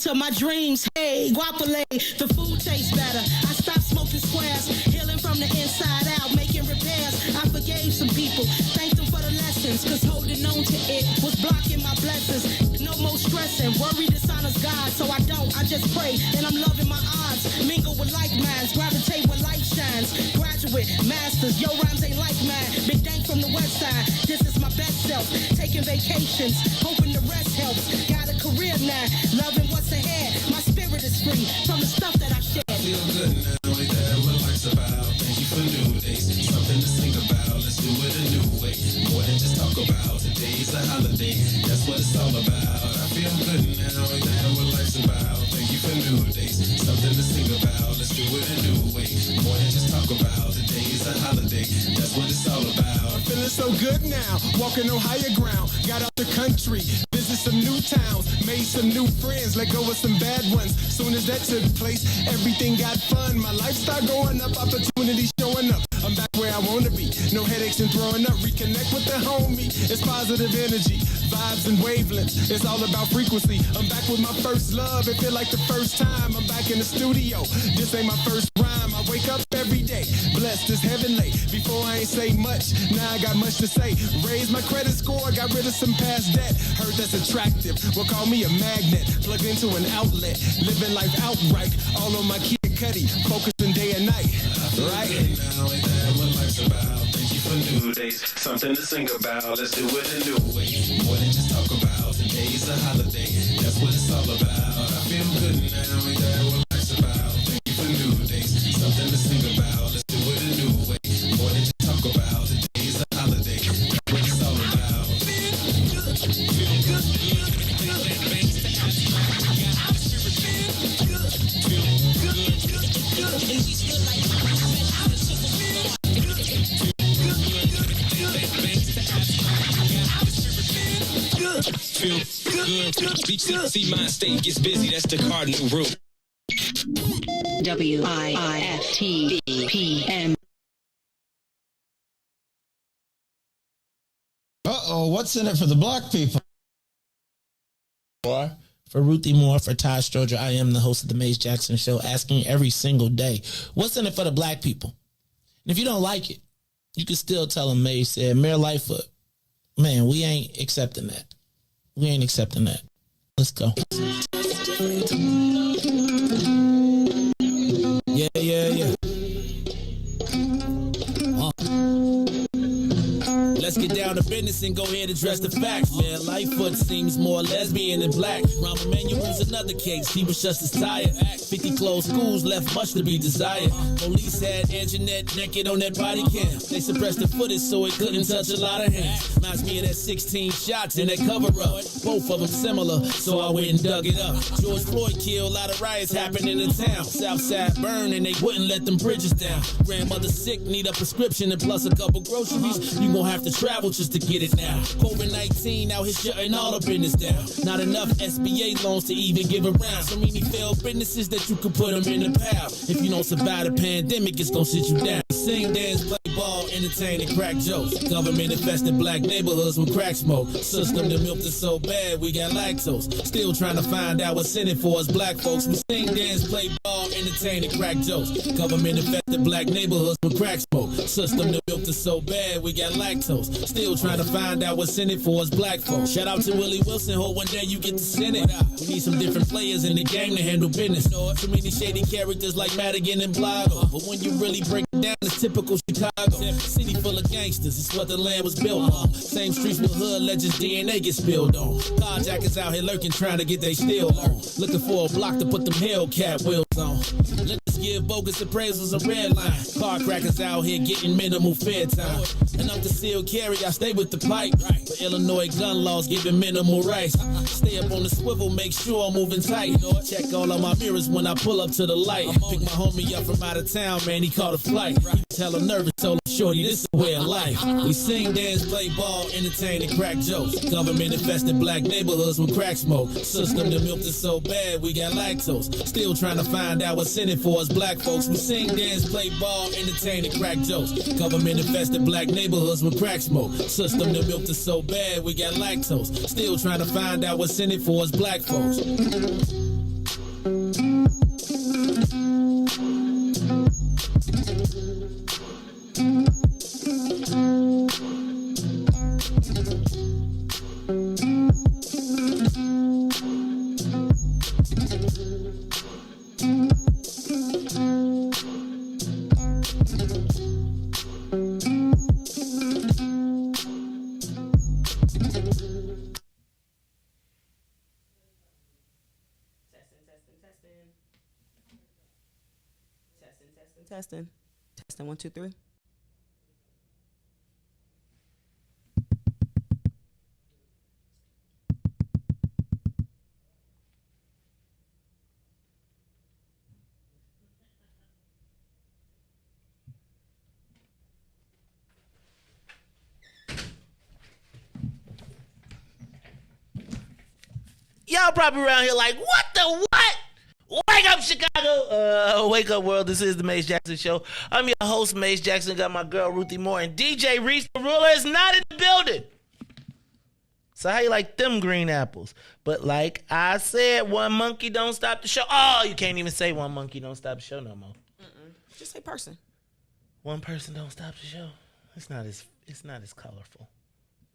To my dreams, hey, guapole, the food tastes better. I stopped smoking squares, healing from the inside out, making repairs. I forgave some people, thanked them for the lessons, cause holding on to it was blocking my blessings. No more stressing, worry dishonors God, so I just pray, and I'm loving my odds. Mingle with like minds, gravitate where light shines. Graduate, masters, your rhymes ain't like mine. Big Dank from the west side, this is my best self. Taking vacations, hoping the rest helps. Got a career now, loving what's ahead. My spirit is free from the stuff that I shared. I feel good now, ain't that what life's about? Thank you for new days, something to sing about. Let's do it a new way, more than just talk about. Today's a holiday, that's what it's all about. I feel good now, ain't that what life's about? Thank you for new days, something to sing about. Let's do it a new way, more than just talk about. Today's a holiday, that's what it's all about. I'm feeling so good now, walking on higher ground. Got out the country, visit some new towns, made some new friends, let go of some bad ones. Soon as that took place, everything got fun. My lifestyle going up, opportunities showing up. I'm back where I wanna be, no headaches and throwing up. Reconnect with the homie, it's positive energy, vibes and wavelengths. It's all about frequency. I'm back with my first love, it feel like the first time. I'm back in the studio, this ain't my first rhyme. I wake up every day, blessed as heavenly. Before I ain't say much, now I got much to say. Raised my credit score, got rid of some past debt. Heard that's attractive, well call me a magnet. Plug into an outlet, living life outright. All on my Kid Cudi, focusing day and night. Right? Now ain't that what life's about? Thank you for new days, something to sing about. Let's do it a new way, more than just talk about. Today's a holiday, that's what it's all about. I feel good now, ain't that what life's about? Thank you for new days, something to sing about. Let's do it a new way, more than just talk about. Today's a holiday, that's what it's all about. Feel good. See, my state gets busy. That's the cardinal rule. WIFTPM. What's in it for the black people? For Ruthie Moore, for Todd Stroger, I am the host of the Maze Jackson Show, asking every single day, what's in it for the black people? And if you don't like it, you can still tell them Maze said, Mayor Lightfoot, man, we ain't accepting that. We ain't accepting that. Let's go. Yeah. Let's get down to business and go ahead and address the facts, man. Lightfoot seems more lesbian than black. Rahm Emanuel's another case. He was just as tired. 50 closed schools left much to be desired. Police had Anjanette naked on that body cam. They suppressed the footage so it couldn't touch a lot of hands. Reminds me of that 16 shots in that cover up. Both of them similar, so I went and dug it up. George Floyd killed, a lot of riots happened in the town. Southside burned and they wouldn't let them bridges down. Grandmother sick, need a prescription and plus a couple groceries. You gon' have to travel struggle just to get it now. COVID-19 out here shutting all the business down. Not enough SBA loans to even give around. So many failed businesses that you could put them in the pile. If you don't survive the pandemic, it's gonna sit you down. Sing, dance, play ball, entertain, and crack jokes. Government infested black neighborhoods with crack smoke. System that milked us so bad we got lactose. Still trying to find out what's in it for us black folks. We sing, dance, play ball, entertain, and crack jokes. Government infested black neighborhoods with crack smoke. System that milked us so bad we got lactose. Still trying to find out what's in it for us black folks. Shout out to Willie Wilson, hope one day you get to send it. We need some different players in the game to handle business. Too many shady characters like Madigan and Blago. But when you really break it down, it's typical Chicago. City full of gangsters, it's what the land was built on. Same streets with hood legends, DNA get spilled on. Carjackers out here lurking, trying to get they steal on. Looking for a block to put them Hellcat wheels on. Let us give bogus appraisals a red line. Car crackers out here getting minimal fair time. And I'm concealed carry, I stay with the pipe. But Illinois gun laws giving minimal rights. Stay up on the swivel, make sure I'm moving tight. Check all of my mirrors when I pull up to the light. Pick my homie up from out of town, man, he caught a flight. He was hella nervous, told him, shorty, this is a way of life. We sing, dance, play ball, entertain, and crack jokes. Government infested black neighborhoods with crack smoke. System that milked us so bad we got lactose. Still trying to find out what's in it for us black folks. We sing, dance, play ball, entertain, and crack jokes. Government infested black neighborhoods with crack smoke. System that milked us so bad we got lactose. Still trying to find out what's in it for us black folks. Testing 1 2 3. Y'all probably around here like, what the what? Wake up, Chicago! Wake up, world. This is the Mace Jackson Show. I'm your host, Mace Jackson. Got my girl, Ruthie Moore, and DJ Riis, the ruler, is not in the building. So how you like them green apples? But like I said, one monkey don't stop the show. Oh, you can't even say one monkey don't stop the show no more. Just say person. One person don't stop the show. It's not as colorful.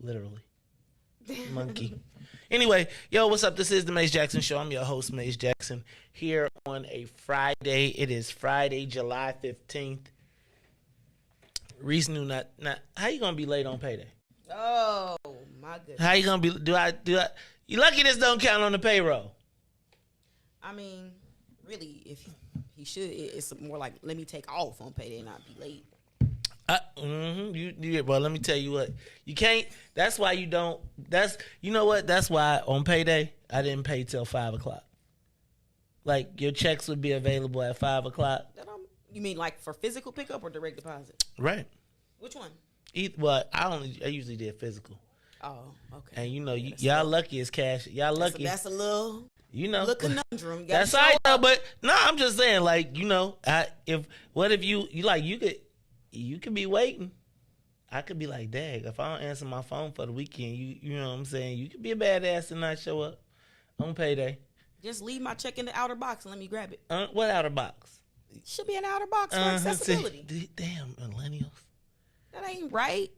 Literally. Monkey. Anyway, yo, what's up? This is the Mace Jackson Show. I'm your host, Mace Jackson, here on a Friday. It is Friday, July 15th. Riis knew not. How you gonna be late on payday? Oh my goodness. How you gonna be? Do I? You lucky this don't count on the payroll. I mean, really, if he should, it's more like let me take off on payday and not be late. Well, let me tell you what. You can't. That's why you don't. You know what? That's why on payday I didn't pay till 5:00. Like your checks would be available at 5:00. You mean like for physical pickup or direct deposit? Right. Which one? Well, I usually did physical. Oh, okay. And you know, y'all lucky as cash. Y'all lucky. That's a little. You know, little conundrum. That's all right though. But no, I'm just saying, like, you know, if you could be waiting. I could be like, dang, if I don't answer my phone for the weekend, you know what I'm saying? You could be a badass and not show up on payday. Just leave my check in the outer box and let me grab it. What outer box? Should be an outer box for accessibility. Damn, millennials. That ain't right.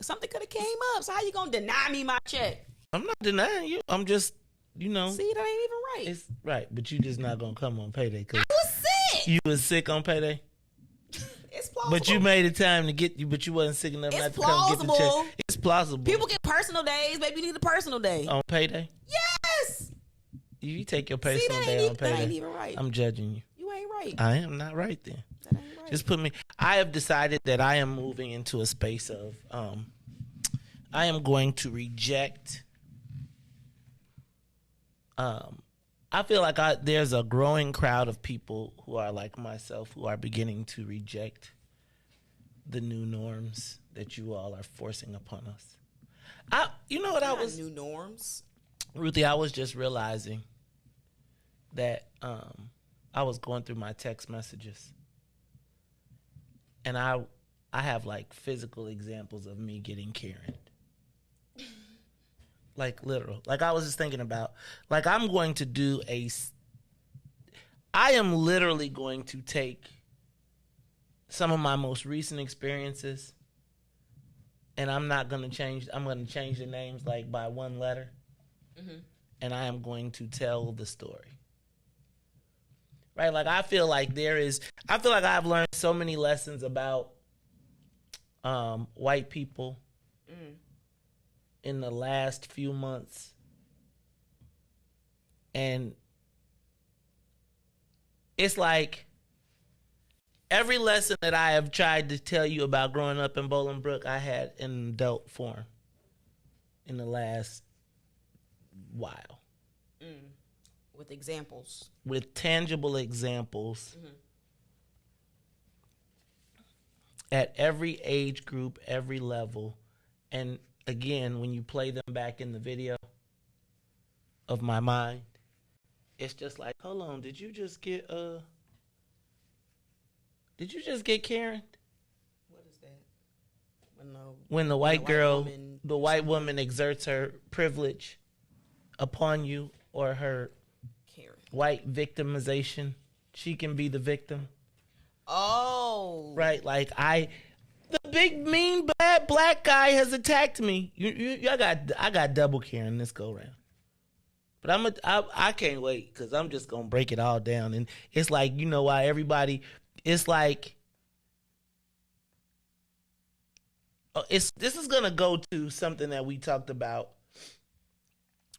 Something could have came up. So how you gonna deny me my check? I'm not denying you. I'm just, you know. See, that ain't even right. It's right, but you just not gonna come on payday. I was sick. You was sick on payday? It's plausible. But you made the time to get you, but you wasn't sick enough not to come get the check. It's plausible. People get personal days. Maybe you need a personal day. On payday? Yes. You take your personal day on payday. That ain't even right. I'm judging you. You ain't right. I am not right then. That ain't right. Just put me. I have decided that I am moving into a space of I am going to reject I feel like there's a growing crowd of people who are like myself who are beginning to reject the new norms that you all are forcing upon us. You know what I Not was, new norms. Ruthie, I was just realizing that I was going through my text messages, and I have like physical examples of me getting Karen. Like literal. Like I was just thinking about, like I am literally going to take some of my most recent experiences, and I'm going to change the names like by one letter, and I am going to tell the story. Right? Like I feel like I've learned so many lessons about white people in the last few months, and it's like every lesson that I have tried to tell you about growing up in Bolingbrook, I had in adult form in the last while. With examples. With tangible examples at every age group, every level. And again, when you play them back in the video of my mind, it's just like, hold on, did you just get Karen? What is that? When the white woman exerts her privilege upon you, or her Karen. White victimization, she can be the victim. Oh. Right, like the big mean bad black guy has attacked me. I got double Karen this go round. But I can't wait, because I'm just gonna break it all down. And it's like, you know why everybody, it's like, this is gonna go to something that we talked about.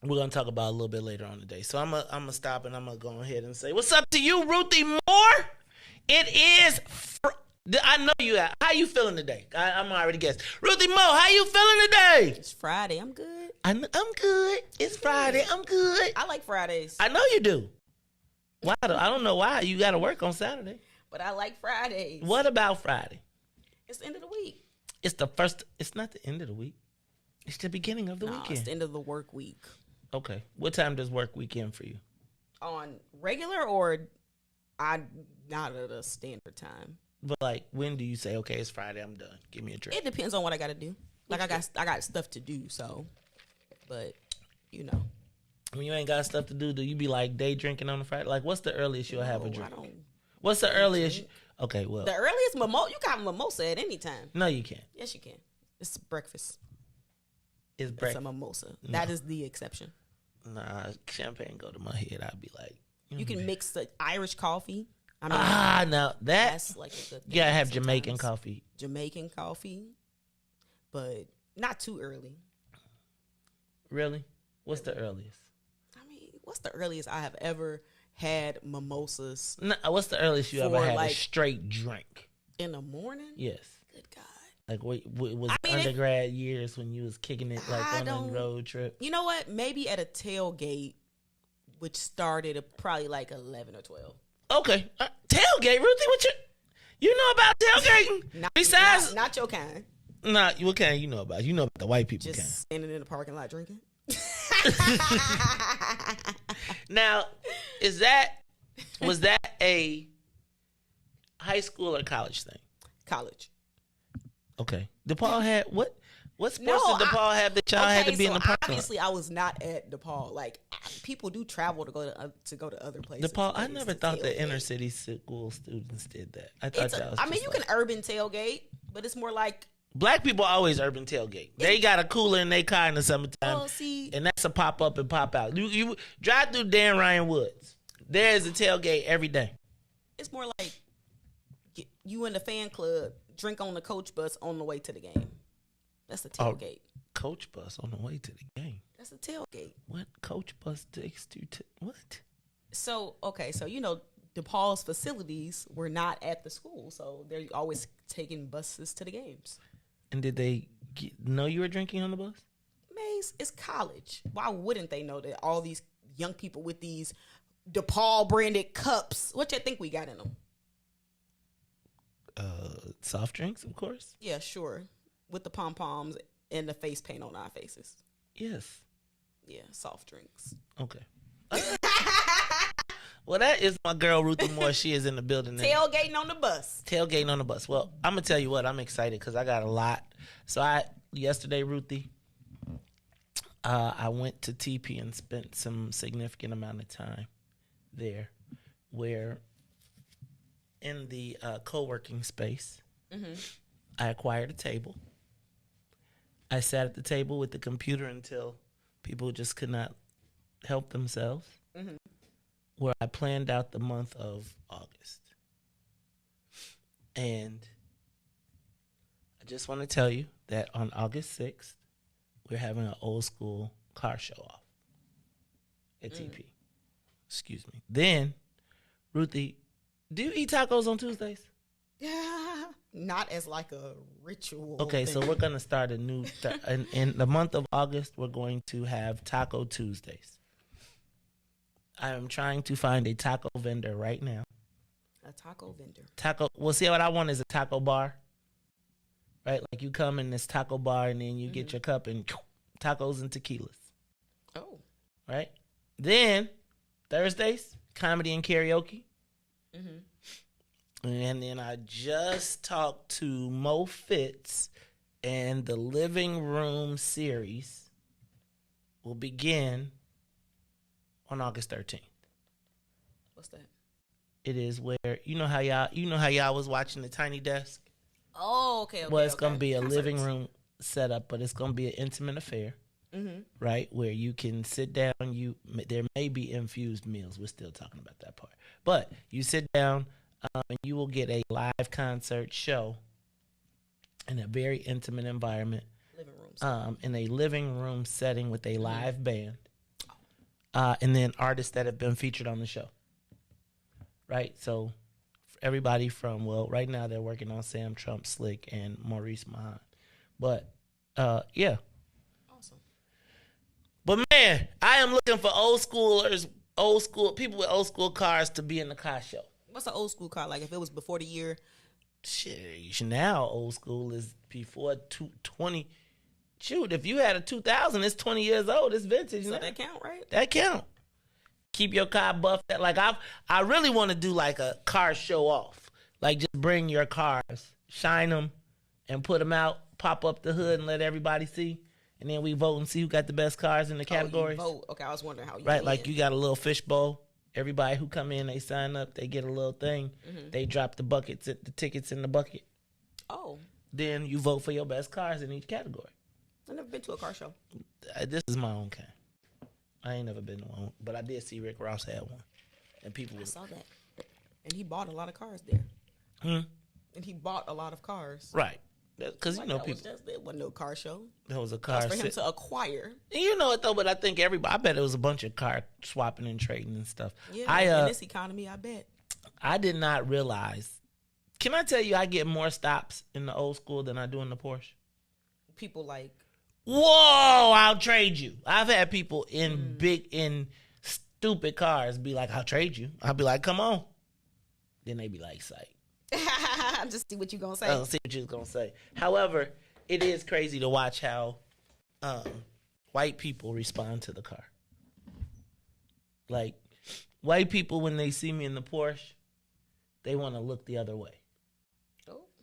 We're gonna talk about a little bit later on today. So I'm gonna stop and I'm gonna go ahead and say, what's up to you, Ruthie Moore? It is. I know you. How you feeling today? I'm already guessed. Ruthie Moore, how you feeling today? It's Friday. I'm good. I'm good. It's Friday. I'm good. I like Fridays. I know you do. Why? I don't know why you got to work on Saturday. But I like Fridays. What about Friday? It's the end of the week. It's the first. It's not the end of the week. It's the beginning of the weekend. It's the end of the work week. Okay. What time does work weekend for you? On regular, or not at a standard time. But like, when do you say, okay, it's Friday, I'm done? Give me a drink. It depends on what I got to do. Like I got stuff to do. So, but you know, when you ain't got stuff to do you be like day drinking on a Friday? Like, what's the earliest you'll have a drink? I don't. What's the earliest? Okay, well, the earliest mimosa. You got mimosa at any time. No, you can't. Yes, you can. It's breakfast. It's breakfast. It's a mimosa. No. That is the exception. Nah, champagne go to my head. I'd be like, you can mix the Irish coffee. I mean, now that's like a good thing. You gotta have Jamaican coffee. Jamaican coffee, but not too early. Really? What's the earliest? I mean, what's the earliest I have ever had mimosas? No, what's the earliest you ever had a straight drink? In the morning? Yes. Good God. Like, was undergrad years when you was kicking it like on a road trip? You know what? Maybe at a tailgate, which started at probably like 11 or 12. Okay. Tailgate, Ruthie, you know about tailgating? Besides, not your kind. Nah, what kind you know about? You know about the white people just kind. Standing in the parking lot drinking. Now, was that a high school or college thing? College. Okay. DePaul had what sports did DePaul have that y'all had to be in the parking lot? Obviously, I was not at DePaul. Like, people do travel to go to other places. DePaul, I never thought that inner city school students did that. I thought you can urban tailgate, but it's more like black people always urban tailgate. They got a cooler in their car in the summertime, and that's a pop up and pop out. You drive through Dan Ryan Woods. There is a tailgate every day. It's more like you in the fan club drink on the coach bus on the way to the game. That's a tailgate. Coach bus on the way to the game. That's a tailgate. What coach bus takes to what? So you know, DePaul's facilities were not at the school, so they're always taking buses to the games. And did they know you were drinking on the bus? Maze, it's college. Why wouldn't they know that all these young people with these DePaul branded cups? What you think we got in them? Soft drinks, of course. Yeah, sure. With the pom-poms and the face paint on our faces. Yes. Yeah, soft drinks. Okay. Well, that is my girl, Ruthie Moore. She is in the building. Tailgating on the bus. Tailgating on the bus. Well, I'm going to tell you what. I'm excited because I got a lot. So, yesterday, Ruthie, I went to TP and spent some significant amount of time there where in the co-working space, I acquired a table. I sat at the table with the computer until people just could not help themselves. Where I planned out the month of August. And I just want to tell you that on August 6th, we're having an old school car show off at TP. Excuse me. Then, Ruthie, do you eat tacos on Tuesdays? Yeah, not as like a ritual. Okay, so we're going to start a new, in the month of August, we're going to have Taco Tuesdays. I am trying to find a taco vendor right now. A taco vendor. Well, see, what I want is a taco bar. Right? Like you come in this taco bar and then you get your cup and tacos and tequilas. Oh. Right? Then, Thursdays, comedy and karaoke. And then I just talked to Mo Fitz, and the Living Room series will begin on August 13th. What's that? It is where you know how y'all was watching the Tiny Desk? Oh, okay. Well, it's gonna be a living room setup, but it's gonna be an intimate affair. Right? Where you can sit down, there may be infused meals. We're still talking about that part. But you sit down and you will get a live concert show in a very intimate environment. Living room. In a living room setting with a live band. And then artists that have been featured on the show. Right? So everybody from, well, right now they're working on Sam Trump, Slick, and Maurice Mahan. But, yeah. Awesome. But, man, I am looking for people with old school cars to be in the car show. What's an old school car? Like if it was before the year? Shit, now old school is before 20. Shoot, if you had a 2000, it's 20 years old. It's vintage. So now. that count, right? That count. Keep your car buffed. Like I really want to do like a car show off. Like just bring your cars, shine them, and put them out. Pop up the hood and let everybody see. And then we vote and see who got the best cars in the categories. Oh, you vote. Okay, I was wondering how you Right, win. like you got a little fishbowl. Everybody who come in, they sign up. They get a little thing. They drop the tickets in the bucket. Oh. Then you vote for your best cars in each category. I've never been to a car show. This is my own kind. I ain't never been to one, but I did see Rick Ross had one, and I saw that, and he bought a lot of cars there. And he bought a lot of cars. Right, because people. There wasn't no car show. There was a car for him to acquire. And you know it though, but I think I bet it was a bunch of car swapping and trading and stuff. Yeah, in this economy, I bet. I did not realize. Can I tell you, I get more stops in the old school than I do in the Porsche. People like. Whoa, I'll trade you. I've had people in stupid cars be like, I'll trade you. I'll be like, come on. Then they be like, psych. Just see what you gonna say. I'll see what you're gonna say. However, it is crazy to watch how white people respond to the car. Like, white people, when they see me in the Porsche, they want to look the other way.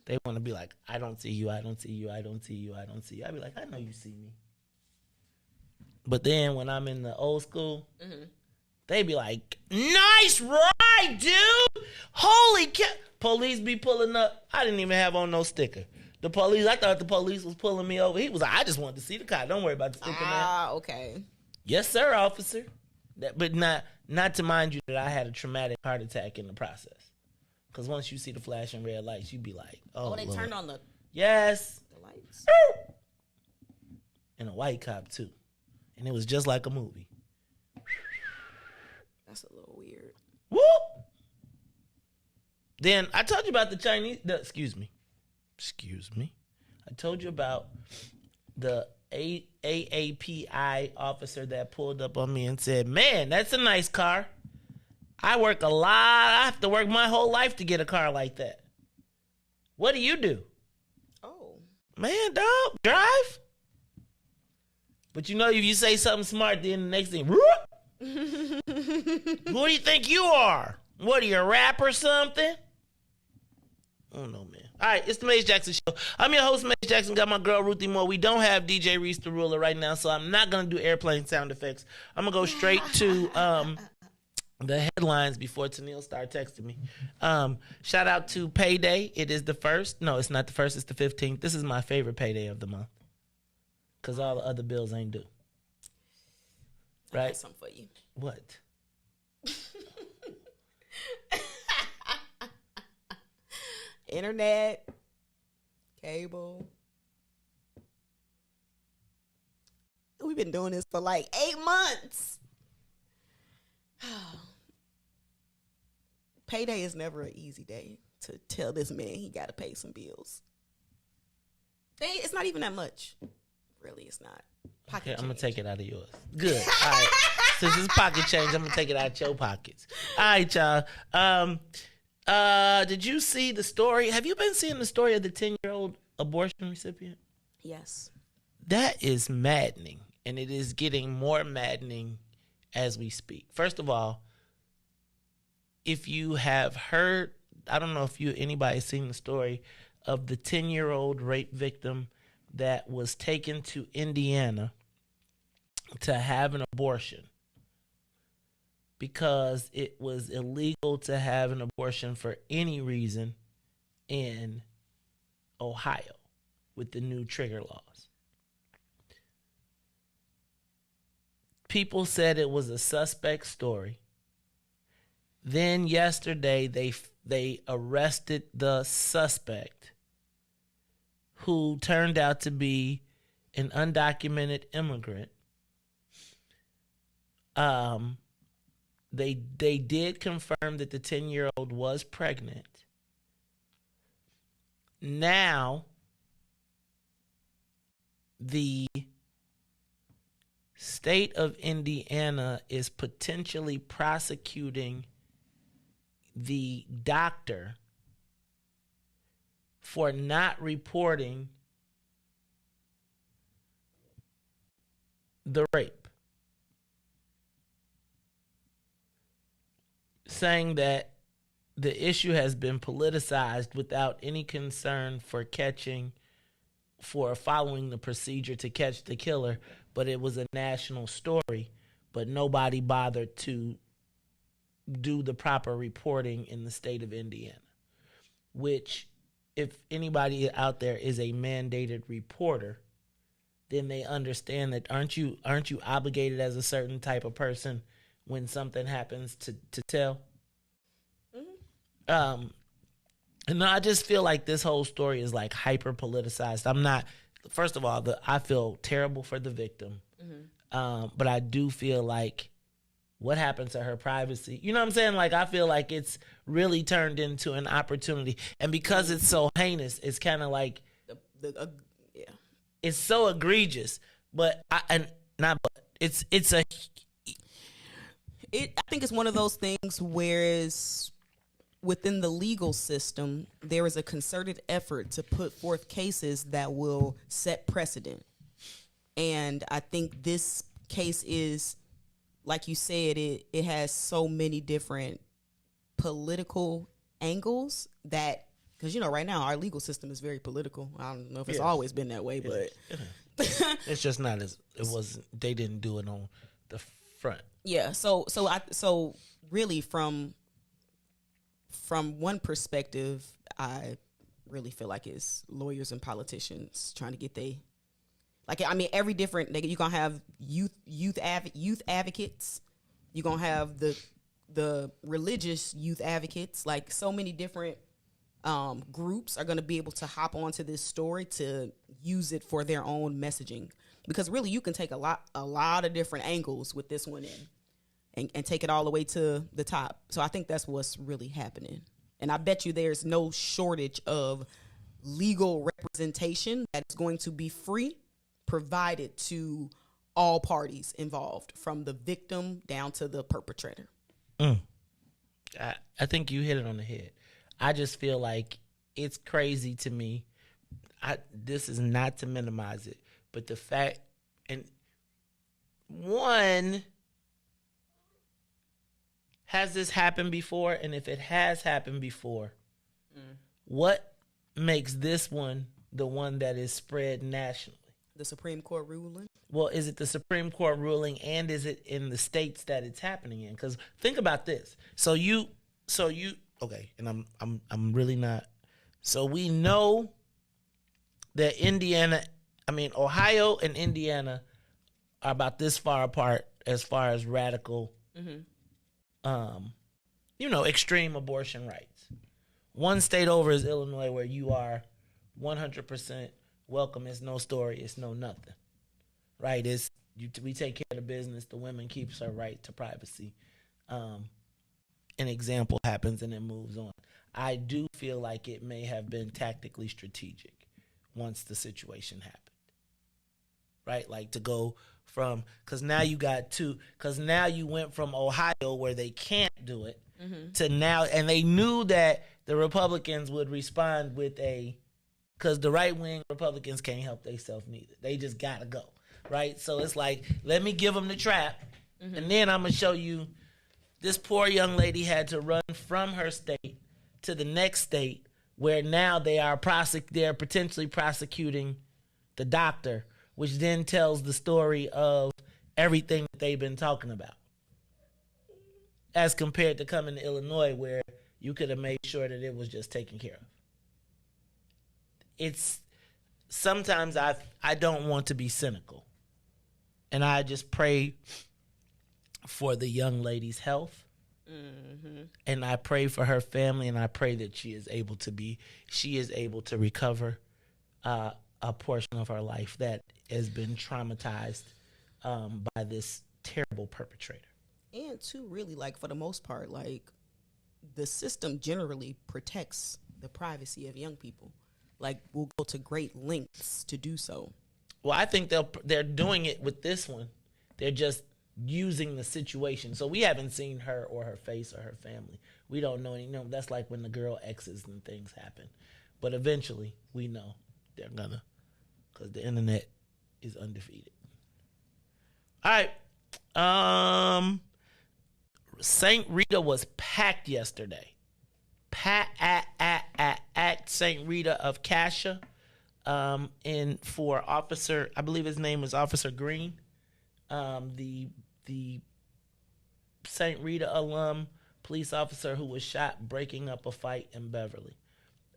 They want to be like, I don't see you, I don't see you, I don't see you, I don't see you. I be like, I know you see me. But then when I'm in the old school, they be like, nice ride, dude. Holy cow. Police be pulling up. I didn't even have on no sticker. I thought the police was pulling me over. He was like, I just wanted to see the car. Don't worry about the sticker, man. Okay. Yes, sir, officer. But not to mind you that I had a traumatic heart attack in the process. Because once you see the flashing red lights, you be like, oh, they Lord. turned on the lights. And a white cop, too. And it was just like a movie. That's a little weird. Whoop! Then I told you about the Chinese... Excuse me. I told you about the AAPI officer that pulled up on me and said, man, that's a nice car. I work a lot. I have to work my whole life to get a car like that. What do you do? Oh. Man, dog, drive? But you know, if you say something smart, then the next thing, who do you think you are? What are you, a rap or something? I don't know, man. All right, it's the Mace Jackson Show. I'm your host, Mace Jackson. Got my girl, Ruthie Moore. We don't have DJ Riis the Ruler right now, so I'm not going to do airplane sound effects. I'm going to go straight to the headlines before Tennille started texting me. Shout out to Payday. It is the first. No, it's not the first. It's the 15th. This is my favorite payday of the month because all the other bills ain't due. Right? I got something for you. What? Internet, cable. We've been doing this for like 8 months. Payday is never an easy day to tell this man he got to pay some bills. It's not even that much. Really, it's not. Pocket Okay, I'm going to change. take it out of yours. Good. All right. Since it's pocket change, I'm going to take it out of your pockets. All right, y'all. Did you see the story? Have you been seeing the story of the 10-year-old abortion recipient? Yes. That is maddening, and it is getting more maddening as we speak. First of all, if you have heard, I don't know if anybody's seen the story of the 10-year-old rape victim that was taken to Indiana to have an abortion because it was illegal to have an abortion for any reason in Ohio with the new trigger laws. People said it was a suspect story. Then yesterday they arrested the suspect, who turned out to be an undocumented immigrant. They did confirm that the 10-year-old was pregnant. Now, the state of Indiana is potentially prosecuting the doctor for not reporting the rape, saying that the issue has been politicized without any concern for following the procedure to catch the killer, but it was a national story, but nobody bothered to do the proper reporting in the state of Indiana, which, if anybody out there is a mandated reporter, then they understand that aren't you obligated as a certain type of person when something happens to tell? Mm-hmm. And I just feel like this whole story is like hyper politicized. First of all, I feel terrible for the victim. Mm-hmm. But I do feel like what happened to her privacy? You know what I'm saying? Like, I feel like it's really turned into an opportunity. And because it's so heinous, it's kind of like, yeah, it's so egregious. I think it's one of those things whereas within the legal system, there is a concerted effort to put forth cases that will set precedent. And I think this case is, like you said, it has so many different political angles that, because, right now our legal system is very political. I don't know if it's always been that way, but it's just not as it wasn't. They didn't do it on the front. Yeah. So really from one perspective, I really feel like it's lawyers and politicians trying to get every different. You're gonna have youth advocates. You're gonna have the religious youth advocates. Like, so many different groups are gonna be able to hop onto this story to use it for their own messaging. Because really, you can take a lot of different angles with this one and take it all the way to the top. So I think that's what's really happening. And I bet you there's no shortage of legal representation that is going to be free, provided to all parties involved, from the victim down to the perpetrator. I think you hit it on the head. I just feel like it's crazy to me. This is not to minimize it, but the fact, and one, has this happened before? And if it has happened before, what makes this one the one that is spread nationally? The Supreme Court ruling? Well, is it the Supreme Court ruling, and is it in the states that it's happening in? Because think about this. Okay, and I'm really not. So we know that Ohio and Indiana are about this far apart as far as radical, extreme abortion rights. One state over is Illinois, where you are 100% welcome. It's no story. It's no nothing. Right? We take care of the business. The woman keeps her right to privacy. An example happens and it moves on. I do feel like it may have been tactically strategic once the situation happened. Right? Like to go from, because now you went from Ohio where they can't do it to now, and they knew that the Republicans would respond with because the right-wing Republicans can't help themselves neither. They just got to go. Right? So it's like, let me give them the trap, and then I'm going to show you this poor young lady had to run from her state to the next state where now they're potentially prosecuting the doctor, which then tells the story of everything that they've been talking about. As compared to coming to Illinois where you could have made sure that it was just taken care of. It's sometimes I don't want to be cynical. And I just pray for the young lady's health. And I pray for her family, and I pray that she is able to recover a portion of her life that has been traumatized by this terrible perpetrator. And too, really, like, for the most part, like, the system generally protects the privacy of young people. Like, we'll go to great lengths to do so. Well, I think they're doing it with this one. They're just using the situation. So we haven't seen her or her face or her family. We don't know any. No, that's like when the girl exes and things happen. But eventually, we know they're gonna, because the internet is undefeated. All right. St. Rita was packed yesterday. At St. Rita of Cascia, for Officer, I believe his name was Officer Green, the St. Rita alum police officer who was shot breaking up a fight in Beverly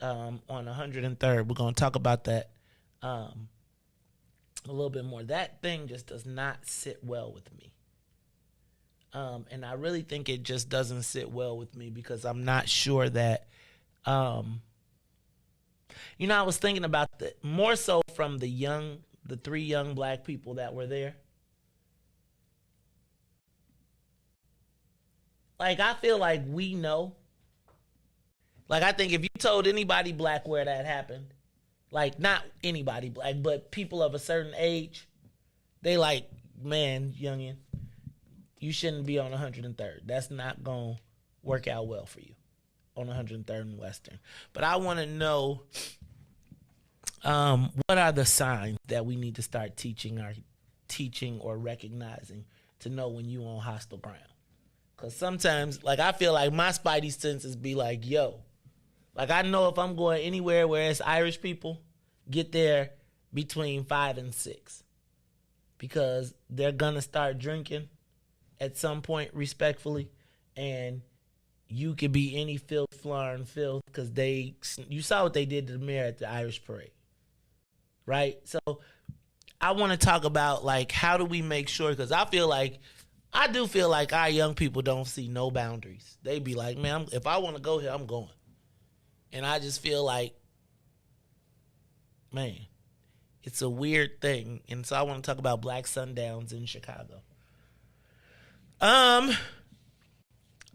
on 103rd. We're going to talk about that a little bit more. That thing just does not sit well with me. And I really think it just doesn't sit well with me because I'm not sure that, I was thinking about more so from the 3 young black people that were there. Like, I feel like we know. Like, I think if you told anybody black where that happened, like, not anybody black, but people of a certain age, they like, man, youngin', you shouldn't be on 103rd. That's not going to work out well for you on 103rd and Western. But I want to know what are the signs that we need to start teaching or recognizing to know when you on hostile ground. Because sometimes, like, I feel like my spidey senses be like, yo, like, I know if I'm going anywhere where it's Irish people, get there between 5 and 6. Because they're going to start drinking at some point, respectfully, and you could be any filth, flarn filth, because you saw what they did to the mayor at the Irish parade, right? So I want to talk about, like, how do we make sure, because I do feel like our young people don't see no boundaries. They be like, man, if I want to go here, I'm going. And I just feel like, man, it's a weird thing. And so I want to talk about Black Sundowns in Chicago. I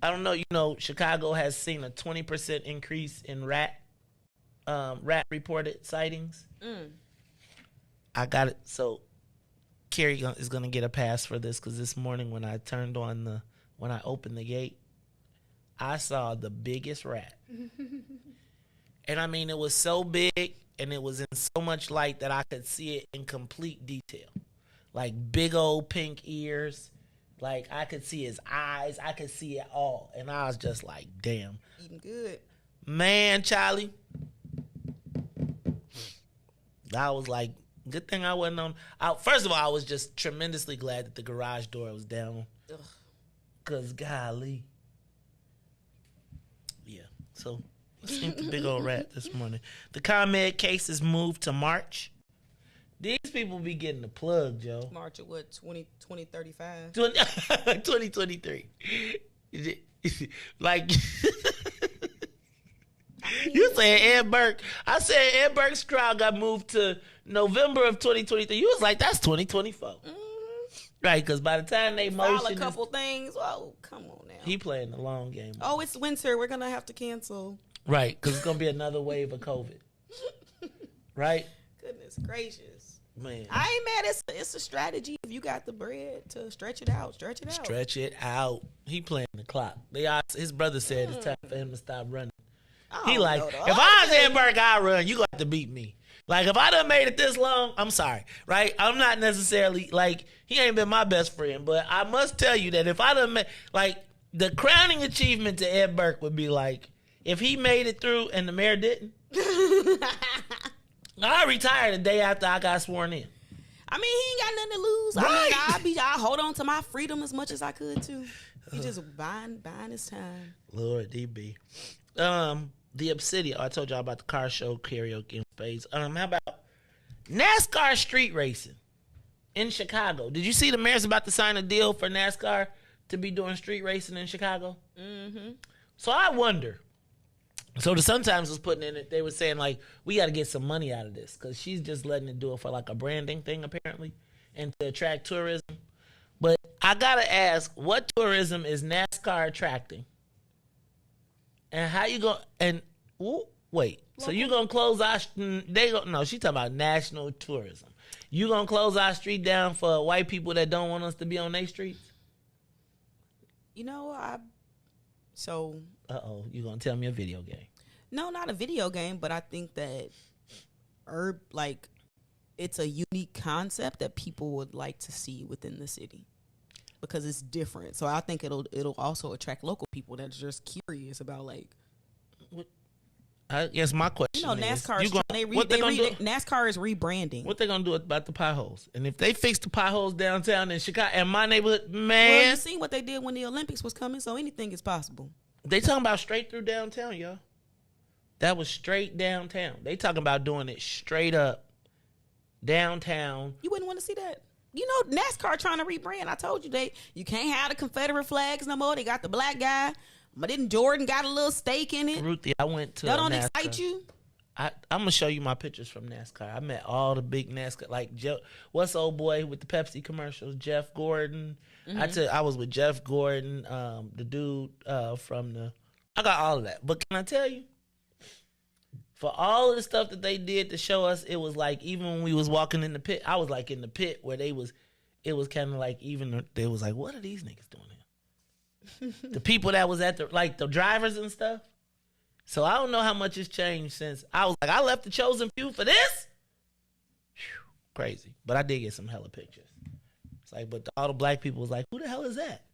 don't know. Chicago has seen a 20% increase in rat reported sightings. I got it. So Carrie is going to get a pass for this because this morning when I opened the gate, I saw the biggest rat. And I mean, it was so big and it was in so much light that I could see it in complete detail. like big old pink ears. Like, I could see his eyes. I could see it all. And I was just like, damn. Eating good. Man, Charlie. I was like, good thing I wasn't on. First of all, I was just tremendously glad that the garage door was down. Because, golly. Yeah. So, seen the big old rat this morning. The ComEd case is moved to March. These people be getting the plug, Joe. March of what, 2035? 2023. Like, you said Ed Burke. I said Ed Burke's trial got moved to November of 2023. You was like, that's 2024. Mm-hmm. Right, because by the time they motion a couple things. Oh, come on now. He playing the long game. Oh, it's winter. We're going to have to cancel. Right, because it's going to be another wave of COVID. Right? Goodness gracious. Man. I ain't mad. It's a strategy. If you got the bread to stretch it out, stretch it out. Stretch it out. He playing the clock. His brother said it's time for him to stop running. He like, if I was Ed Burke, I run. You got to beat me. Like, if I done made it this long, I'm sorry, right? I'm not necessarily, like, he ain't been my best friend, but I must tell you that if I done made, like, the crowning achievement to Ed Burke would be, like, if he made it through and the mayor didn't, I retired the day after I got sworn in. I mean, he ain't got nothing to lose. Right. I mean, I hold on to my freedom as much as I could, too. He just buying his time. Lord, DB. The Obsidian. I told y'all about the car show, karaoke, and spades. How about NASCAR street racing in Chicago? Did you see the mayor's about to sign a deal for NASCAR to be doing street racing in Chicago? Mm-hmm. So I wonder. So the Sun-Times was putting in it. They were saying, like, we got to get some money out of this because she's just letting it do it for, like, a branding thing, apparently, and to attract tourism. But I got to ask, what tourism is NASCAR attracting? And how you going and wait, so you going to close our, no, she talking about national tourism. You going to close our street down for white people that don't want us to be on their streets? You know, Uh-oh, you going to tell me a video game? No, not a video game, but I think that it's a unique concept that people would like to see within the city because it's different. So I think it'll also attract local people that are just curious about, like, I guess my question you know, NASCAR is, NASCAR is rebranding. What they gonna do about the potholes? And if they fix the potholes downtown in Chicago and my neighborhood, man, well, you seen what they did when the Olympics was coming, so anything is possible. They talking about straight through downtown, y'all. That was straight downtown. They talking about doing it straight up downtown. You wouldn't want to see that. You know, NASCAR trying to rebrand. I told you you can't have the Confederate flags no more. They got the black guy. But didn't Jordan got a little stake in it? Ruthie, I went to that don't NASCAR. excite you? I'm going to show you my pictures from NASCAR. I met all the big NASCAR, like what's old boy with the Pepsi commercials, Jeff Gordon. Mm-hmm. I was with Jeff Gordon, the dude I got all of that. But can I tell you, for all of the stuff that they did to show us, it was like, even when we was walking in the pit, I was like in the pit where it was kind of like, even they was like, what are these niggas doing here? The people that was at the drivers and stuff. So I don't know how much has changed since I was like, I left the chosen few for this. Whew, crazy. But I did get some hella pictures. It's like, but all the black people was like, who the hell is that?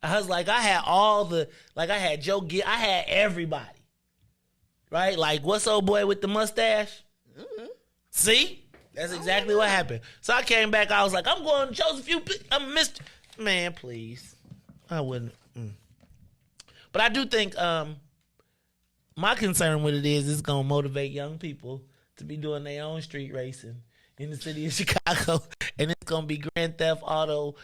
I was like, I had I had Joe Gill, I had everybody. Right? Like, what's old boy with the mustache? Mm-hmm. See? That's exactly what happened. So I came back, I was like, I'm going to chosen few. I'm Mr. Man, please. I wouldn't. But I do think my concern with it is it's going to motivate young people to be doing their own street racing in the city of Chicago. And it's going to be Grand Theft Auto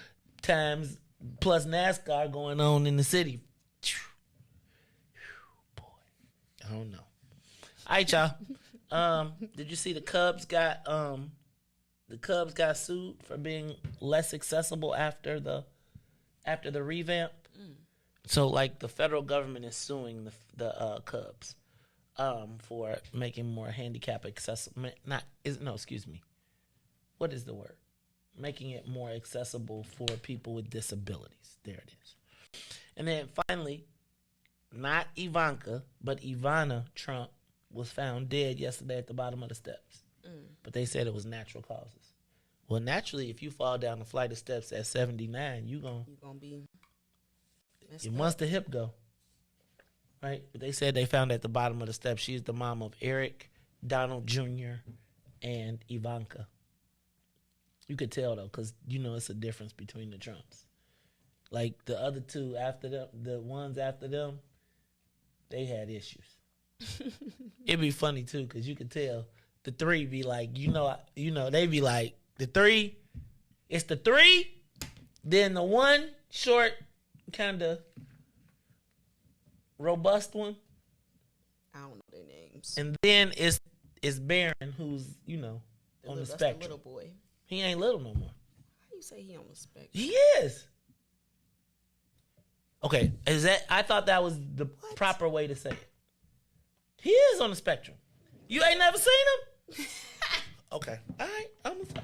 times plus NASCAR going on in the city. Boy, I don't know. All right, y'all. Did you see the Cubs got sued for being less accessible after the revamp? So, like, the federal government is suing the Cubs for making more handicap accessible. What is the word? Making it more accessible for people with disabilities. There it is. And then finally, not Ivanka, but Ivana Trump was found dead yesterday at the bottom of the steps. But they said it was natural causes. Well, naturally, if you fall down a flight of steps at 79, You're gonna be. Once the hip go, right? But they said they found at the bottom of the steps. She's the mom of Eric, Donald Jr., and Ivanka. You could tell though, because it's a difference between the Trumps. Like the other two after them, the ones after them, they had issues. It'd be funny too, because you could tell the three be like, they be like the three. It's the three, then the one short, kind of robust one. I don't know their names. And then it's Barron, who's on the spectrum. The little boy. He ain't little no more. How do you say he on the spectrum? He is. Okay, I thought that was the proper way to say it. He is on the spectrum. You ain't never seen him? Okay. All right.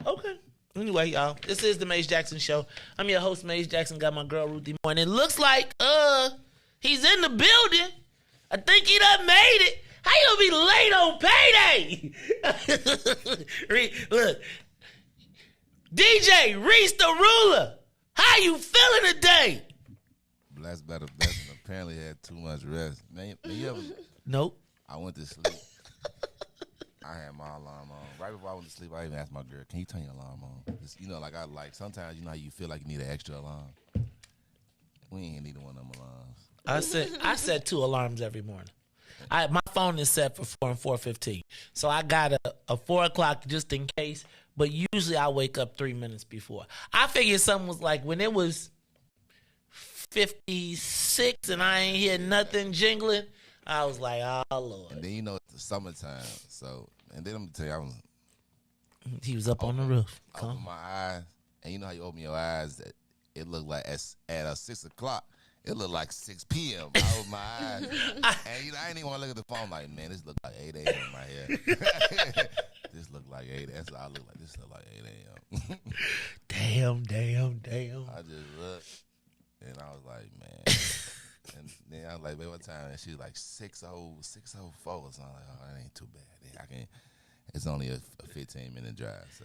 Okay. Anyway, y'all, this is the Mace Jackson Show. I'm your host, Mace Jackson. Got my girl, Ruthie Moore. And it looks like he's in the building. I think he done made it. How you be late on payday? Look. DJ Riis the Ruler. How you feeling today? Blessed by the blessing. Apparently had too much rest. Man, you ever? Nope. I went to sleep. I had my alarm on. Right before I went to sleep, I even asked my girl, can you turn your alarm on? It's, sometimes how you feel like you need an extra alarm. We ain't needing one of them alarms. I set 2 alarms every morning. My phone is set for 4 and 4:15. So I got a 4 o'clock just in case, but usually I wake up 3 minutes before. I figured something was like when it was 56 and I ain't hear nothing jingling, I was like, oh, Lord. And then it's the summertime. So, and then I'm going to tell you, he was up on the roof. Open my eyes. And you know how you open your eyes, it looked like at 6 o'clock. It looked like 6 p.m. I opened my eyes. And I didn't even want to look at the phone like, man, this look like 8 a.m. in my head. This look like 8 a.m. That's what I look like. This look like 8 a.m. Damn. I just looked. And I was like, man. And then I was like, wait, what time? And she was like 6:04 or something. I was like, oh, that ain't too bad. It's only a 15-minute drive, so.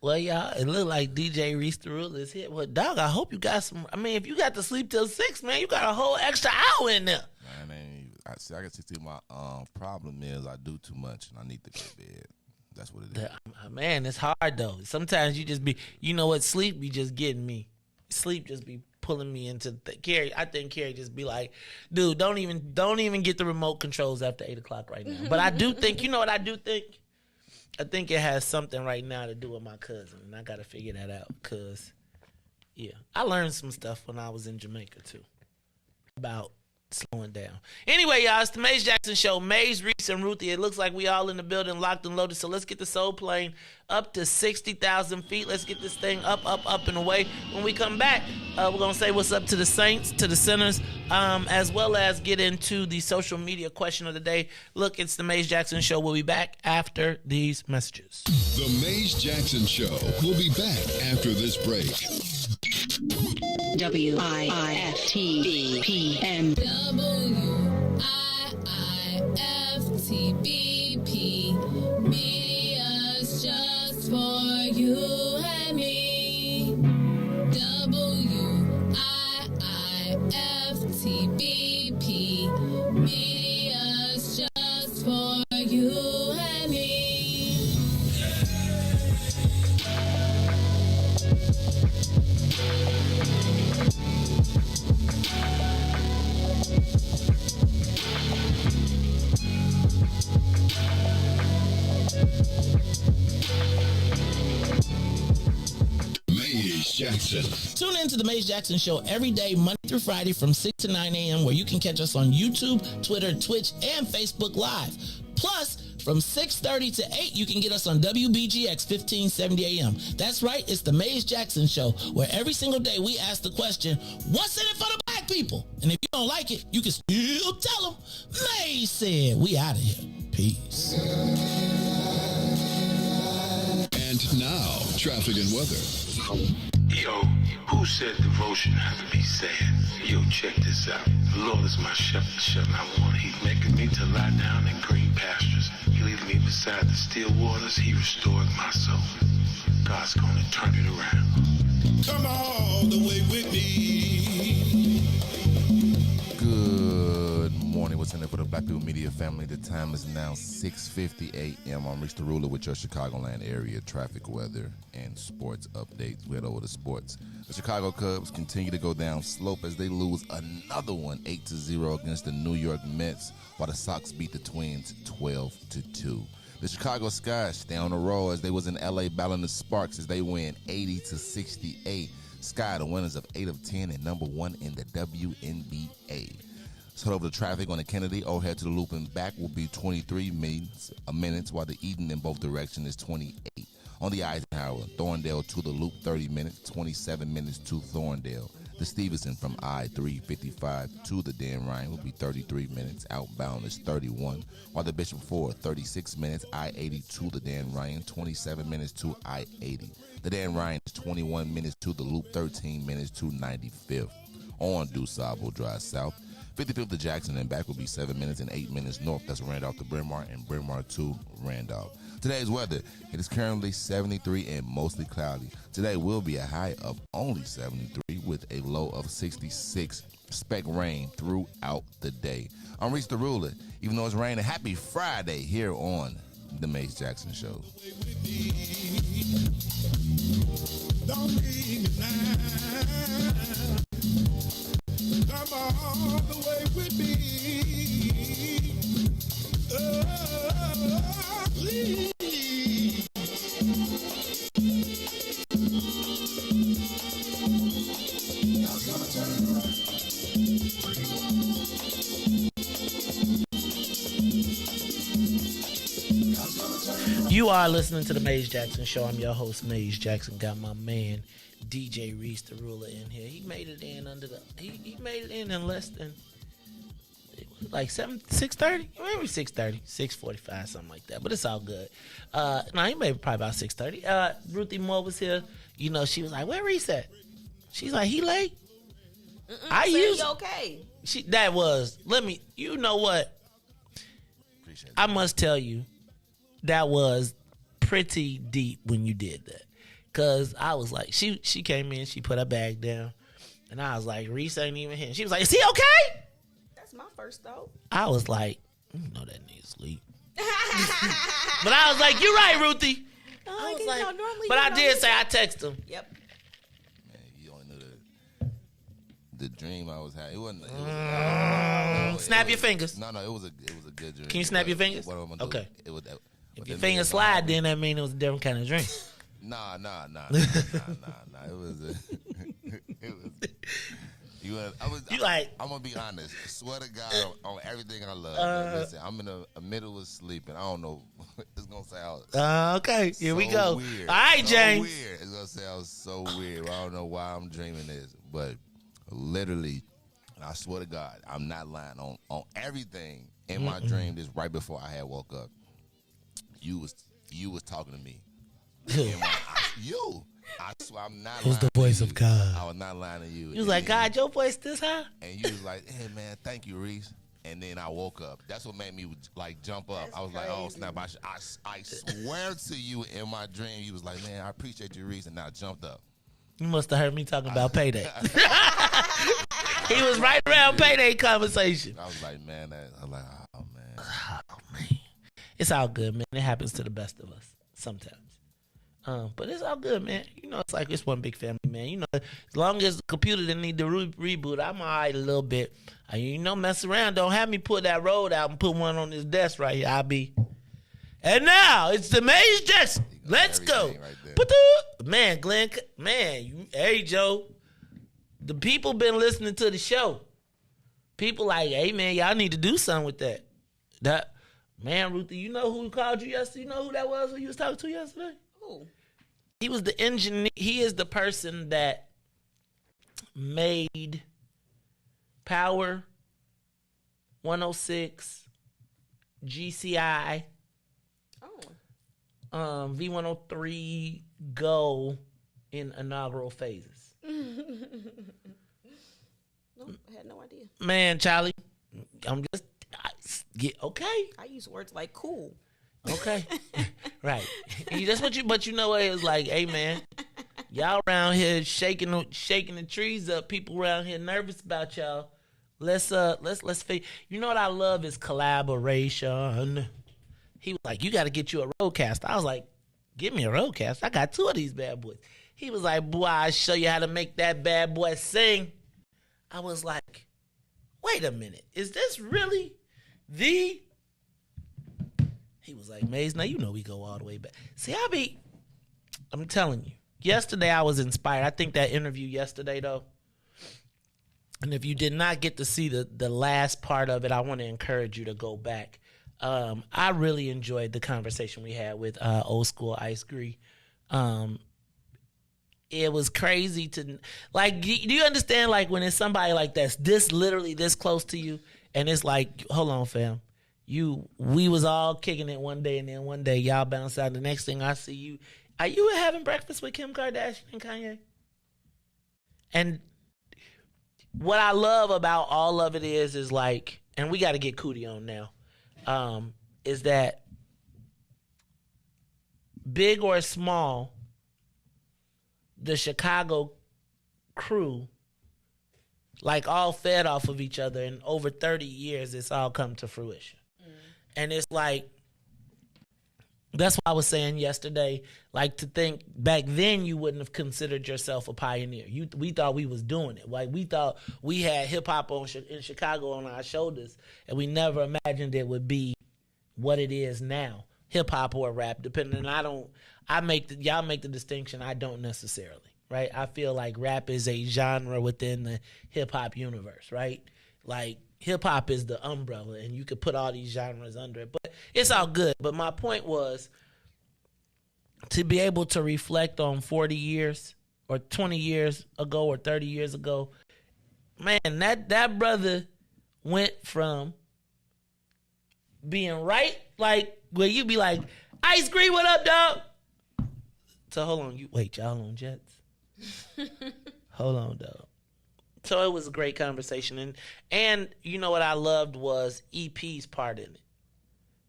Well, y'all, it looked like DJ Riis the Ruler is here. Well, dog, I hope you got some. I mean, if you got to sleep till 6, man, you got a whole extra hour in there. Man, I can see my problem is I do too much and I need to go to bed. That's what it is. Man, it's hard though. Sometimes you just be, sleep be just getting me. Sleep just be pulling me into Carrie. I think Carrie just be like, dude, don't even get the remote controls after 8 o'clock right now. But I do think, what I do think? I think it has something right now to do with my cousin, and I got to figure that out because, I learned some stuff when I was in Jamaica, too, about slowing down. Anyway, y'all, it's the Mace Jackson Show. Mace, Riis, and Ruthie. It looks like we all in the building, locked and loaded, so let's get the soul plane up to 60,000 feet. Let's get this thing up, and away. When we come back, we're going to say what's up to the Saints, to the sinners, as well as get into the social media question of the day. Look, it's the Mace Jackson Show. We'll be back after these messages. The Mace Jackson Show. We'll be back after this break. WIIFTBPM. WIIFTBP. Media's just for you and me. WIIFTBP. Media's just for you and me. Mace Jackson. Tune in to the Mace Jackson Show every day, Monday through Friday from 6 to 9 a.m., where you can catch us on YouTube, Twitter, Twitch, and Facebook Live. Plus, from 6:30 to 8, you can get us on WBGX 1570 AM. That's right, it's the Mace Jackson Show, where every single day we ask the question, what's in it for the black people? And if you don't like it, you can still tell them, Mace said. We out of here. Peace. And now, traffic and weather. Yo, who said devotion has to be sad? Yo, check this out. The Lord is my shepherd, and I want. He's making me to lie down in green pastures. He leads me beside the still waters. He restored my soul. God's gonna turn it around. Come all the way with me. Good morning. What's in it for the Black People Media family? The time is now 6:50 a.m. I'm Riis the Ruler with your Chicagoland area traffic, weather, and sports updates. We head over to sports. The Chicago Cubs continue to go down slope as they lose another one 8-0 against the New York Mets, while the Sox beat the Twins 12-2. The Chicago Sky stay on the roll as they was in L.A. battling the Sparks as they win 80-68. Sky, the winners of 8 of 10 and number 1 in the WNBA. Let's head over to traffic on the Kennedy. Overhead to the loop and back will be 23 minutes, while the Eden in both directions is 28. On the Eisenhower, Thorndale to the loop, 30 minutes, 27 minutes to Thorndale. The Stevenson from I-355 to the Dan Ryan will be 33 minutes. Outbound is 31. While the Bishop Ford, 36 minutes. I-80 to the Dan Ryan, 27 minutes to I-80. The Dan Ryan is 21 minutes to the loop, 13 minutes to 95th. On DuSable Drive South, 55th to Jackson and back will be 7 minutes and 8 minutes north. That's Randolph to Bryn Mawr and Bryn Mawr to Randolph. Today's weather, it is currently 73 and mostly cloudy. Today will be a high of only 73 with a low of 66. Expect rain throughout the day. I'm Riis the Ruler. Even though it's raining, happy Friday here on The Mace Jackson Show. Don't leave me now. Come all the way with me. Oh, please. You are listening to the Mace Jackson Show. I'm your host, Mace Jackson. Got my man DJ Riis the Ruler in here. He made it in he made it in less than like 6:30, maybe 6:30, 6:45, something like that. But it's all good. No, he made it probably about 6:30. Ruthie Moore was here. You know, she was like, "Where Riis at?" She's like, "He late." Okay. You know what? I must tell you, that was pretty deep when you did that. Cause I was like, she came in, she put her bag down, and I was like, Riis ain't even here. She was like, "Is he okay?" That's my first thought. I was like, you know that nigga sleep. But I was like, "You're right, Ruthie." I was like, but I did say I texted him. Yep. Man, you only knew the dream I was having. It wasn't. Snap your fingers. No, it was a good dream. Can you snap your fingers? What am I gonna Okay. do? If your fingers slide, then that means it was a different kind of dream. Nah. It was. I'm gonna be honest. Swear to God on everything I love. Listen, I'm in the middle of sleeping. I don't know. It's gonna sound. Okay, here we go. Weird. All right, James. Weird. It's gonna sound so weird. I don't know why I'm dreaming this, but literally, I swear to God, I'm not lying on everything in my dream. This right before I had woke up. You was talking to me. I swear I'm not lying. It was the voice of God. I was not lying to you. You was like, "God, your voice this high?" And you was like, "Hey man, thank you, Riis." And then I woke up. That's what made me like jump up. I was like, "Oh snap!" I swear to you, in my dream, you was like, "Man, I appreciate you, Riis," and I jumped up. You must have heard me talking about Payday. He was right around Payday conversation. I was like, "Man," I'm like, "Oh man." Oh man, it's all good, man. It happens to the best of us sometimes. But it's all good, man. You know, it's like it's one big family, man. You know, as long as the computer didn't need to reboot, I'm all right a little bit. You know, mess around. Don't have me pull that road out and put one on this desk right here. I'll be. And now it's the Mace Jackson. Let's go. Right, man, Glenn, man, hey, Joe. The people been listening to the show. People like, "Hey, man, y'all need to do something with that." Man, Ruthie, you know who called you yesterday? You know who that was who you was talking to yesterday? Who? He was the engineer. He is the person that made Power 106, GCI, V103 go in inaugural phases? No, I had no idea. Man, Charlie, okay. I use words like cool. Okay. Right. That's what but you know what? It was like, hey, man, y'all around here shaking the trees up. People around here nervous about y'all. Let's you know what I love is collaboration. He was like, you got to get you a roadcaster. I was like, give me a roadcaster. I got 2 of these bad boys. He was like, boy, I'll show you how to make that bad boy sing. I was like, wait a minute. Is this really the... He was like, Maze, now you know we go all the way back. See, I'm telling you, yesterday I was inspired. I think that interview yesterday, though, and if you did not get to see the last part of it, I want to encourage you to go back. I really enjoyed the conversation we had with Old School Ice Gree. It was crazy to, like, do you understand, like, when it's somebody like that's this literally this close to you, and it's like, hold on, fam. We was all kicking it one day, and then one day y'all bounce out. The next thing I see you, are you having breakfast with Kim Kardashian and Kanye? And what I love about all of it is like, and we got to get Cootie on now, is that big or small, the Chicago crew, like, all fed off of each other, and over 30 years, it's all come to fruition. And it's like, that's what I was saying yesterday, like, to think back then you wouldn't have considered yourself a pioneer. We thought we was doing it. Like, we thought we had hip-hop in Chicago on our shoulders, and we never imagined it would be what it is now, hip-hop or rap, depending. And y'all make the distinction, I don't necessarily, right? I feel like rap is a genre within the hip-hop universe, right? Like, hip-hop is the umbrella, and you could put all these genres under it. But it's all good. But my point was to be able to reflect on 40 years or 20 years ago or 30 years ago, man, that brother went from being right, like, where you be like, Ice Green, what up, dog? So hold on. Y'all on Jets? Hold on, dog. So it was a great conversation. And you know what I loved was EP's part in it.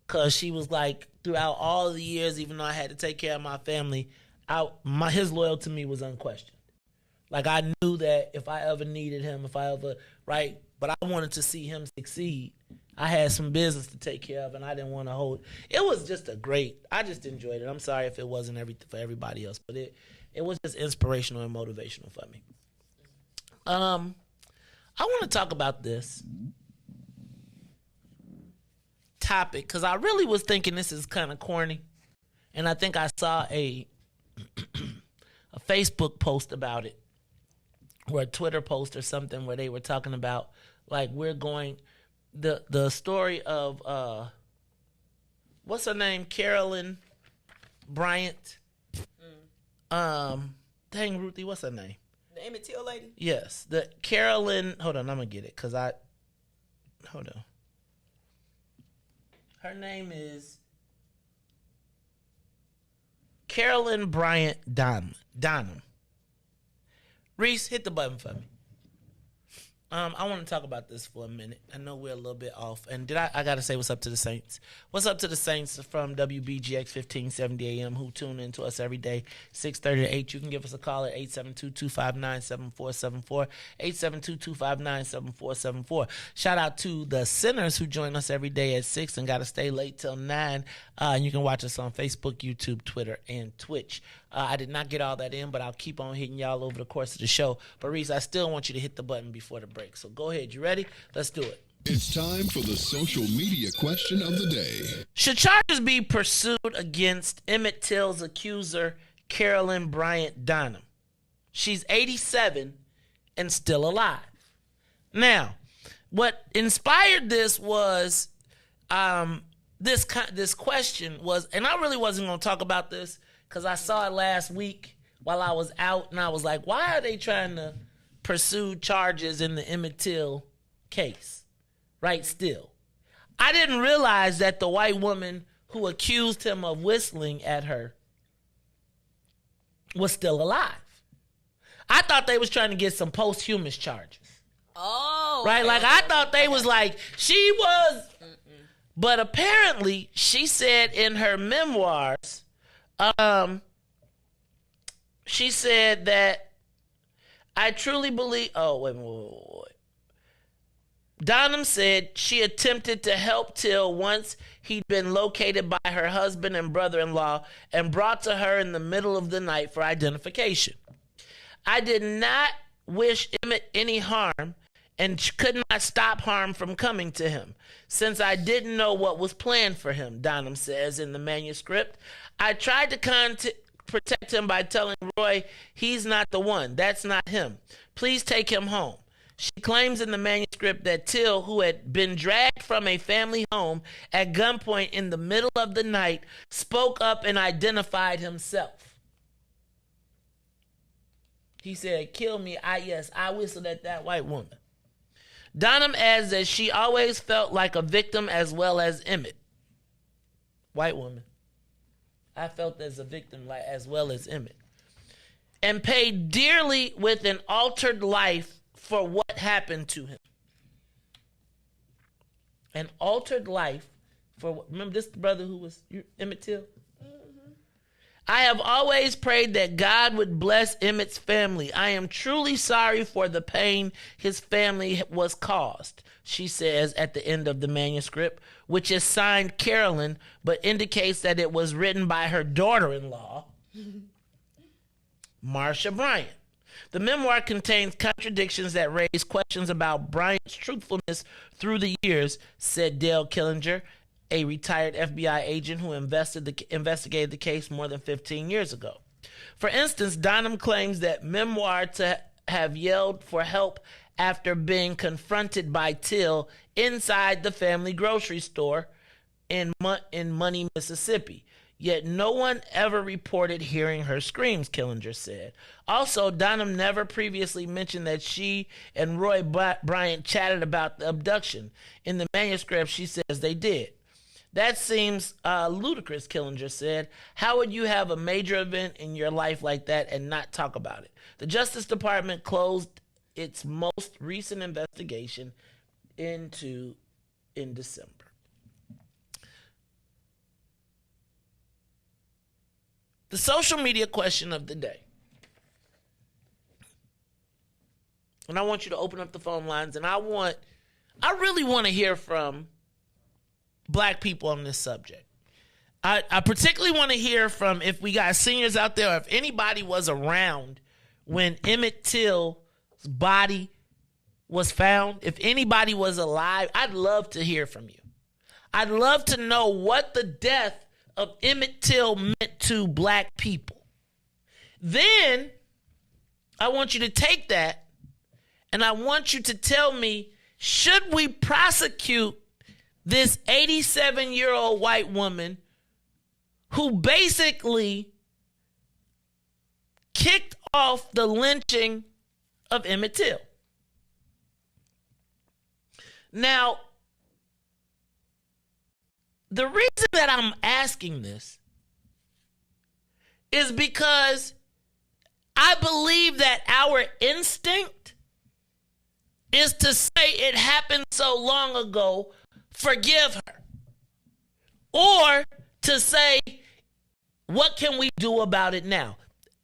Because she was like, throughout all the years, even though I had to take care of my family, his loyalty to me was unquestioned. Like, I knew that if I ever needed him, right? But I wanted to see him succeed. I had some business to take care of, and I didn't want to hold. It was just I just enjoyed it. I'm sorry if it wasn't for everybody else, but it was just inspirational and motivational for me. I want to talk about this topic because I really was thinking this is kind of corny, and I think I saw a Facebook post about it, or a Twitter post or something, where they were talking about, like, we're going the story of what's her name, Carolyn Bryant. Dang, Ruthie, what's her name? The Emmett Till lady? Yes. The Carolyn, hold on, I'm going to get it, hold on. Her name is Carolyn Bryant Donham. Riis, hit the button for me. I want to talk about this for a minute. I know we're a little bit off. And I got to say what's up to the Saints. What's up to the Saints from WBGX 1570 AM who tune in to us every day, 6:30 to 8. You can give us a call at 872-259-7474, 872-259-7474. Shout out to the Sinners who join us every day at 6 and got to stay late till 9. And you can watch us on Facebook, YouTube, Twitter, and Twitch. I did not get all that in, but I'll keep on hitting y'all over the course of the show. But, Riis, I still want you to hit the button before the break. So go ahead. You ready? Let's do it. It's time for the social media question of the day. Should charges be pursued against Emmett Till's accuser, Carolyn Bryant Donham? She's 87 and still alive. Now, what inspired this was this question was, and I really wasn't going to talk about this, because I saw it last week while I was out, and I was like, why are they trying to pursue charges in the Emmett Till case? Right, still. I didn't realize that the white woman who accused him of whistling at her was still alive. I thought they was trying to get some posthumous charges. Oh. Right? Like, I thought they was like, she was. But apparently, she said in her memoirs, she said that I truly believe. Oh, wait. Donham said she attempted to help Till once he'd been located by her husband and brother-in-law and brought to her in the middle of the night for identification. I did not wish Emmett any harm and could not stop harm from coming to him, since I didn't know what was planned for him, Donham says in the manuscript. I tried to protect him by telling Roy he's not the one. That's not him. Please take him home. She claims in the manuscript that Till, who had been dragged from a family home at gunpoint in the middle of the night, spoke up and identified himself. He said, kill me, I whistled at that white woman. Donham adds that she always felt like a victim as well as Emmett. White woman. I felt as a victim as well as Emmett. And paid dearly with an altered life for what happened to him. An altered life for, remember this brother who was Emmett Till? I have always prayed that God would bless Emmett's family. I am truly sorry for the pain his family was caused, she says at the end of the manuscript, which is signed Carolyn, but indicates that it was written by her daughter-in-law, Marsha Bryant. The memoir contains contradictions that raise questions about Bryant's truthfulness through the years, said Dale Killinger, a retired FBI agent who investigated the case more than 15 years ago. For instance, Donham claims that memoir to have yelled for help after being confronted by Till inside the family grocery store in Money, Mississippi. Yet no one ever reported hearing her screams, Killinger said. Also, Donham never previously mentioned that she and Roy Bryant chatted about the abduction. In the manuscript, she says they did. That seems ludicrous, Killinger said. How would you have a major event in your life like that and not talk about it? The Justice Department closed its most recent investigation in December. The social media question of the day. And I want you to open up the phone lines, and I really want to hear from Black people on this subject. I particularly want to hear from, if we got seniors out there, or if anybody was around when Emmett Till's body was found, if anybody was alive, I'd love to hear from you. I'd love to know what the death of Emmett Till meant to Black people. Then I want you to take that and I want you to tell me, should we prosecute this 87-year-old white woman who basically kicked off the lynching of Emmett Till? Now, the reason that I'm asking this is because I believe that our instinct is to say it happened so long ago, forgive her. Or to say, what can we do about it now?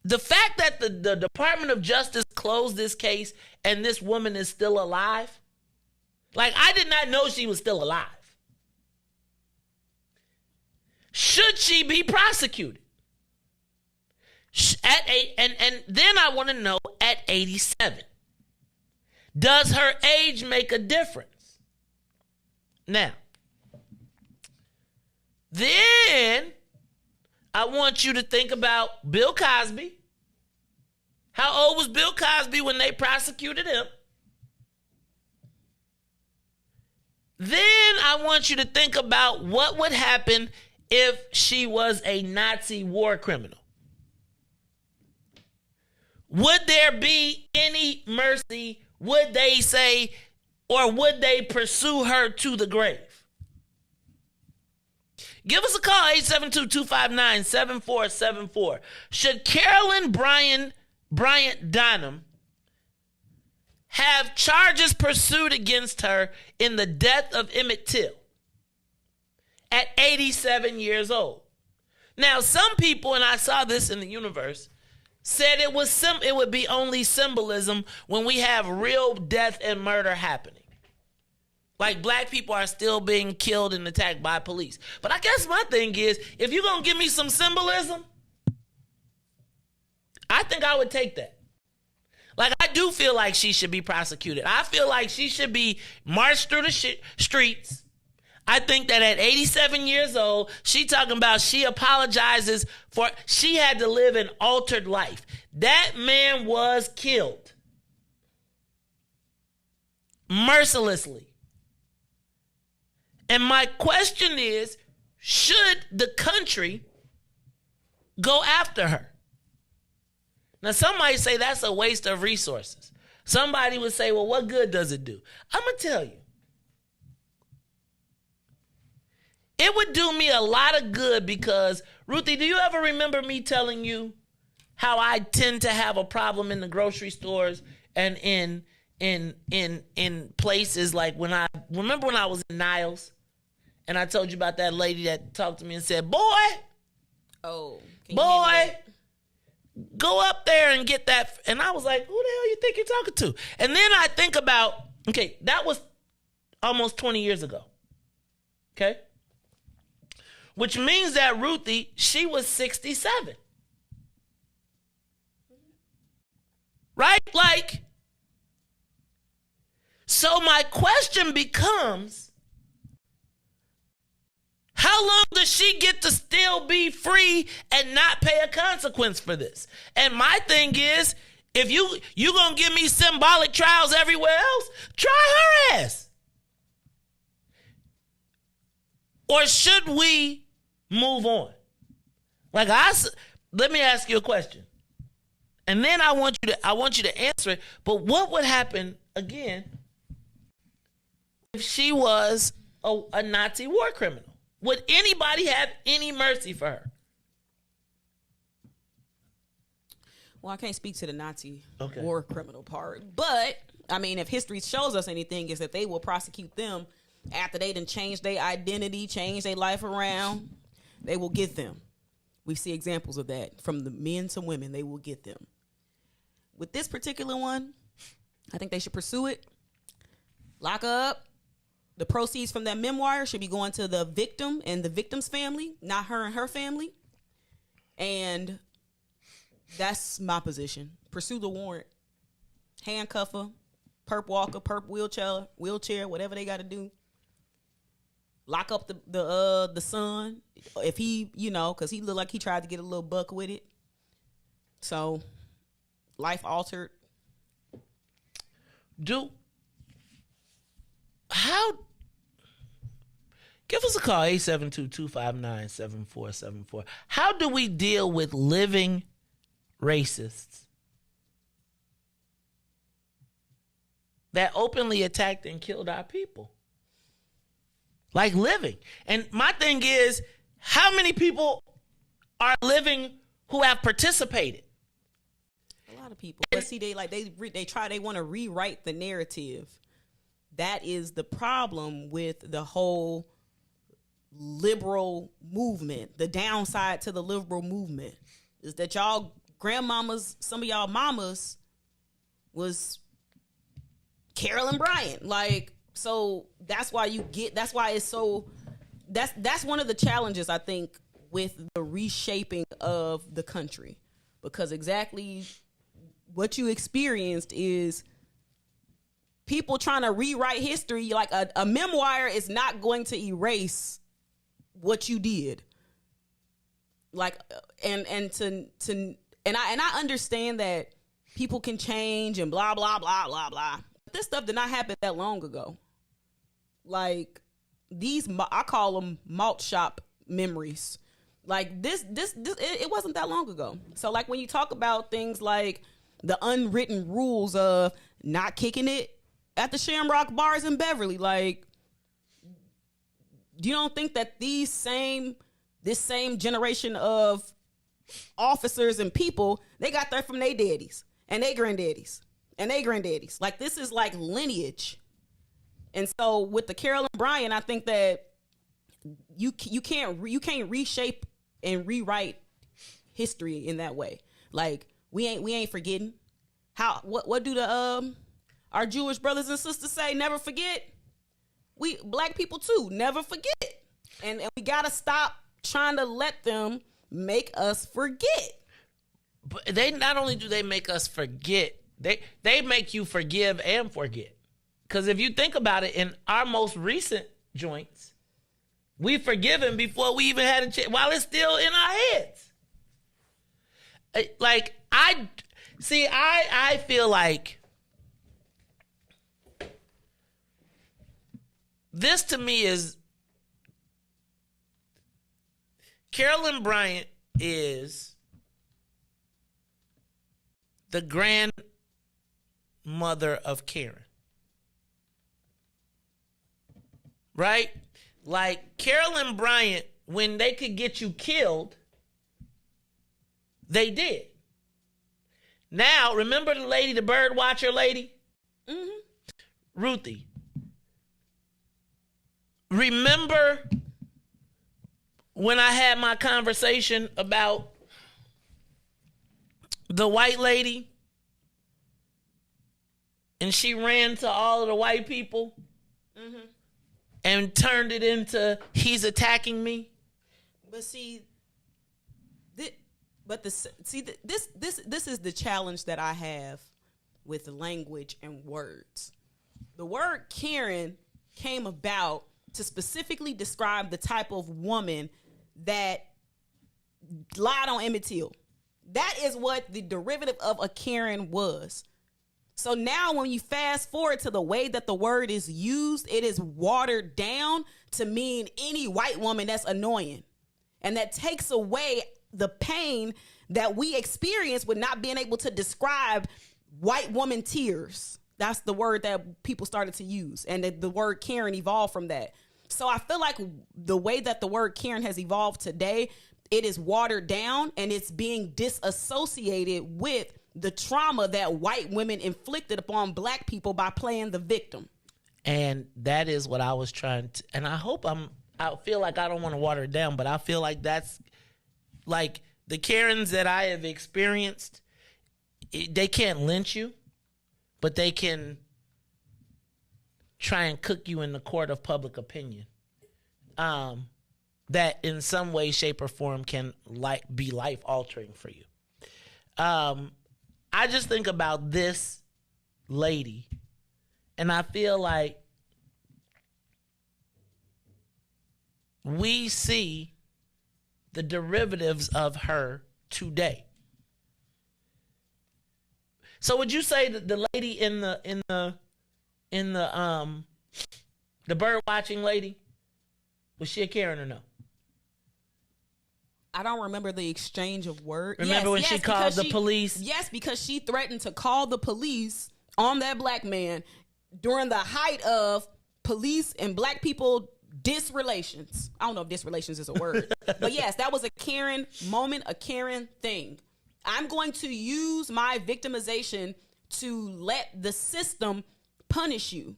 The fact that the Department of Justice closed this case and this woman is still alive, like, I did not know she was still alive. Should she be prosecuted? And then I want to know, at 87, does her age make a difference? Now, then I want you to think about Bill Cosby. How old was Bill Cosby when they prosecuted him? Then I want you to think about what would happen if she was a Nazi war criminal. Would there be any mercy? Would they say, or would they pursue her to the grave? Give us a call, 872-259-7474. Should Carolyn Bryant Donham have charges pursued against her in the death of Emmett Till at 87 years old. Now, some people, and I saw this in the universe, said it would be only symbolism when we have real death and murder happening. Like black people are still being killed and attacked by police. But I guess my thing is, if you're going to give me some symbolism, I think I would take that. Like, I do feel like she should be prosecuted. I feel like she should be marched through the streets. I think that at 87 years old, she talking about she apologizes for, she had to live an altered life. That man was killed mercilessly. And my question is, should the country go after her? Now, some might say that's a waste of resources. Somebody would say, well, what good does it do? I'm going to tell you. It would do me a lot of good because, Ruthie, do you ever remember me telling you how I tend to have a problem in the grocery stores and in places like when I was in Niles and I told you about that lady that talked to me and said, boy, go up there and get that. And I was like, who the hell you think you're talking to? And then I think about, okay, that was almost 20 years ago. Okay? Which means that Ruthie, she was 67. Right? Like, so my question becomes, how long does she get to still be free and not pay a consequence for this? And my thing is, if you gonna give me symbolic trials everywhere else, try her ass. Or should we move on? Like, let me ask you a question. And then I want you to answer it. But what would happen again if she was a Nazi war criminal? Would anybody have any mercy for her? Well, I can't speak to the Nazi war criminal part. But, I mean, if history shows us anything, is that they will prosecute them after they done changed their identity, changed their life around. They will get them. We see examples of that from the men to women. They will get them. With this particular one, I think they should pursue it. Lock her up. The proceeds from that memoir should be going to the victim and the victim's family, not her and her family. And that's my position. Pursue the warrant. Handcuff her, perp walker, perp wheelchair, whatever they got to do. Lock up the son if he, because he looked like he tried to get a little buck with it. So, life altered. Give us a call, 872-259-7474. How do we deal with living racists that openly attacked and killed our people? Like, living. And my thing is, how many people are living who have participated? A lot of people. But see, they want to rewrite the narrative. That is the problem with the whole liberal movement. The downside to the liberal movement is that y'all grandmamas, some of y'all mamas was Carolyn Bryant. Like, so that's why it's so, that's one of the challenges, I think, with the reshaping of the country. Because exactly what you experienced is people trying to rewrite history. Like a memoir is not going to erase what you did. Like, and I understand that people can change and blah, blah, blah, blah, blah. But this stuff did not happen that long ago. Like, these, I call them malt shop memories. Like, this it wasn't that long ago. So, like, when you talk about things like the unwritten rules of not kicking it at the Shamrock bars in Beverly, like, you don't think that this same generation of officers and people, they got that from their daddies and their granddaddies and their granddaddies. Like, this is like lineage. And so with the Carolyn Bryant, I think that you can't reshape and rewrite history in that way. Like, we ain't forgetting. What do our Jewish brothers and sisters say? Never forget. We black people too, never forget. And we gotta stop trying to let them make us forget. But they not only do they make us forget, they make you forgive and forget. Because if you think about it, in our most recent joints, we've forgiven before we even had a chance, while it's still in our heads. Like, I feel like this to me is, Carolyn Bryant is the grandmother of Karen. Right? Like, Carolyn Bryant, when they could get you killed, they did. Now, remember the lady, the bird watcher lady? Mm-hmm. Ruthie. Remember when I had my conversation about the white lady and she ran to all of the white people? Mm-hmm. And turned it into, he's attacking me. But this is the challenge that I have with language and words. The word Karen came about to specifically describe the type of woman that lied on Emmett Till. That is what the derivative of a Karen was. So now when you fast forward to the way that the word is used, it is watered down to mean any white woman that's annoying. And that takes away the pain that we experience with not being able to describe white woman tears. That's the word that people started to use. And the word Karen evolved from that. So I feel like the way that the word Karen has evolved today, it is watered down and it's being disassociated with the trauma that white women inflicted upon black people by playing the victim. And that is what I was trying to, and I feel like I don't want to water it down, but I feel like that's like the Karens that I have experienced, they can't lynch you, but they can try and cook you in the court of public opinion. That in some way, shape, or form can be life altering for you. I just think about this lady, and I feel like we see the derivatives of her today. So would you say that the lady in the bird watching lady, was she a Karen or no? I don't remember the exchange of words. Remember when she called the police? Yes, because she threatened to call the police on that black man during the height of police and black people disrelations. I don't know if disrelations is a word. But yes, that was a Karen moment, a Karen thing. I'm going to use my victimization to let the system punish you.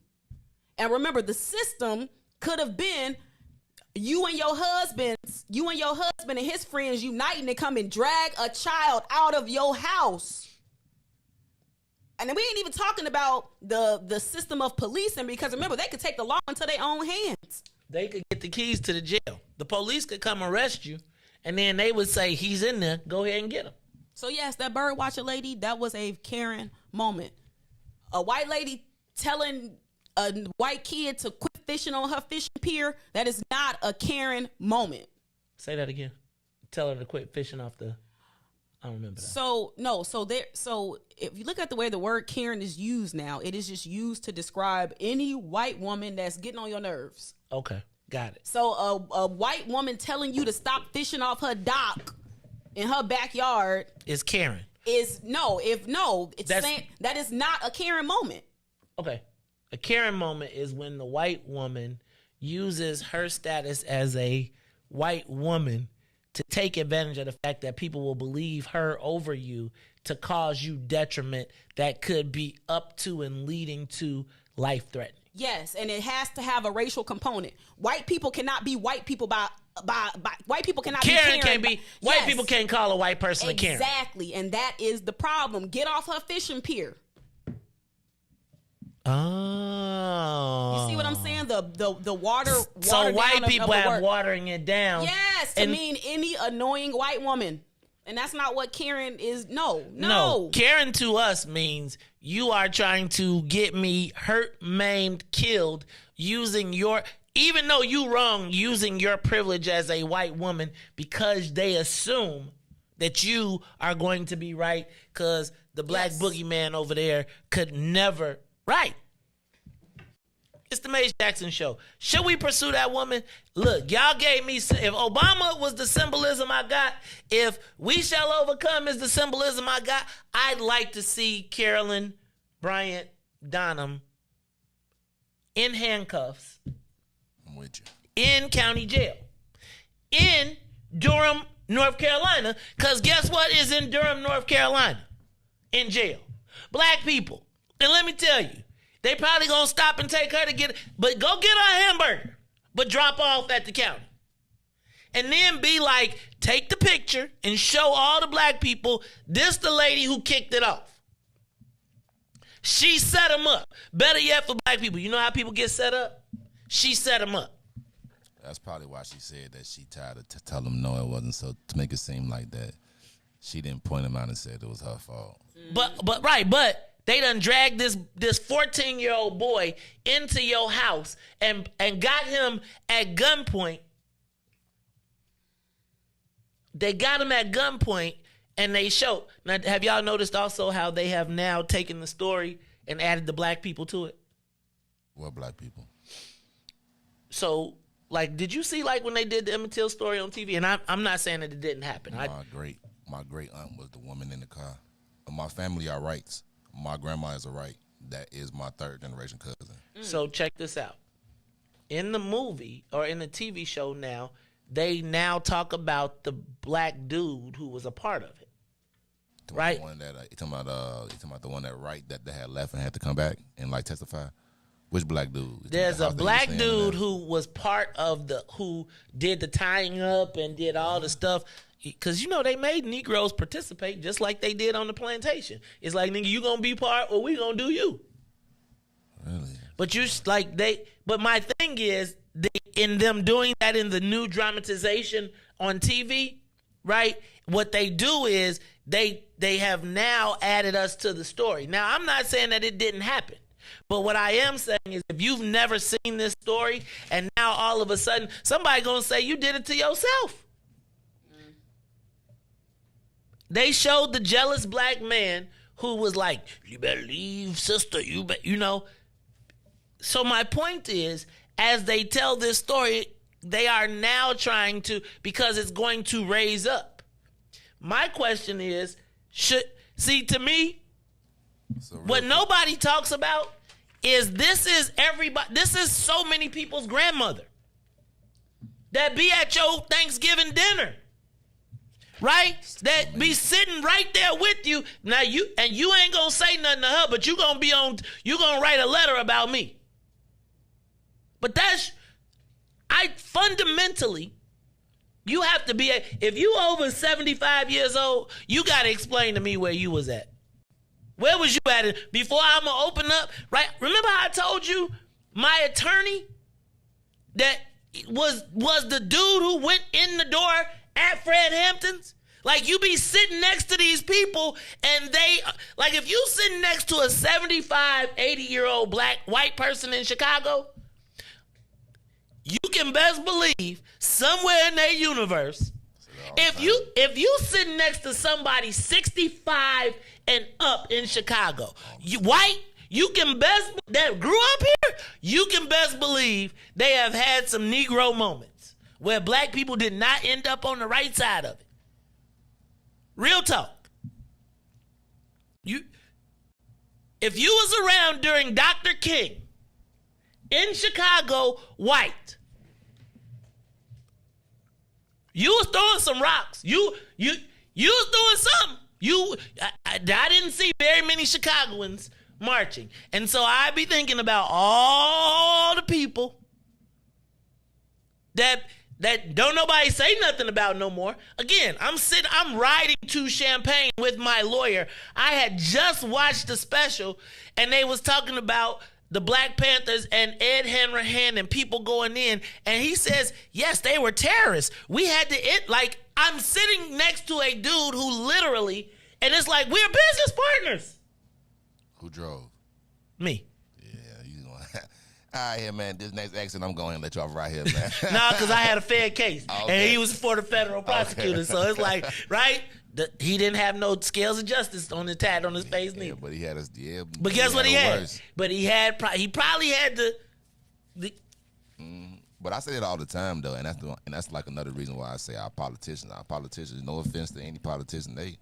And remember, the system could have been you and your husband and his friends uniting to come and drag a child out of your house. And then we ain't even talking about the system of policing, because remember, they could take the law into their own hands. They could get the keys to the jail. The police could come arrest you, and then they would say, he's in there, go ahead and get him. So yes, that bird watcher lady, that was a Karen moment. A white lady telling a white kid to quit fishing on her fishing pier, that is not a Karen moment. Say that again. Tell her to quit fishing off the... I don't remember that. So if you look at the way the word Karen is used now, it is just used to describe any white woman that's getting on your nerves. Okay, got it. So a white woman telling you to stop fishing off her dock in her backyard is Karen. That is not a Karen moment. Okay. A Karen moment is when the white woman uses her status as a white woman to take advantage of the fact that people will believe her over you to cause you detriment that could be up to and leading to life-threatening. Yes, and it has to have a racial component. White people cannot be white people by white people cannot Karen be Karen. Can't be white people can't call a white person a Karen. Exactly, and that is the problem. Get off her fishing pier. Oh, you see what I'm saying? The water. So white down people of have watering it down. Yes, to mean any annoying white woman. And that's not what Karen is. No. Karen to us means you are trying to get me hurt, maimed, killed using your, even though you wrong, using your privilege as a white woman because they assume that you are going to be right because the black boogeyman over there could never, right. It's the Mace Jackson Show. Should we pursue that woman? Look, y'all gave me, if Obama was the symbolism I got, if we shall overcome is the symbolism I got, I'd like to see Carolyn Bryant Donham in handcuffs. I'm with you. In county jail. In Durham, North Carolina, because guess what is in Durham, North Carolina? In jail. Black people. And let me tell you, they probably gonna stop and take her to get, but go get her a hamburger, but drop off at the county. And then be like, take the picture and show all the black people, this the lady who kicked it off. She set them up. Better yet for black people, you know how people get set up? She set them up. That's probably why she said that she tried to tell them no, it wasn't, so to make it seem like that she didn't point them out and said it was her fault. But they done dragged this 14-year-old boy into your house and got him at gunpoint. They got him at gunpoint and they showed. Now, have y'all noticed also how they have now taken the story and added the black people to it? What black people? So, like, did you see like when they did the Emmett Till story on TV? And I'm not saying that it didn't happen. My great aunt was the woman in the car. My family are rights. My grandma is a right. That is my third generation cousin. So check this out. In the movie or in the TV show now, they now talk about the black dude who was a part of it. Right? You talking about the one that they had left and had to come back and like testify? Which black dude? There's a black dude who was part of who did the tying up and did all the stuff. Because, you know, they made Negroes participate just like they did on the plantation. It's like, nigga, you going to be part or we going to do you. Really? But my thing is, in them doing that in the new dramatization on TV, right, what they do is they have now added us to the story. Now, I'm not saying that it didn't happen. But what I am saying is if you've never seen this story and now all of a sudden somebody going to say you did it to yourself. They showed the jealous black man who was like, you better leave, sister, you know. So my point is, as they tell this story, they are now trying to, because it's going to raise up. My question is, to me, what nobody talks about is this is so many people's grandmother that be at your Thanksgiving dinner. Right? That be sitting right there with you. Now you ain't gonna say nothing to her, but you gonna write a letter about me. But fundamentally, you have to be, if you over 75 years old, you gotta explain to me where you was at. Where was you at before I'm gonna open up, right? Remember how I told you my attorney that was the dude who went in the door at Fred Hampton's? Like, you be sitting next to these people and they, like, if you sitting next to a 75, 80-year-old white person in Chicago, you can best believe somewhere in their universe, if you sitting next to somebody 65 and up in Chicago, you can best, that grew up here, you can best believe they have had some Negro moments where black people did not end up on the right side of it. Real talk. If you was around during Dr. King in Chicago, white, You was throwing some rocks. You was doing something. I didn't see very many Chicagoans marching. And so I be thinking about all the people that don't nobody say nothing about no more. Again, I'm riding to Champaign with my lawyer. I had just watched the special, and they was talking about the Black Panthers and Ed Hanrahan and people going in, and he says, yes, they were terrorists. We had to I'm sitting next to a dude who literally, and it's like, we're business partners. Who drove? Me. All right, here, man. This next exit, I'm going to let you off right here, man. Nah, because I had a Fed case, okay. and he was for the federal prosecutor. So it's like, right? He didn't have no scales of justice on his face neither. But he had us. Yeah, but guess what he had? Worse. But he probably had the. But I say it all the time though, and that's like another reason why I say our politicians. No offense to any politician, they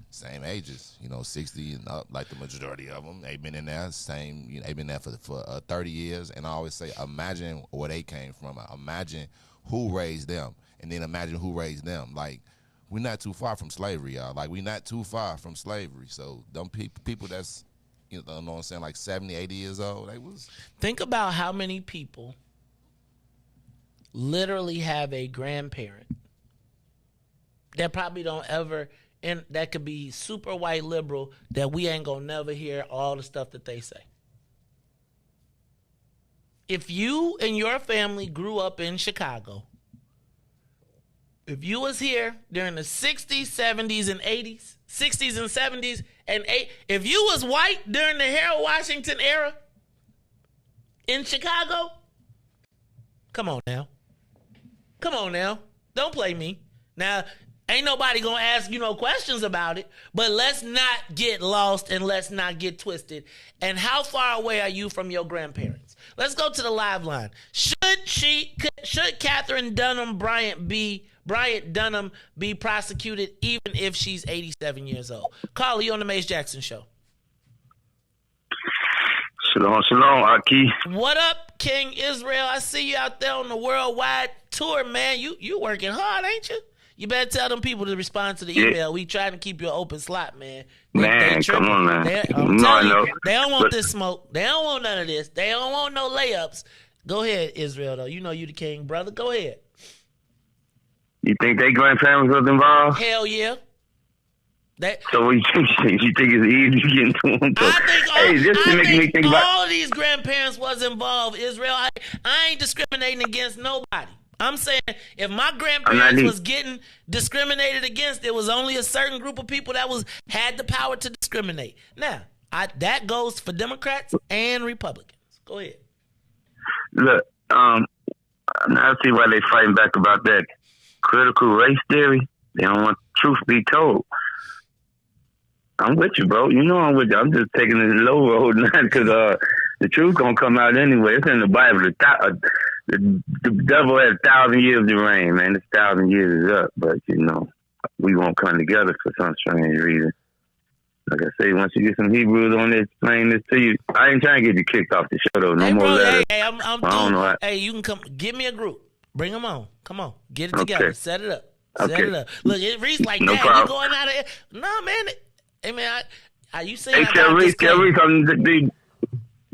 same ages, 60 and up, like the majority of them. They've been in there, they've been there for 30 years. And I always say, imagine where they came from. Imagine who raised them, and then imagine who raised them. Like, we're not too far from slavery, y'all. Like, we're not too far from slavery. So them people that's, you know what I'm saying, like 70, 80 years old, they was. Think about how many people literally have a grandparent that probably don't ever. And that could be super white liberal that we ain't gonna never hear all the stuff that they say. If you and your family grew up in Chicago, if you was here during the 60s, 70s, and 80s, 60s and 70s, and if you was white during the Harold Washington era in Chicago, come on now. Don't play me. Now, ain't nobody gonna ask you no questions about it, but let's not get lost and let's not get twisted. And how far away are you from your grandparents? Let's go to the live line. Should Catherine Bryant Dunham be prosecuted even if she's 87 years old? Carly, you on the Mace Jackson Show. Shalom, Aki. What up, King Israel? I see you out there on the worldwide tour, man. You working hard, ain't you? You better tell them people to respond to the email. Yeah. We trying to keep you an open slot, man. They come on, man. I'm telling you, they don't want this smoke. They don't want none of this. They don't want no layups. Go ahead, Israel, though. You know you the king, brother. Go ahead. You think their grandparents was involved? Hell yeah. So what you think it's easy getting to them? I think all of these grandparents was involved, Israel. I ain't discriminating against nobody. I'm saying if my grandparents was getting discriminated against, there was only a certain group of people that had the power to discriminate. Now, that goes for Democrats and Republicans. Go ahead. Look, I see why they fighting back about that critical race theory. They don't want the truth to be told. I'm with you, bro. You know I'm with you. I'm just taking the low road now because the truth gonna come out anyway. It's in the Bible. The devil had 1,000 years to reign, man. This 1,000 years is up, but we won't come together for some strange reason. Like I say, once you get some Hebrews on this, explain this to you. I ain't trying to get you kicked off the show though. No more letters. Hey, I'm I don't know. Hey, you can come. Give me a group. Bring them on. Come on, get it together. Set it up. Set it up. Look, it reads like no that. Problem. You going out of here? No, man. Hey, man. You saying? Hey, tell Riis, tell Riis,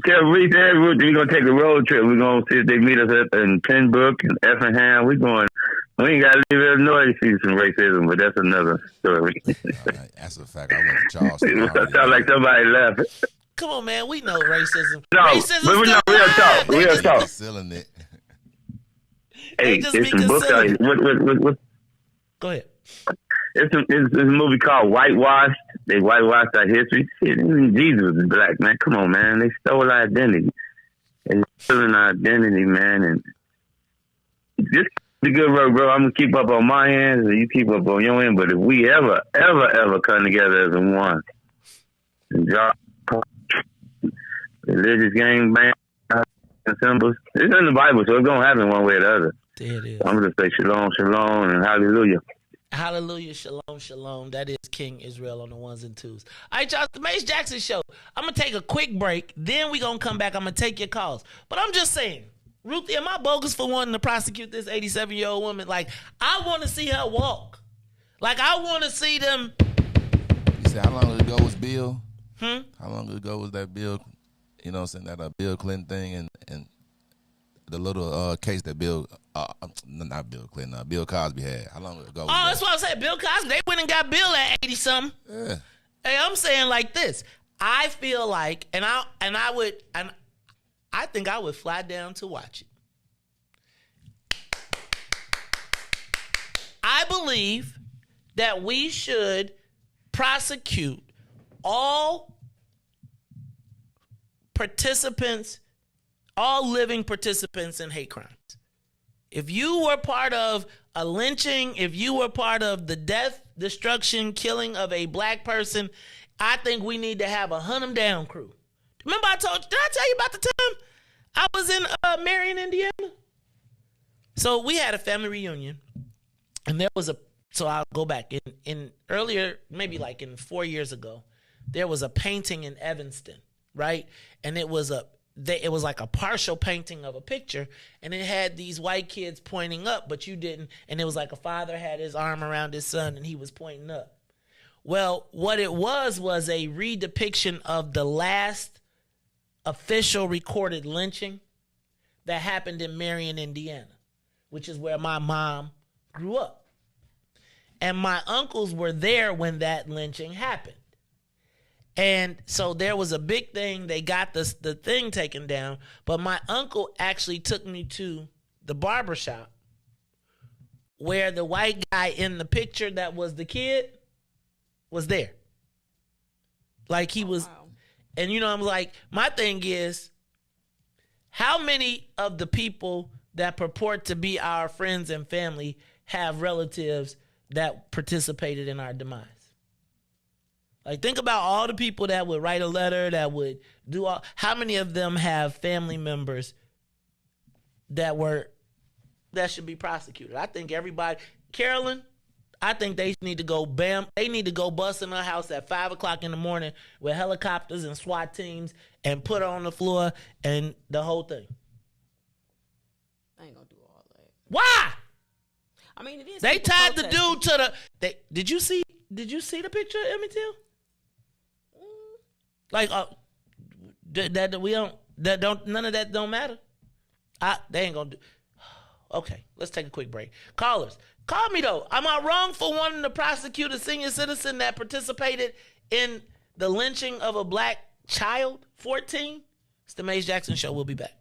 we're gonna take a road trip. We're gonna see if they meet us in Pembroke and Effingham. We ain't gotta leave Illinois to see some racism, but that's another story. That's a fact. I went to Charleston. It sounds like somebody left. Come on, man. We know racism. No, but we know real talk. Real talk. Selling it. Hey, it's some books out here. What? Go ahead. It's a movie called Whitewashed. They whitewashed our history. Shit, Jesus was black, man. Come on, man. They stole our identity. They're stealing our identity, man. And just the good work, bro. I'm going to keep up on my end, and you keep up on your end. But if we ever come together as a one, and drop religious gang, man, symbols, it's in the Bible, so it's going to happen one way or the other. There it is. I'm going to say shalom, shalom, and hallelujah. Hallelujah, shalom, shalom. That is King Israel on the ones and twos. All right, y'all, the Mace Jackson Show. I'm going to take a quick break. Then we're going to come back. I'm going to take your calls. But I'm just saying, Ruthie, am I bogus for wanting to prosecute this 87-year-old woman? Like, I want to see her walk. Like, I want to see them. You said how long ago was Bill? How long ago was that Bill? You know what I'm saying? That Bill Clinton thing and the little case that not Bill Clinton, Bill Cosby had. How long ago was that? That's what I said. Bill Cosby, they went and got Bill at 80-something. Yeah. Hey, I'm saying like this. I feel like, I think I would fly down to watch it. I believe that we should prosecute all participants, all living participants in hate crimes. If you were part of a lynching, if you were part of the death, destruction, killing of a black person, I think we need to have a hunt 'em down crew. Remember did I tell you about the time I was in Marion, Indiana? So we had a family reunion, and there was so I'll go back. In earlier, maybe like in 4 years ago, there was a painting in Evanston, right? And it was like a partial painting of a picture, and it had these white kids pointing up, but you didn't. And it was like a father had his arm around his son, and he was pointing up. Well, what it was a redepiction of the last official recorded lynching that happened in Marion, Indiana, which is where my mom grew up. And my uncles were there when that lynching happened. And so there was a big thing. They got the thing taken down. But my uncle actually took me to the barbershop where the white guy in the picture that was the kid was there. Like he was. Wow. And you know, I'm like, my thing is, how many of the people that purport to be our friends and family have relatives that participated in our demise? Like, think about all the people that would write a letter, that would do all. How many of them have family members that should be prosecuted? I think everybody. Carolyn, I think they need to go They need to go bust in her house at 5:00 in the morning with helicopters and SWAT teams and put her on the floor and the whole thing. I ain't gonna do all that. Why? I mean, it is. They tied the dude to the. Did you see the picture of Emmett Till? Like, none of that don't matter. They ain't gonna do. Okay, let's take a quick break. Callers, call me though. Am I wrong for wanting to prosecute a senior citizen that participated in the lynching of a black child, 14? It's the Mace Jackson Show. We'll be back.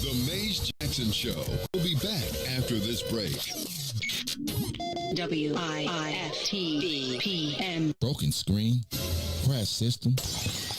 The Mace Jackson Show will be back after this break. WIIFTVPM. Broken screen? Crash system?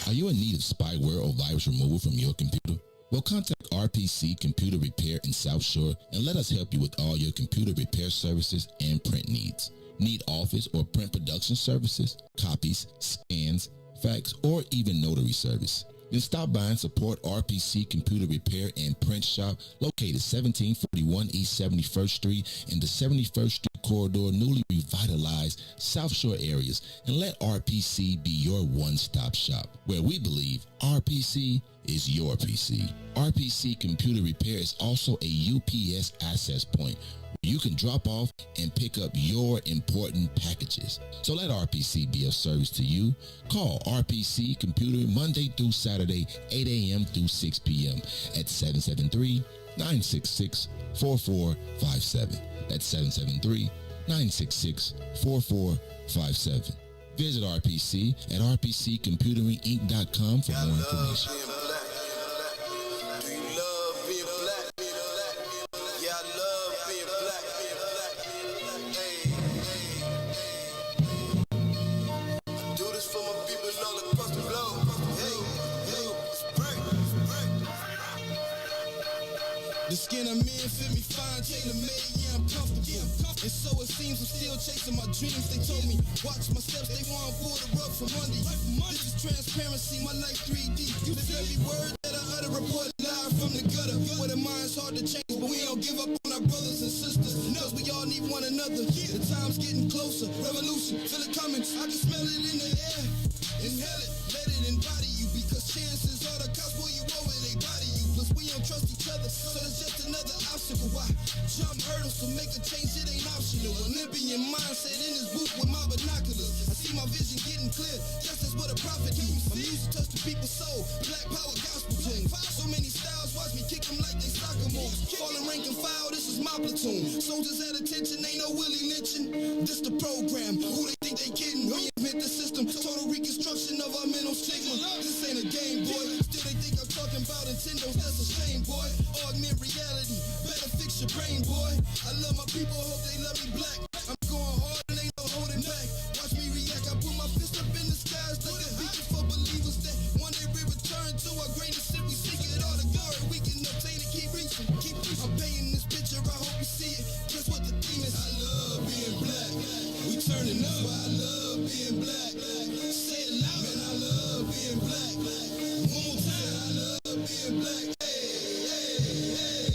Are you in need of spyware or virus removal from your computer? Well, contact RPC Computer Repair in South Shore and let us help you with all your computer repair services and print needs. Need office or print production services, copies, scans, fax, or even notary service? Then stop by and support RPC Computer Repair and Print Shop, located 1741 East 71st Street in the 71st Street corridor, newly revitalized South Shore areas, and let RPC be your one-stop shop, where we believe RPC is your PC. RPC Computer Repair is also a UPS access point, where you can drop off and pick up your important packages. So let RPC be of service to you. Call RPC Computer Monday through Saturday, 8 a.m. through 6 p.m. at 773-966-4457. That's 773-966-4457. Visit RPC at rpccomputeringinc.com for more information. The skin of men fit me fine, tailor-made, yeah, I'm comfortable. And so it seems I'm still chasing my dreams. They told me, watch my steps, they want to pull the rug from under you. This is transparency, my life 3D. You live every word that I utter, report live from the gutter. Where the mind's hard to change, but we don't give up on our brothers and sisters. Cause we all need need one another. The time's getting closer. Revolution, feel it coming. I can smell it in the air. Inhale it, let it embody you. Because chances are the cops pull you over, they body you. Plus we don't trust each other, so it's just another obstacle. Why jump hurdles to make a change? It ain't optional. Olympian mindset in this booth with my binoculars. I see my vision getting clear. Just as what a prophet means. My music touch the people's soul. Black power gospel tunes. So many styles, watch me kick them like they soccer moves. Falling rank and file, this is my platoon. Soldiers at attention, ain't no Willie lynching. This the program. Who they think they kidding? Reinvent the system. Total reconstruction of our mental stigma. This ain't a game, boy. Still they think I'm talking about Nintendo's. That's a shame, boy. Augment reality. Better fix your brain, boy. I love my people, hope they love me black. I'm going hard and ain't no holding back. Watch me react. I put my fist up in the skies like a beacon for believers that one day we return to our greatest sin. We seek it all the glory we can obtain and keep reaching. Keep reaching. I'm painting this picture. I hope you see it. Guess what the theme is? I love being black. We turning up. I love being black. Say it loud. Man, I love being black. One more time. I love being black.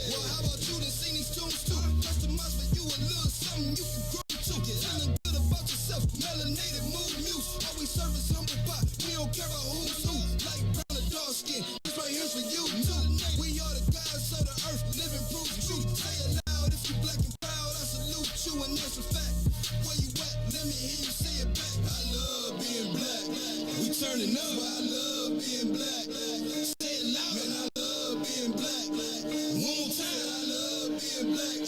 Well, how about you to sing these tunes too? Customize for you a little something you can grow to. Feeling good about yourself. Melanated, mood muse. Always service humble pie. We don't care about who's who. Light brown or dark skin. This right here's for you too. We are the gods of the earth. Living proof truth. Say it loud if you black and proud. I salute you and that's a fact. Where you at? Let me hear you say it back. I love being black. We turning up. I love being black. Say it loud. Man, I love being black. One more time. I love being black.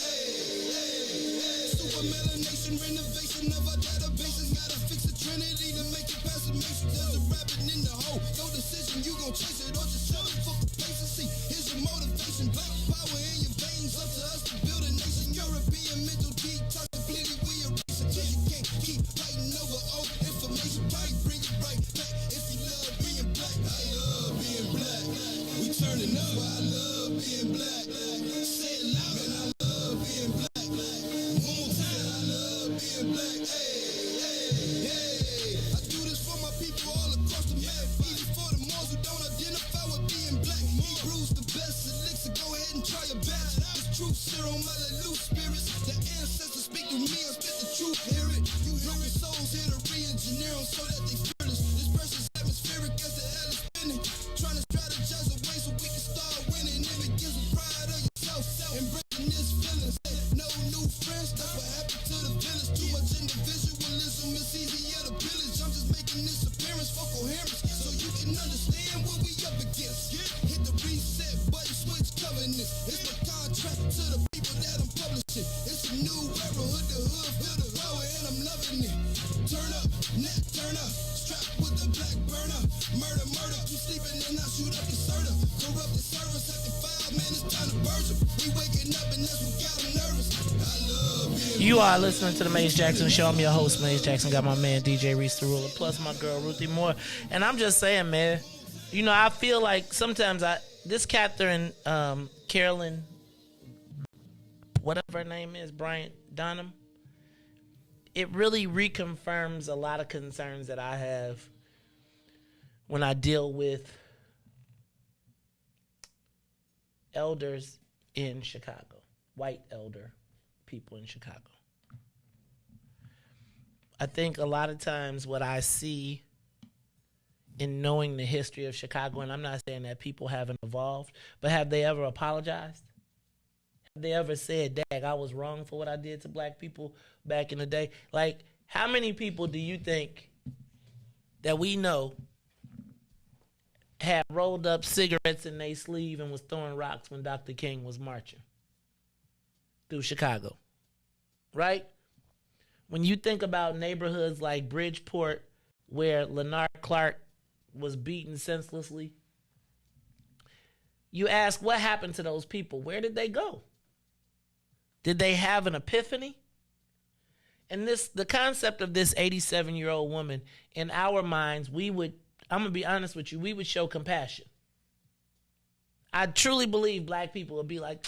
Super melanation, renovation of our databases. Gotta fix the trinity to make it past the matrix. There's a rabbit in the hole. No decision, you gon' chase it or just shove it for complacency. Here's your motivation. Black power in your veins. Up to us to build a nation. European mental detox completely we erase it. Cause you can't keep fighting over old information. Right, bring it right back. If you love being black, I love being black. We turning up. I love being black. Say it loud. Man, I love being black. One more time. I love being black. I do this for my people all across the map. Even for the ones who don't identify with being black. Hebrews the best elixir. Go ahead and try your best. It's truth serum. I let loose spirits. The ancestors speak to me. I spit the truth. Hear it. You broken souls here to re-engineer them so that they fearless. This precious atmospheric as the hell is spinning. Trying to strategize a way so we can start winning. It begins with pride of yourself. Embracing this feelings. No new friends. That's what happened to the village. Too much individualism. It's easier to pillage. I'm just making this appearance for coherence. So you can understand what we up against. Hit the reset button. Switch covenants. It's my contract to the people that I'm publishing. It's a new era. Hood to hood. Feel the power and I'm loving it. Turn up. Net turn up. Strapped with the black burner. Murder, murder. You sleeping and I shoot up your server. Corrupt the service at the file. Man, it's time to purge them. We waking up and that's what got them nervous. I love being You are listening to the Mace Jackson Show. I'm your host, Mace Jackson. Got my man DJ Riis the Ruler, plus my girl Ruthie Moore. And I'm just saying, man, you know, I feel like sometimes this Catherine Carolyn, whatever her name is, Bryant Donham, it really reconfirms a lot of concerns that I have when I deal with elders in Chicago, white elder people in Chicago. I think a lot of times what I see in knowing the history of Chicago, and I'm not saying that people haven't evolved, but have they ever apologized? Have they ever said, "Dag, I was wrong for what I did to black people back in the day"? Like, how many people do you think that we know had rolled up cigarettes in their sleeve and was throwing rocks when Dr. King was marching through Chicago? Right? When you think about neighborhoods like Bridgeport, where Leonard Clark was beaten senselessly, you ask, what happened to those people? Where did they go? Did they have an epiphany? And the concept of this 87-year-old woman, in our minds, I'm going to be honest with you, we would show compassion. I truly believe black people would be like,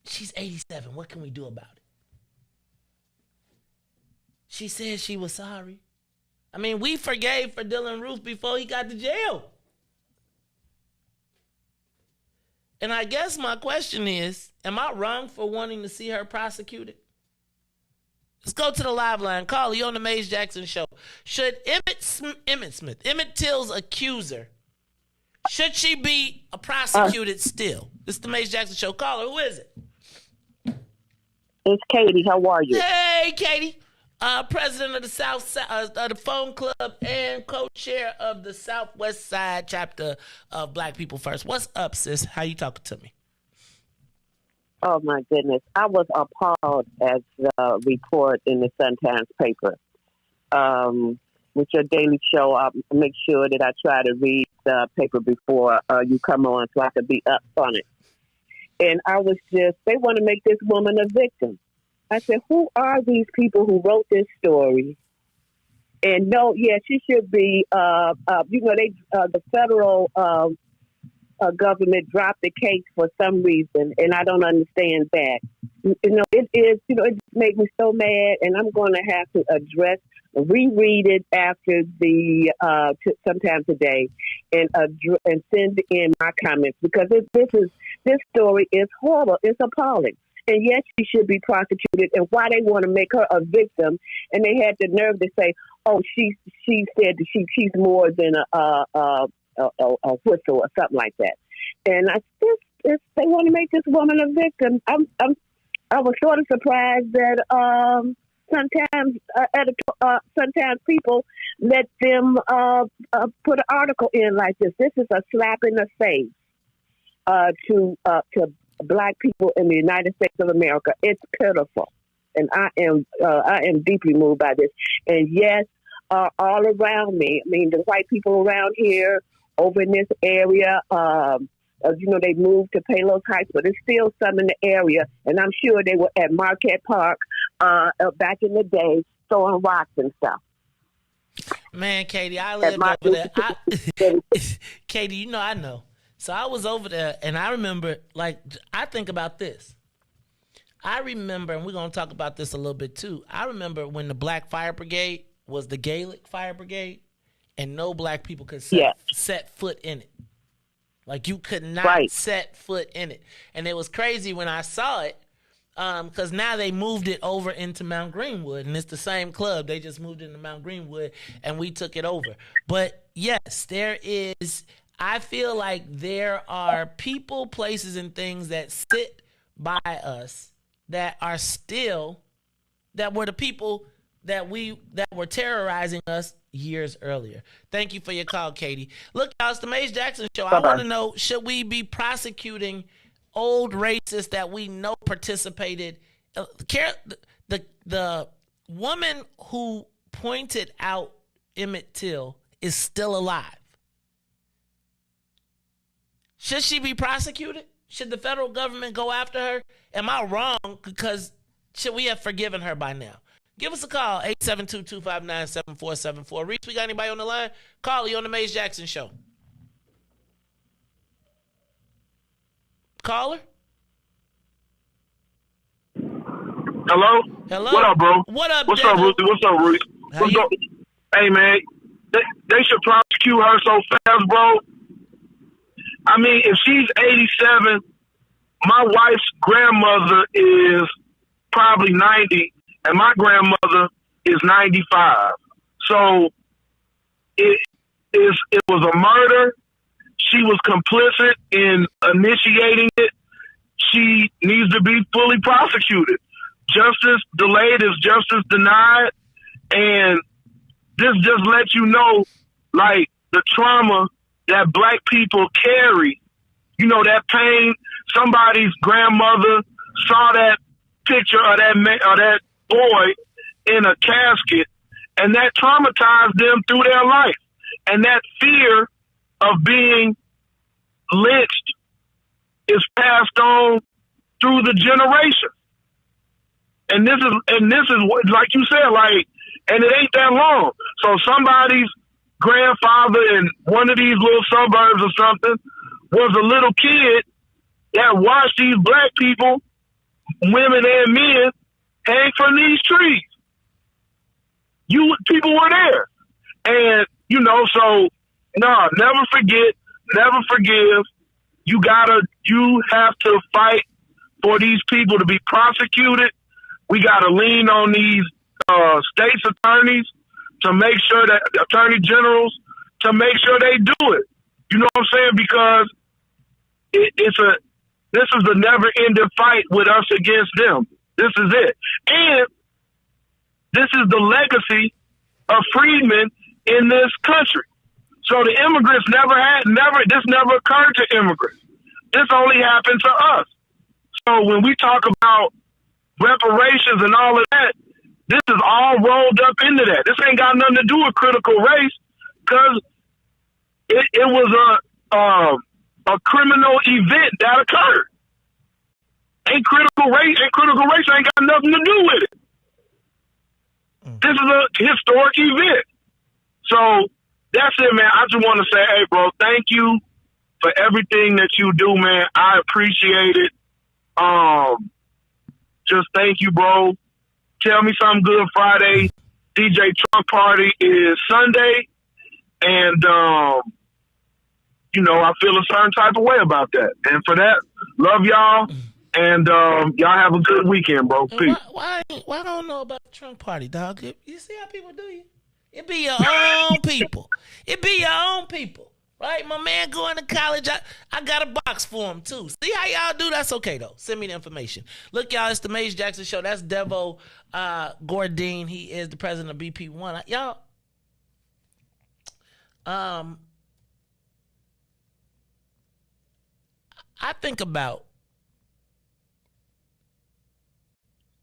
she's 87, what can we do about it? She said she was sorry. I mean, we forgave for Dylan Roof before he got to jail. And I guess my question is, am I wrong for wanting to see her prosecuted? Let's go to the live line. Call you on the Maze Jackson Show. Should Emmett Till's accuser, should she be prosecuted still? This is the Maze Jackson Show. Caller, who is it? It's Katie. How are you? Hey, Katie. President of the the Phone Club and co-chair of the Southwest Side chapter of Black People First. What's up, sis? How you talking to me? Oh, my goodness. I was appalled at the report in the Sun-Times paper. With your daily show, I'll make sure that I try to read the paper before you come on so I can be up on it. And I was they want to make this woman a victim. I said, who are these people who wrote this story? And no, yeah, she should be, the federal government dropped the case for some reason, and I don't understand that. It made me so mad, and I'm going to have to reread it after sometime today, and send in my comments, because this story is horrible. It's appalling. And yes, she should be prosecuted. And why they want to make her a victim, and they had the nerve to say, "Oh, she said that she's more than a whistle or something like that." And they want to make this woman a victim. I was sort of surprised that sometimes people let them put an article in like this. This is a slap in the face to Black people in the United States of America. It's pitiful, and I am deeply moved by this. And yes, all around me, I mean, the white people around here, over in this area, they moved to Palos Heights, but there's still some in the area, and I'm sure they were at Marquette Park back in the day throwing rocks and stuff. Man, Katie, I lived over there. Katie, I know. So I was over there, and I remember, I think about this. I remember, and we're going to talk about this a little bit too. I remember when the Black Fire Brigade was the Gaelic Fire Brigade, and no Black people could set foot in it. Like, you could not set foot in it. And it was crazy when I saw it, because now they moved it over into Mount Greenwood, and it's the same club. They just moved into Mount Greenwood, and we took it over. But yes, I feel like there are people, places, and things that sit by us that were the people that were terrorizing us years earlier. Thank you for your call, Katie. Look, y'all, it's the Maze Jackson Show. I want to know, should we be prosecuting old racists that we know participated? The woman who pointed out Emmett Till is still alive. Should she be prosecuted? Should the federal government go after her? Am I wrong? Because should we have forgiven her by now? Give us a call, 872-259-7474. Riis, we got anybody on the line? Call you on the Maze Jackson Show. Caller? Hello? Hello? What up, bro? What up, What's up, Ruthie? What's up, Ruthie? Hey, man, they should prosecute her so fast, bro. I mean, if she's 87, my wife's grandmother is probably 90, and my grandmother is 95. So it was a murder. She was complicit in initiating it. She needs to be fully prosecuted. Justice delayed is justice denied. And this just lets you know, like, the trauma that Black people carry. You know, that pain. Somebody's grandmother saw that picture of that boy in a casket, and that traumatized them through their life. And that fear of being lynched is passed on through the generation. And this is what, like you said, and it ain't that long. So somebody's grandfather in one of these little suburbs or something was a little kid that watched these Black people, women and men, hang from these trees. People were there. And, so, no, never forget, never forgive. You have to fight for these people to be prosecuted, we got to lean on these states' attorneys to make sure that attorney generals to make sure they do it. You know what I'm saying? Because this is a never-ending fight with us against them. This is it, and this is the legacy of freedmen in this country. So the immigrants this never occurred to immigrants. This only happened to us. So when we talk about reparations and all of that, this is all rolled up into that. This ain't got nothing to do with critical race, because it was a criminal event that occurred. Critical race ain't got nothing to do with it. This is a historic event. So that's it, man. I just want to say, hey, bro, thank you for everything that you do, man. I appreciate it. Just thank you, bro. Tell me something good Friday. DJ Trump party is Sunday. And, I feel a certain type of way about that. And for that, love y'all. And y'all have a good weekend, bro. Peace. Why I don't know about the Trump party, dog? You see how people do you? It be your own people. It be your own people. Right? My man going to college. I got a box for him, too. See how y'all do? That's okay, though. Send me the information. Look, y'all, it's the Maze Jackson Show. That's Devo Gordine. He is the president of BP1. Y'all, I think about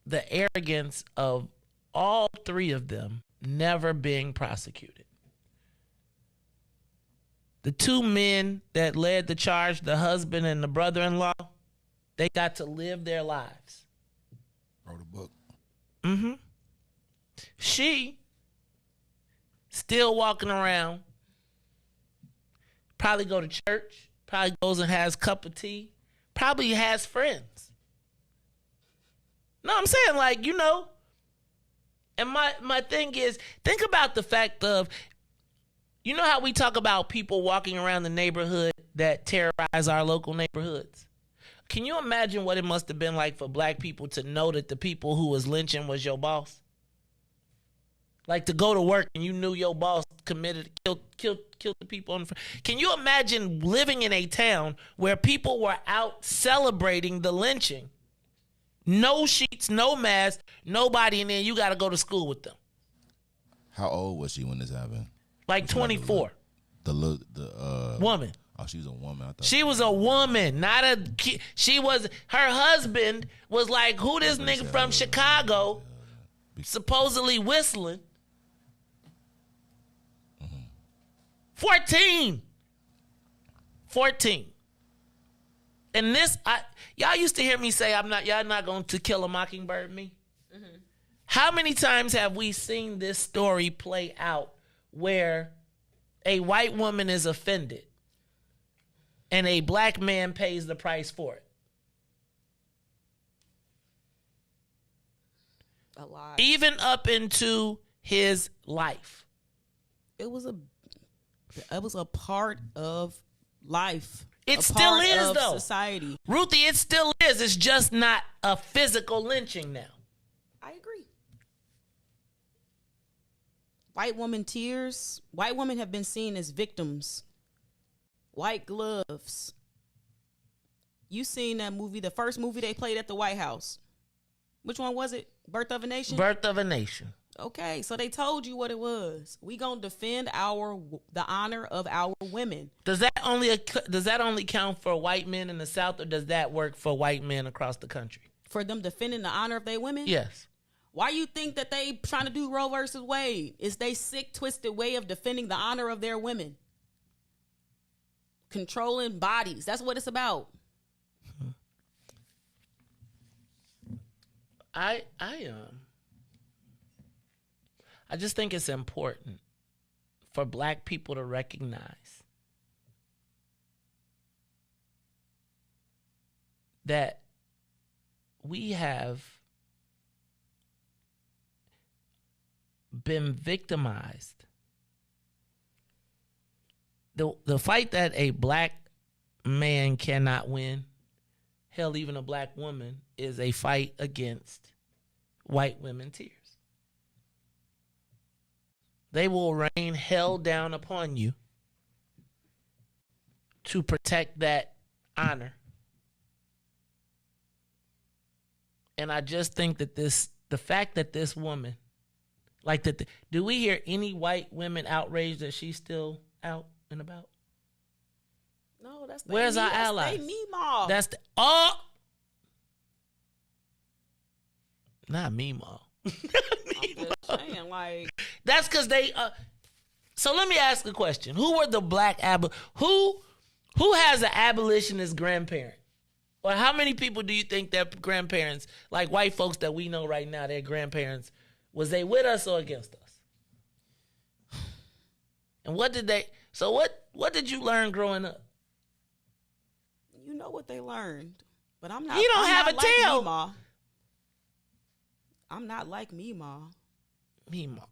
the arrogance of all three of them never being prosecuted. The two men that led the charge, the husband and the brother-in-law, they got to live their lives. Wrote a book. Mm-hmm. She still walking around, probably go to church, probably goes and has a cup of tea, probably has friends. No, I'm saying, and my thing is, think about the fact of, you know how we talk about people walking around the neighborhood that terrorize our local neighborhoods? Can you imagine what it must have been like for black people to know that the people who was lynching was your boss? Like, to go to work and you knew your boss killed the people on the front. Can you imagine living in a town where people were out celebrating the lynching? No sheets, no mask, nobody in there. You got to go to school with them. How old was she when this happened? Like 24. The woman. Oh, she was a woman. I thought she was a woman, not a kid. Her husband was like, who this nigga from Chicago, supposedly whistling. 14. And this, y'all used to hear me say, y'all not going to kill a mockingbird me? Mm-hmm. How many times have we seen this story play out where a white woman is offended and a black man pays the price for it? A lot. Even up into his life. It was a part of life. It still is, though. Society. Ruthie, it still is. It's just not a physical lynching now. I agree. White woman tears. White women have been seen as victims. White gloves. You seen that movie, the first movie they played at the White House. Which one was it? Birth of a Nation? Birth of a Nation. Okay, so they told you what it was. We gonna defend the honor of our women. Does that only count for white men in the South, or does that work for white men across the country? For them defending the honor of their women? Yes. Why you think that they trying to do Roe versus Wade? It's they sick, twisted way of defending the honor of their women. Controlling bodies. That's what it's about. I just think it's important for black people to recognize that we have been victimized. The fight that a black man cannot win, hell, even a black woman, is a fight against white women tears. They will rain hell down upon you to protect that honor. And I just think that the fact that this woman, do we hear any white women outraged that she's still out and about? No, that's where's our allies? Meemaw. That's not Meemaw. I'm just saying, like, that's because they. So let me ask a question: who were the black who has an abolitionist grandparent? Or how many people do you think their grandparents, like white folks that we know right now, their grandparents, was they with us or against us? And what did they? So what did you learn growing up? You know what they learned, but I'm not. You don't I'm have not a like tail. Meemaw. I'm not like Meemaw. Meemaw.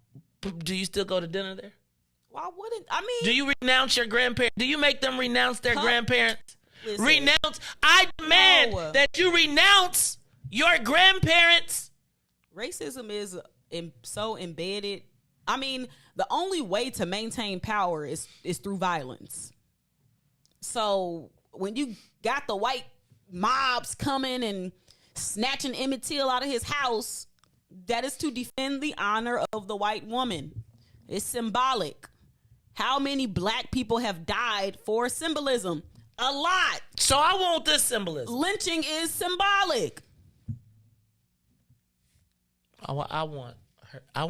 Do you still go to dinner there? Why wouldn't I mean? Do you renounce your grandparents? Do you make them renounce their grandparents? Listen, Renounce. I demand that you renounce your grandparents. Racism is so embedded. I mean, the only way to maintain power is through violence. So when you got the white mobs coming and snatching Emmett Till out of his house, that is to defend the honor of the white woman. It's symbolic. How many black people have died for symbolism? A lot. So I want this symbolism. Lynching is symbolic. I want her. I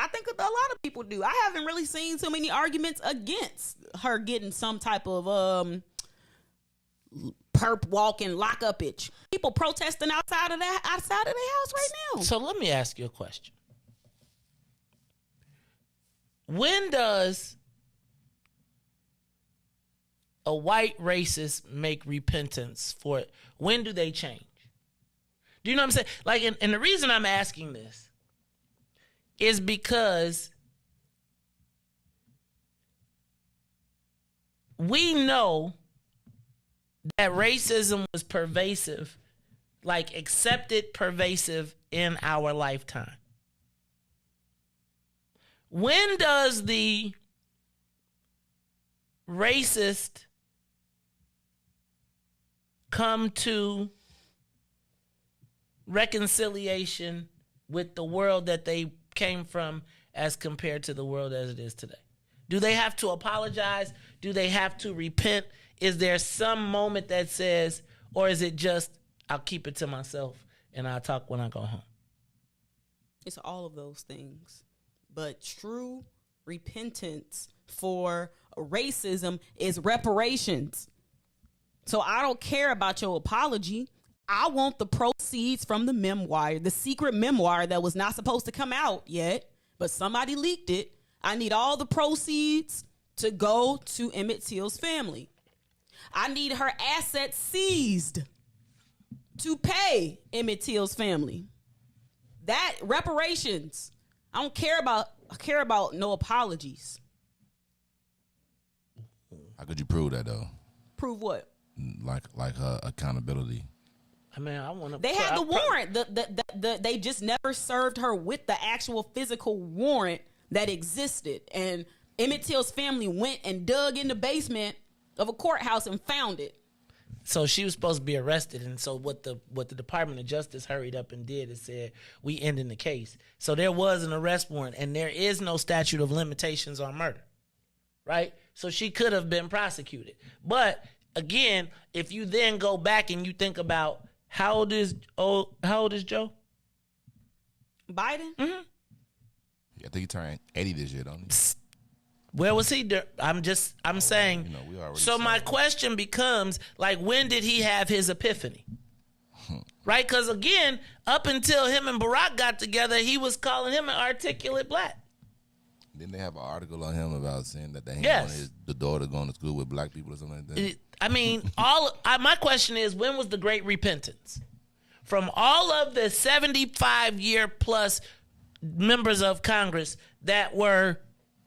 think a lot of people do. I haven't really seen too many arguments against her getting some type of perp walking lockup itch. People protesting outside of the house right now. So let me ask you a question. When does a white racist make repentance for it? When do they change? Do you know what I'm saying? Like, and the reason I'm asking this is because we know that racism was pervasive, like accepted, pervasive in our lifetime. When does the racist come to reconciliation with the world that they came from as compared to the world as it is today? Do they have to apologize? Do they have to repent? Is there some moment that says, or is it just, I'll keep it to myself and I'll talk when I go home? It's all of those things. But true repentance for racism is reparations. So I don't care about your apology. I want the proceeds from the memoir, the secret memoir that was not supposed to come out yet, but somebody leaked it. I need all the proceeds to go to Emmett Till's family. I need her assets seized to pay Emmett Till's family. That reparations. I care about no apologies. How could you prove that though? Prove what? Like her accountability. I mean, I want to. They had the warrant. They just never served her with the actual physical warrant that existed. And Emmett Till's family went and dug in the basement of a courthouse and found it. So she was supposed to be arrested, and so what the Department of Justice hurried up and did is said, we ending the case. So there was an arrest warrant, and there is no statute of limitations on murder, right? So she could have been prosecuted. But again, if you then go back and you think about how old is Joe? Biden? Mm-hmm. I think he turned 80 this year, don't he? Where was he? I'm saying. You know, we already so my question becomes, like, when did he have his epiphany? Right? Because again, up until him and Barack got together, he was calling him an articulate black. Didn't they have an article on him about saying that they ain't Yes. want the daughter going to school with black people or something like that? I mean, my question is, when was the Great Repentance? From all of the 75-year plus members of Congress that were,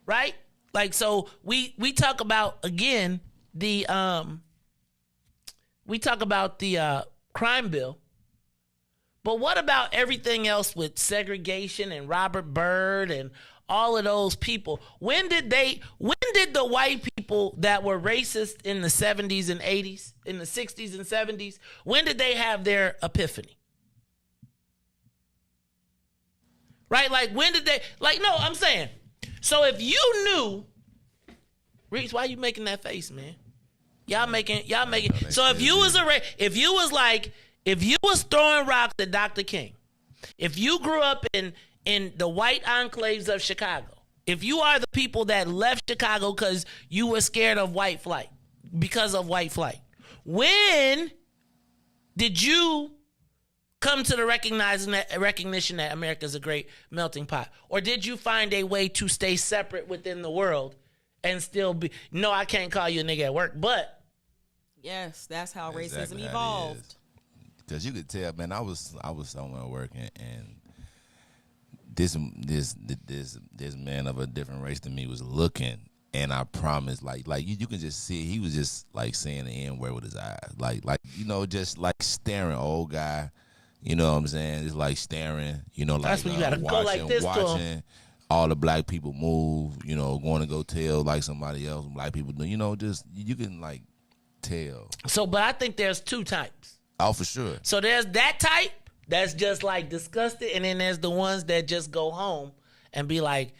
right? Like, so we talk about, again, the crime bill, But what about everything else with segregation and Robert Byrd and all of those people? When did the white people that were racist in the 70s and 80s, in the 60s and 70s, when did they have their epiphany? Right? Like, when did they, like, no, I'm saying, so if you knew, Riis, why you making that face, man? Y'all making, so if you was throwing rocks at Dr. King, if you grew up in the white enclaves of Chicago, if you are the people that left Chicago because you were scared of white flight, when did you come to the recognition that America is a great melting pot? Or did you find a way to stay separate within the world and still be, no, I can't call you a nigga at work, but. Yes, that's how Exactly racism how it evolved. Because you could tell, man, I was somewhere working, and this man of a different race than me was looking, and I promise, like you can just see he was just like saying the N-word with his eyes, like just like staring, old guy, you know what I'm saying? Just like staring, like that's when you gotta go like this to him. Watching all the black people move, going to go tell like somebody else black people do, just you can like tell. So, but I think there's two types. Oh, for sure. So there's that type that's just like disgusted, and then there's the ones that just go home and be like,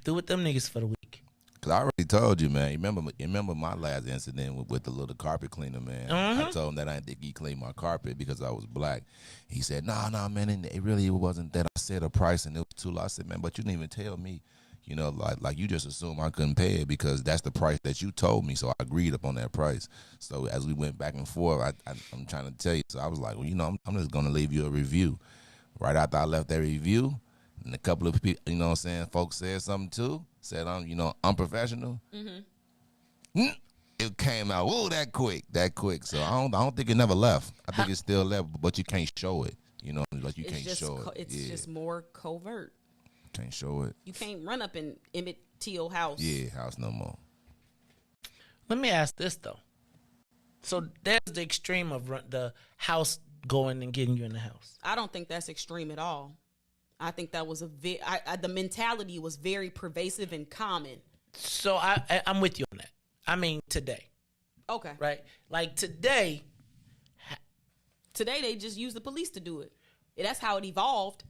through with them niggas for the week. Cause I already told you, man. You remember my last incident with the little carpet cleaner, man. I told him that I didn't think he cleaned my carpet because I was black. He said, "No, man, it really wasn't that. I said a price and it was too low." I said, "Man, but you didn't even tell me." Like you just assumed I couldn't pay it because that's the price that you told me. So I agreed upon that price. So as we went back and forth, I'm trying to tell you. So I was like, well, I'm just going to leave you a review. Right after I left that review, and a couple of people, what I'm saying, folks said something too. Said I'm, unprofessional. It came out, that quick. So I don't think it never left. I think it's still left, but you can't show it. Like you can't show it. It's just more covert. Can't show it. You can't run up in Emmett Till house. Yeah, house no more. Let me ask this though. So there's the extreme of the house going and getting you in the house. I don't think that's extreme at all. I think that was the mentality was very pervasive and common. So I'm with you on that. I mean today. Okay. Right? Like today they just use the police to do it. That's how it evolved.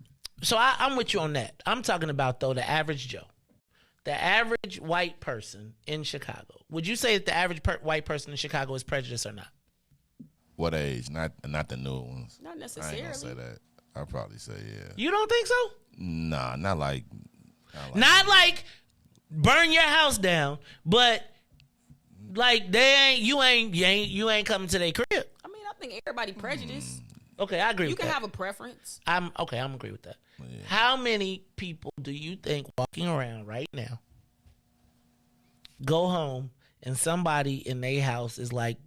So I'm with you on that. I'm talking about, though, the average Joe. The average white person in Chicago. Would you say that the average white person in Chicago is prejudiced or not? What age? Not the newer ones. Not necessarily. I ain't gonna say that. I'll probably say yeah. You don't think so? Nah, not like burn your house down, but like you ain't coming to their crib. I mean, I think everybody prejudiced. Okay, I agree with that. You can have a preference. I'm agree with that. Yeah. How many people do you think walking around right now go home and somebody in their house is like,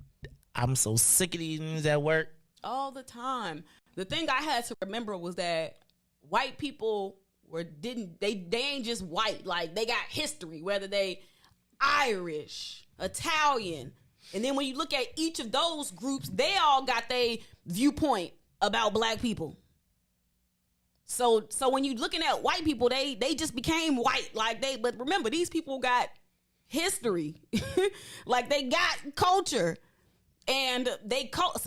I'm so sick of these niggas at work? All the time. The thing I had to remember was that white people they ain't just white. Like, they got history, whether they Irish, Italian. And then when you look at each of those groups, they all got their viewpoint about black people. So when you looking at white people, they just became white. But remember, these people got history. Like, they got culture. And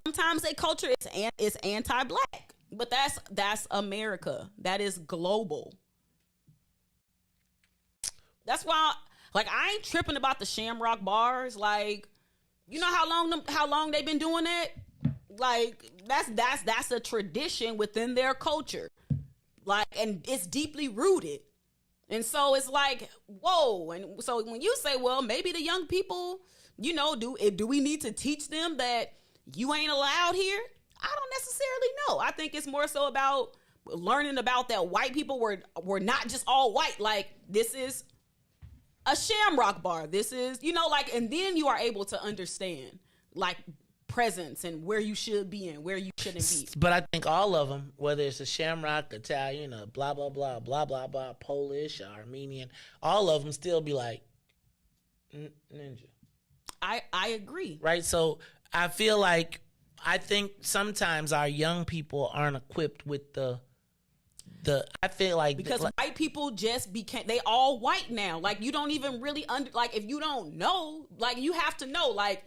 sometimes their culture is anti-black. But that's America. That is global. That's why, I ain't tripping about the Shamrock bars. Like, you know how long they've been doing that? Like, that's a tradition within their culture. Like, and it's deeply rooted. And so it's like, whoa. And so when you say, well, maybe the young people, do we need to teach them that you ain't allowed here? I don't necessarily know. I think it's more so about learning about that white people were not just all white. Like, this is a Shamrock bar. This is, and then you are able to understand, like, presence and where you should be and where you shouldn't be. But I think all of them, whether it's a Shamrock, Italian, or blah, blah, blah, blah, blah, blah, Polish, or Armenian, all of them still be like, ninja. I agree. Right? So I feel like I think sometimes our young people aren't equipped with the I feel like because white people just became, they all white now. Like, you don't even really like, if you don't know, like, you have to know. Like,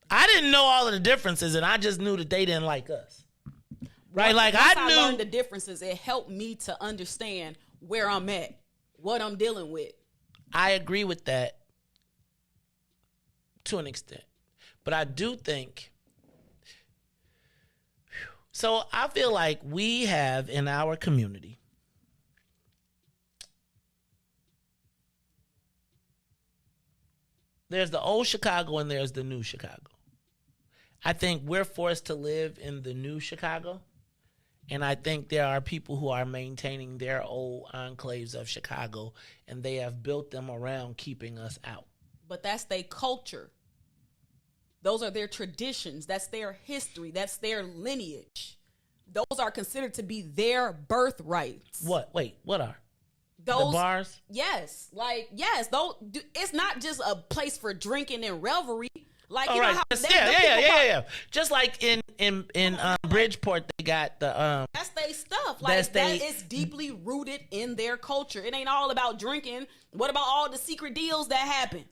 I didn't know all of the differences, and I just knew that they didn't like us. Right? Like, once I knew. learned the differences. It helped me to understand where I'm at, what I'm dealing with. I agree with that to an extent. But I do think, so I feel like we have in our community there's the old Chicago and there's the new Chicago. I think we're forced to live in the new Chicago. And I think there are people who are maintaining their old enclaves of Chicago, and they have built them around keeping us out. But that's their culture. Those are their traditions. That's their history. That's their lineage. Those are considered to be their birthrights. What? Wait, what are? Those, the bars? Yes. Like, yes. Those, it's not just a place for drinking and revelry. Like, you right. know how yeah. Just like in Bridgeport, they got the that's their stuff. Like, that is deeply rooted in their culture. It ain't all about drinking. What about all the secret deals that happen?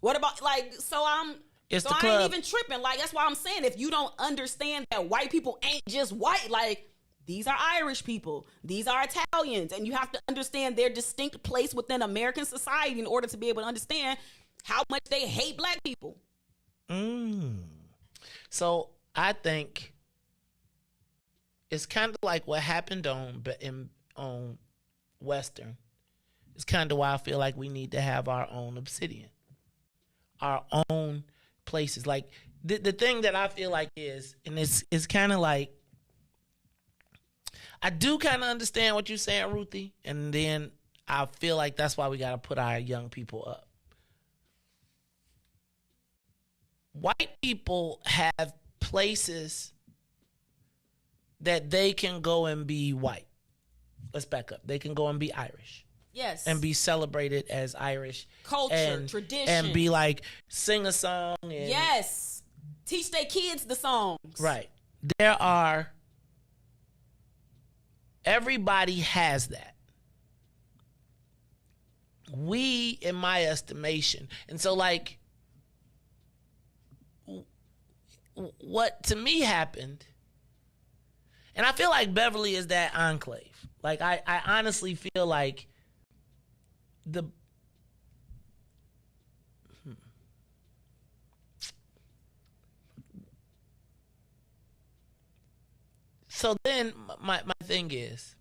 What about, like, I ain't even tripping. Like, that's why I'm saying, if you don't understand that white people ain't just white, like, these are Irish people, these are Italians, and you have to understand their distinct place within American society in order to be able to understand how much they hate black people. So I think it's kind of like what happened on Western. It's kind of why I feel like we need to have our own Obsidian, our own places. Like the thing that I feel like is, and it's kind of like, I do kind of understand what you're saying, Ruthie, and then I feel like that's why we got to put our young people up. White people have places that they can go and be white. Let's back up. They can go and be Irish. Yes. And be celebrated as Irish. Culture, tradition. And be like, sing a song. And, yes. Teach their kids the songs. Right. Everybody has that. We, in my estimation, and so like, what to me happened, and I feel like Beverly is that enclave. Like, I honestly feel like so then my thing is,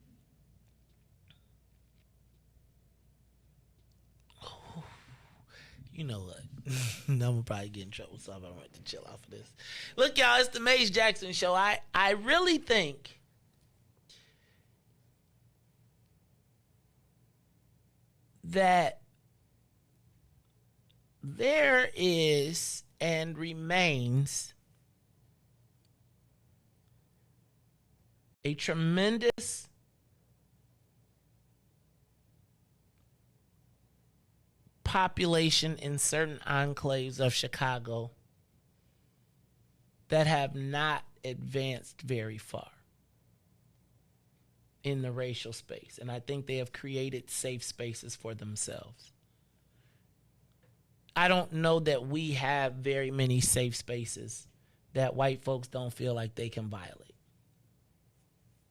you know what? I'm gonna probably get in trouble, so I'm gonna have to chill off of this. Look, y'all, it's the Mace Jackson Show. I really think that there is and remains a tremendous population in certain enclaves of Chicago that have not advanced very far in the racial space. And I think they have created safe spaces for themselves. I don't know that we have very many safe spaces that white folks don't feel like they can violate.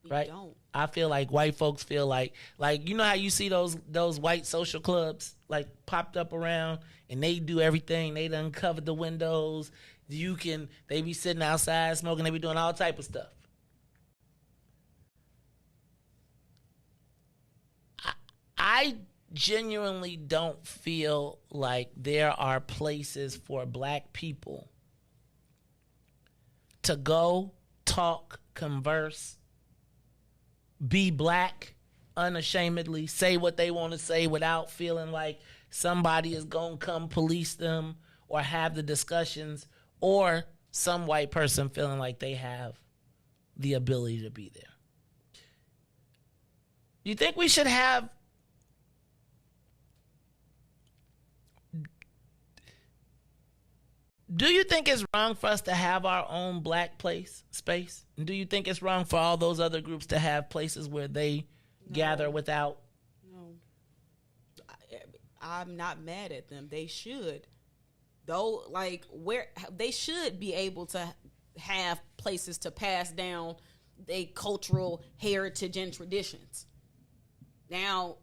Right? Don't. I feel like white folks feel like you know how you see those white social clubs like popped up around, and they do everything. They done covered the windows. They be sitting outside smoking. They be doing all type of stuff. I genuinely don't feel like there are places for black people to go, talk, converse, be black unashamedly, say what they want to say without feeling like somebody is going to come police them or have the discussions, or some white person feeling like they have the ability to be there. You think we should have Do you think it's wrong for us to have our own black space? And do you think it's wrong for all those other groups to have places where they gather without? No. I'm not mad at them. They should. Though, like, where they should be able to have places to pass down their cultural heritage and traditions. Now,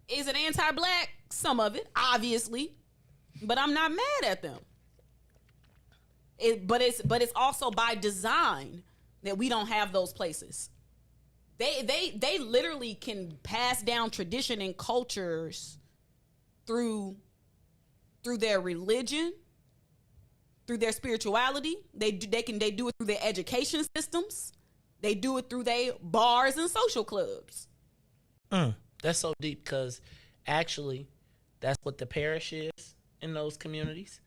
is it anti-black? Some of it, obviously. But I'm not mad at them. But it's also by design that we don't have those places. They literally can pass down tradition and cultures through their religion, through their spirituality. They do it through their education systems. They do it through their bars and social clubs. That's so deep, because actually that's what the parish is in those communities.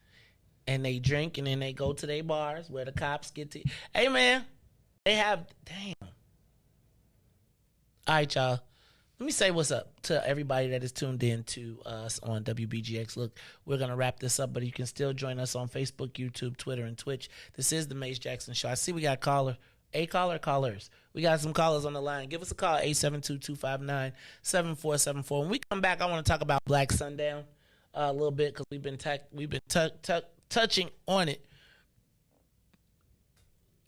And they drink, and then they go to their bars where the cops get to. Hey, man, they have, damn. All right, y'all. Let me say what's up to everybody that is tuned in to us on WBGX. Look, we're going to wrap this up, but you can still join us on Facebook, YouTube, Twitter, and Twitch. This is the Mace Jackson Show. I see we got callers. We got some callers on the line. Give us a call, 872-259-7474. When we come back, I want to talk about Black Sundown a little bit, because we've been touching on it.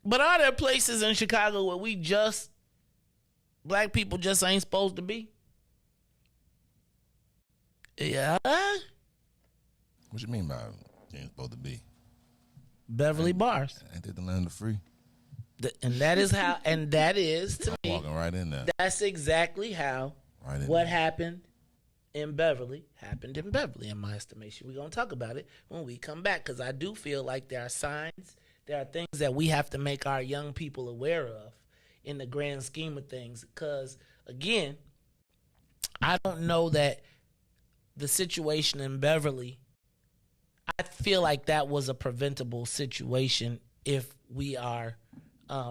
But are there places in Chicago where black people just ain't supposed to be? Yeah. What you mean by you ain't supposed to be? Beverly bars. Ain't that the land of free? And that is how, and that is, to me, walking right in there. That's exactly how what happened in Beverly, in my estimation. We're going to talk about it when we come back, because I do feel like there are signs, there are things that we have to make our young people aware of in the grand scheme of things. Because, again, I don't know that the situation in Beverly, I feel like that was a preventable situation if we are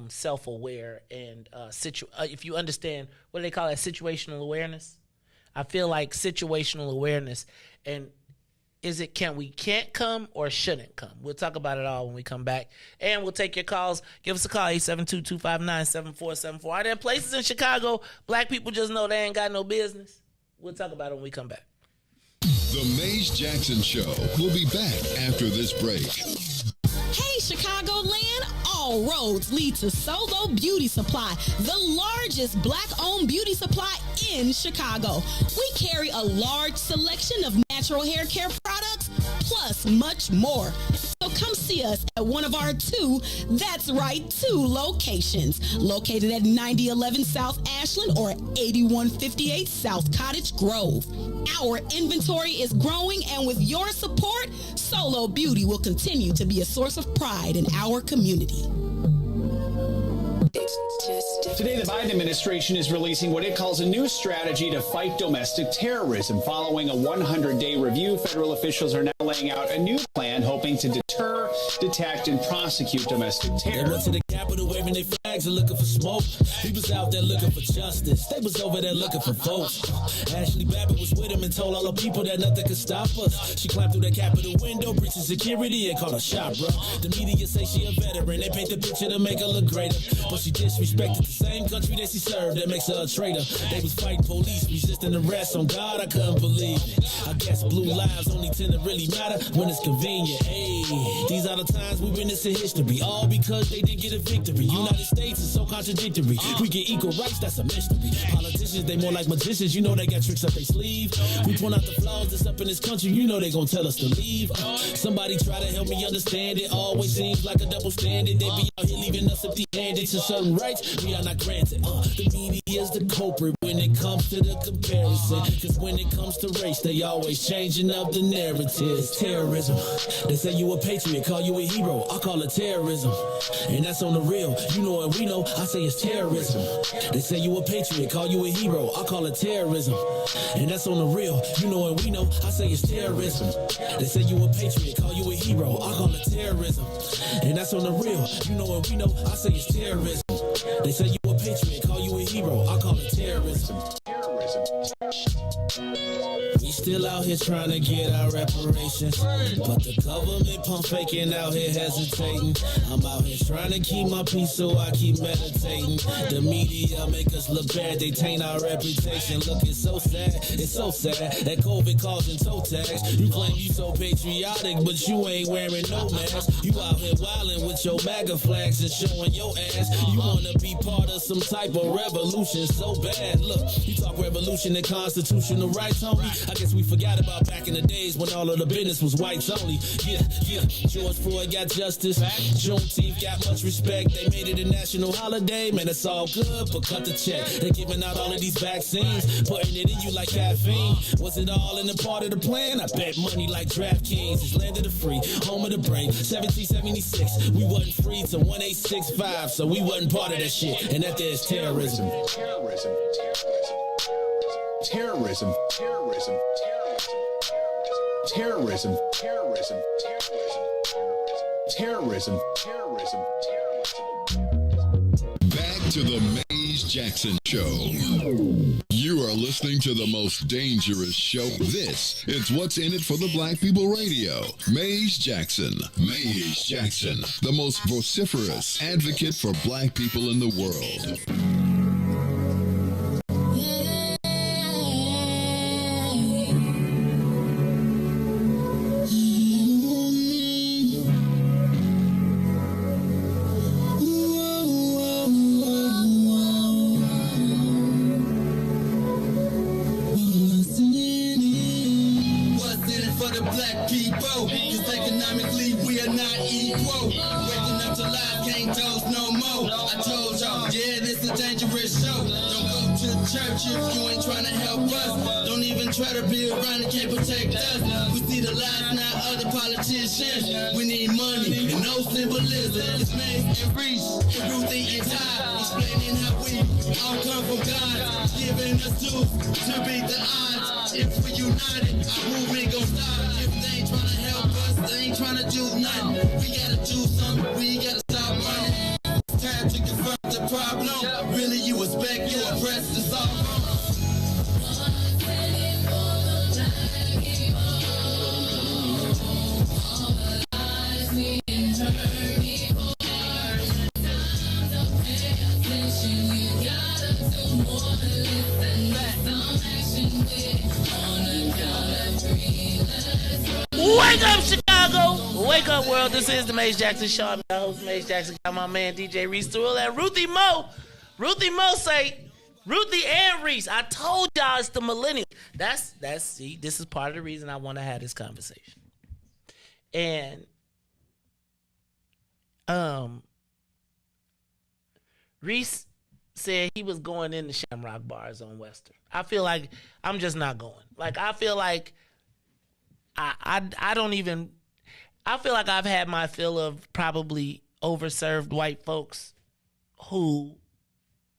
self-aware and if you understand, what do they call that, situational awareness? I feel like situational awareness, and can't come or shouldn't come. We'll talk about it all when we come back, and we'll take your calls. Give us a call, 872-259-7474. Are there places in Chicago black people just know they ain't got no business? We'll talk about it when we come back. The Mace Jackson Show will be back after this break. Hey, Chicagoland, all roads lead to Solo Beauty Supply, the largest black-owned beauty supply in Chicago. We carry a large selection of natural hair care products, plus much more. So come see us at one of our two locations, located at 9011 South Ashland or 8158 South Cottage Grove. Our inventory is growing, and with your support, Solo Beauty will continue to be a source of pride in our community. Today, the Biden administration is releasing what it calls a new strategy to fight domestic terrorism. Following a 100-day review, federal officials are now laying out a new plan hoping to deter, detect, and prosecute domestic terror. They went to the Capitol waving their flags and looking for smoke. He was out there looking for justice. They was over there looking for votes. Ashley Babbitt was with him and told all the people that nothing could stop us. She climbed through the Capitol window, breached security, and called a shot, bro. The media say she a veteran. They paint the picture to make her look greater, but she disrespected the same country that she served. That makes her a traitor. They was fighting police, resisting arrest. On God, I couldn't believe it. I guess blue lives only tend to really matter when it's convenient. Hey, these are the times we witness in history, all because they didn't get a victory. United States is so contradictory. We get equal rights, that's a mystery. Politicians, they more like magicians. You know they got tricks up their sleeve. We point out the flaws that's up in this country. You know they gon' tell us to leave. Somebody try to help me understand it. Always seems like a double standard. They be out here leaving us empty-handed to certain rights we are not granted. The media is the culprit when it comes to the comparison. Cause when it comes to race, they always changing up the narrative. Terrorism. They say you a patriot, call you a hero. I call it terrorism. And that's on the real. You know what we know, I say it's terrorism. They say you a patriot, call you a hero. I call it terrorism. And that's on the real. You know what we know, I say it's terrorism. They say you a patriot, call you a hero. I call it terrorism. And that's on the real. You know what we know, I say it's terrorism. They say you a patriot, call you a hero. I call it terrorism. We Still out here trying to get our reparations. But the government pump faking out here hesitating. I'm out here trying to keep my peace, so I keep meditating. The media make us look bad, they taint our reputation. Look, it's so sad that COVID causing toe tags. You claim you so patriotic, but you ain't wearing no mask. You out here wildin' with your MAGA flags and showing your ass. You wanna be part of some type of revolution so bad. Look, you talk revolution and constitutional rights, homie. I guess we forgot about back in the days when all of the business was whites only. Yeah. George Floyd got justice. Juneteenth got much respect. They made it a national holiday. Man, it's all good, but cut the check. They're giving out all of these vaccines, putting it in you like caffeine. Was it all in the part of the plan? I bet money like DraftKings. It's land of the free, home of the brave. 1776, we wasn't free till 1865, so we wasn't part of that shit. And that there's terrorism. Terrorism. Back to the Maze Jackson Show. You are listening to the most dangerous show. This is What's in It for the Black People Radio. Maze Jackson, the most vociferous advocate for black people in the world. If you ain't trying to help us, don't even try to be around and can't protect us. We see the lies now other politicians. We need money and no symbolism. It's Maze and Riis, and Ruthie and Ty, explaining how we all come from God, giving us tools to beat the odds. If we united, our movement gon' stop. If they ain't trying to help us, they ain't trying to do nothing. We gotta do something, we gotta stop running. It's time to confront the problem. Really, you expect, you oppressed, it's all wrong. Wake up, Chicago! Wake up, world. This is the Maze Jackson Show. I'm your host, Maze Jackson. Got my man, DJ Riis through that. Ruthie Mo say, Ruthie and Riis. I told y'all it's the millennials. See, this is part of the reason I want to have this conversation. And, Riis said he was going in the Shamrock Bars on Western. I feel like I'm just not going. Like, I feel like I don't even, I feel like I've had my fill of probably overserved white folks who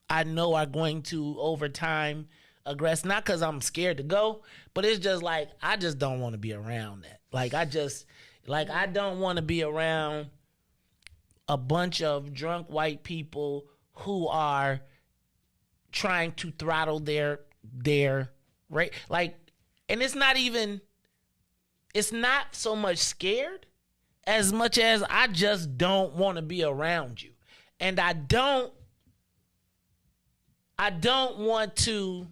I know are going to, over time, aggress. Not because I'm scared to go, but it's just like, I just don't want to be around that. I don't want to be around a bunch of drunk white people who are trying to throttle their right. Like, and it's not so much scared as much as I just don't want to be around you. And I don't want to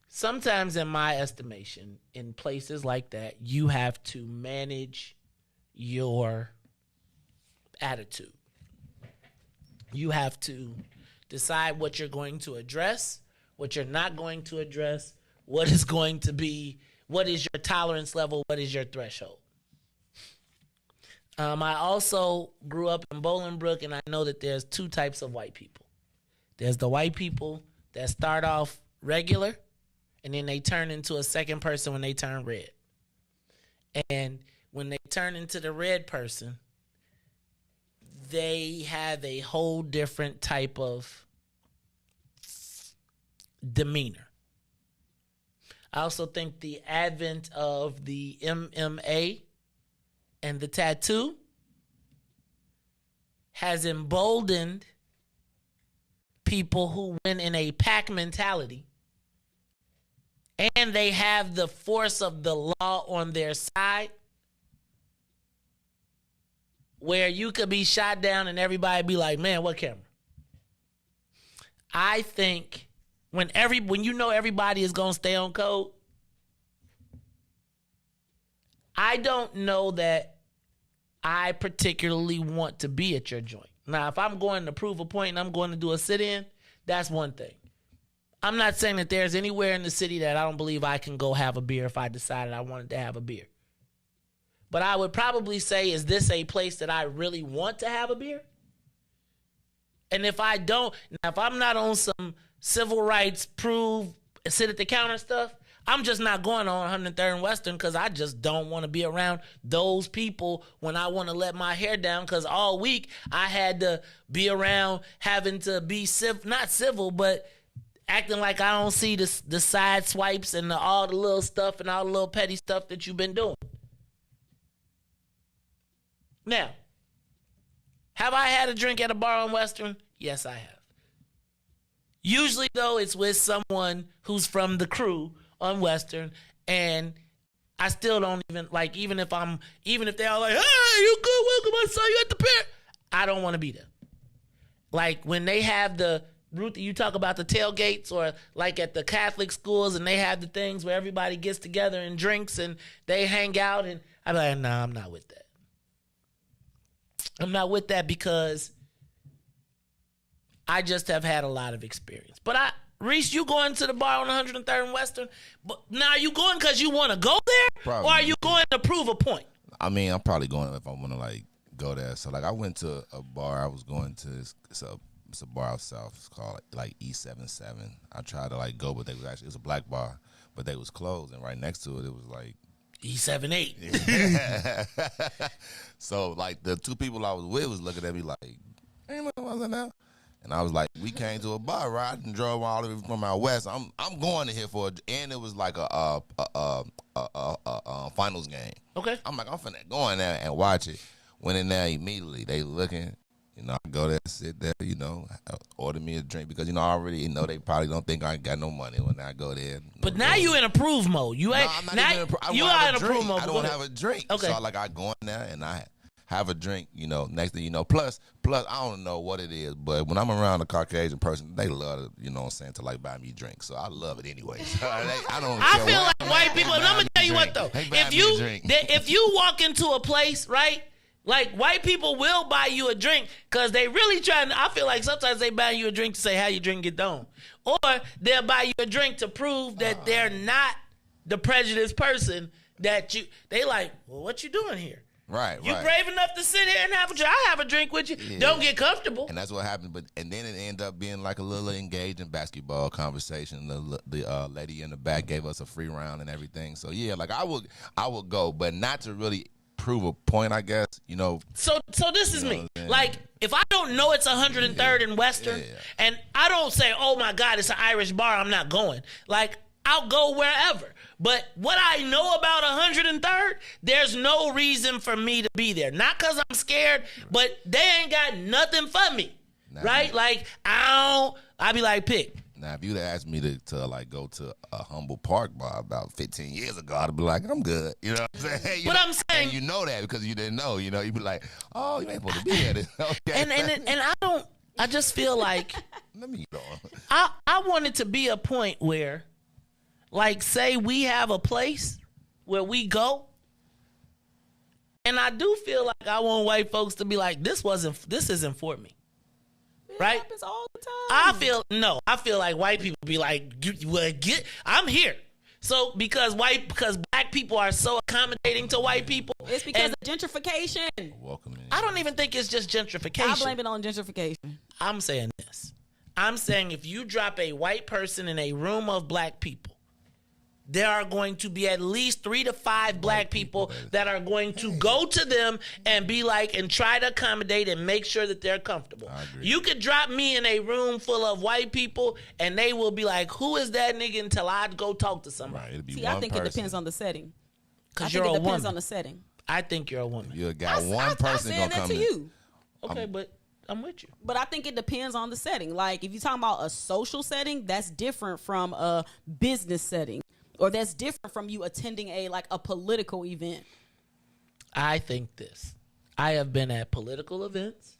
sometimes, in my estimation, in places like that, you have to manage your attitude. You have to decide what you're going to address, what you're not going to address, what is your tolerance level, what is your threshold. I also grew up in Bolingbrook, and I know that there's two types of white people. There's the white people that start off regular, and then they turn into a second person when they turn red. And when they turn into the red person, they have a whole different type of demeanor. I also think the advent of the MMA and the tattoo has emboldened people who win in a pack mentality and they have the force of the law on their side, where you could be shot down and everybody be like, man, what camera? I think when you know everybody is going to stay on code, I don't know that I particularly want to be at your joint. Now, if I'm going to prove a point and I'm going to do a sit-in, that's one thing. I'm not saying that there's anywhere in the city that I don't believe I can go have a beer if I decided I wanted to have a beer. But I would probably say, is this a place that I really want to have a beer? And if I don't, now if I'm not on some civil rights, sit at the counter stuff, I'm just not going on 103rd and Western because I just don't want to be around those people when I want to let my hair down, because all week I had to be around having to be not civil, but acting like I don't see the side swipes and all the little stuff and all the little petty stuff that you've been doing. Now, have I had a drink at a bar on Western? Yes, I have. Usually, though, it's with someone who's from the crew on Western, and I still don't even, like, even if they're all like, hey, you good, welcome, I saw you at the pier, I don't want to be there. Like, when they have the, Ruthie, you talk about the tailgates, or like at the Catholic schools, and they have the things where everybody gets together and drinks, and they hang out, and I'm like, nah, I'm not with that. I'm not with that because I just have had a lot of experience. But Riis, you going to the bar on 103rd and Western? But now, are you going because you want to go there? Probably. Or are you going to prove a point? I mean, I'm probably going if I want to, like, go there. So, like, I went to a bar. I was going to, it's a bar out south. It's called, like E77. I tried to, like, go, but it was a black bar. But they was closed. And right next to it, it was, like, E78. So, like, the two people I was with was looking at me like, hey, man, what's that now? And I was like, we came to a bar, right? And drove all the way from out west. I'm going to here and it was like a finals game. Okay. I'm like, I'm finna go in there and watch it. Went in there immediately. They looking, I go there, sit there, order me a drink because, I already know they probably don't think I got no money when I go there. But now you in approve mode. You ain't. No, I'm not even you are in approve mode. I don't have a drink. Okay. So I go in there and I have a drink, next thing you know. Plus, I don't know what it is, but when I'm around a Caucasian person, they love to, to like buy me drinks. So I love it anyway. So I feel like white people, and I'm going to tell you what, though. If you walk into a place, right, like white people will buy you a drink because they really trying, I feel like sometimes they buy you a drink to say how your drink get done. Or they'll buy you a drink to prove that they're not the prejudiced person that they like, well, what you doing here? Right, you brave enough to sit here and have a drink. I have a drink with you. Yeah. Don't get comfortable. And that's what happened. And then it ended up being like a little engaging basketball conversation. The lady in the back gave us a free round and everything. So yeah, like I would go, but not to really prove a point, I guess. So this is me. Like if I don't know it's 103rd and Western, and I don't say, oh my God, it's an Irish bar, I'm not going. Like I'll go wherever. But what I know about 103rd, there's no reason for me to be there. Not because I'm scared, but they ain't got nothing for me. Right? Like, I'd be like, pick. Now, if you'd asked me to like go to a Humble Park bar about 15 years ago, I'd be like, I'm good. You know what I'm saying? I'm saying, and you know that because you didn't know. You'd be like, oh, you ain't supposed to be here. Okay. And I just feel like let me go. I want it to be a point where, like, say we have a place where we go, and I do feel like I want white folks to be like, this isn't for me. Right? It happens all the time. I feel like white people be like, I'm here. So because black people are so accommodating to white people. It's because of gentrification. Welcome in. I don't even think it's just gentrification. I blame it on gentrification. I'm saying this. I'm saying if you drop a white person in a room of black people, there are going to be at least 3 to 5 black people that are going to go to them and be like, and try to accommodate and make sure that they're comfortable. You could drop me in a room full of white people and they will be like, who is that nigga, until I go talk to somebody. Right, See, I think it depends on the setting. Because you're a woman. It depends on the setting. I think you're a woman. You got one person gonna come in. Okay, but I'm with you. But I think it depends on the setting. Like if you're talking about a social setting, that's different from a business setting, or that's different from you attending a political event. I think this. I have been at political events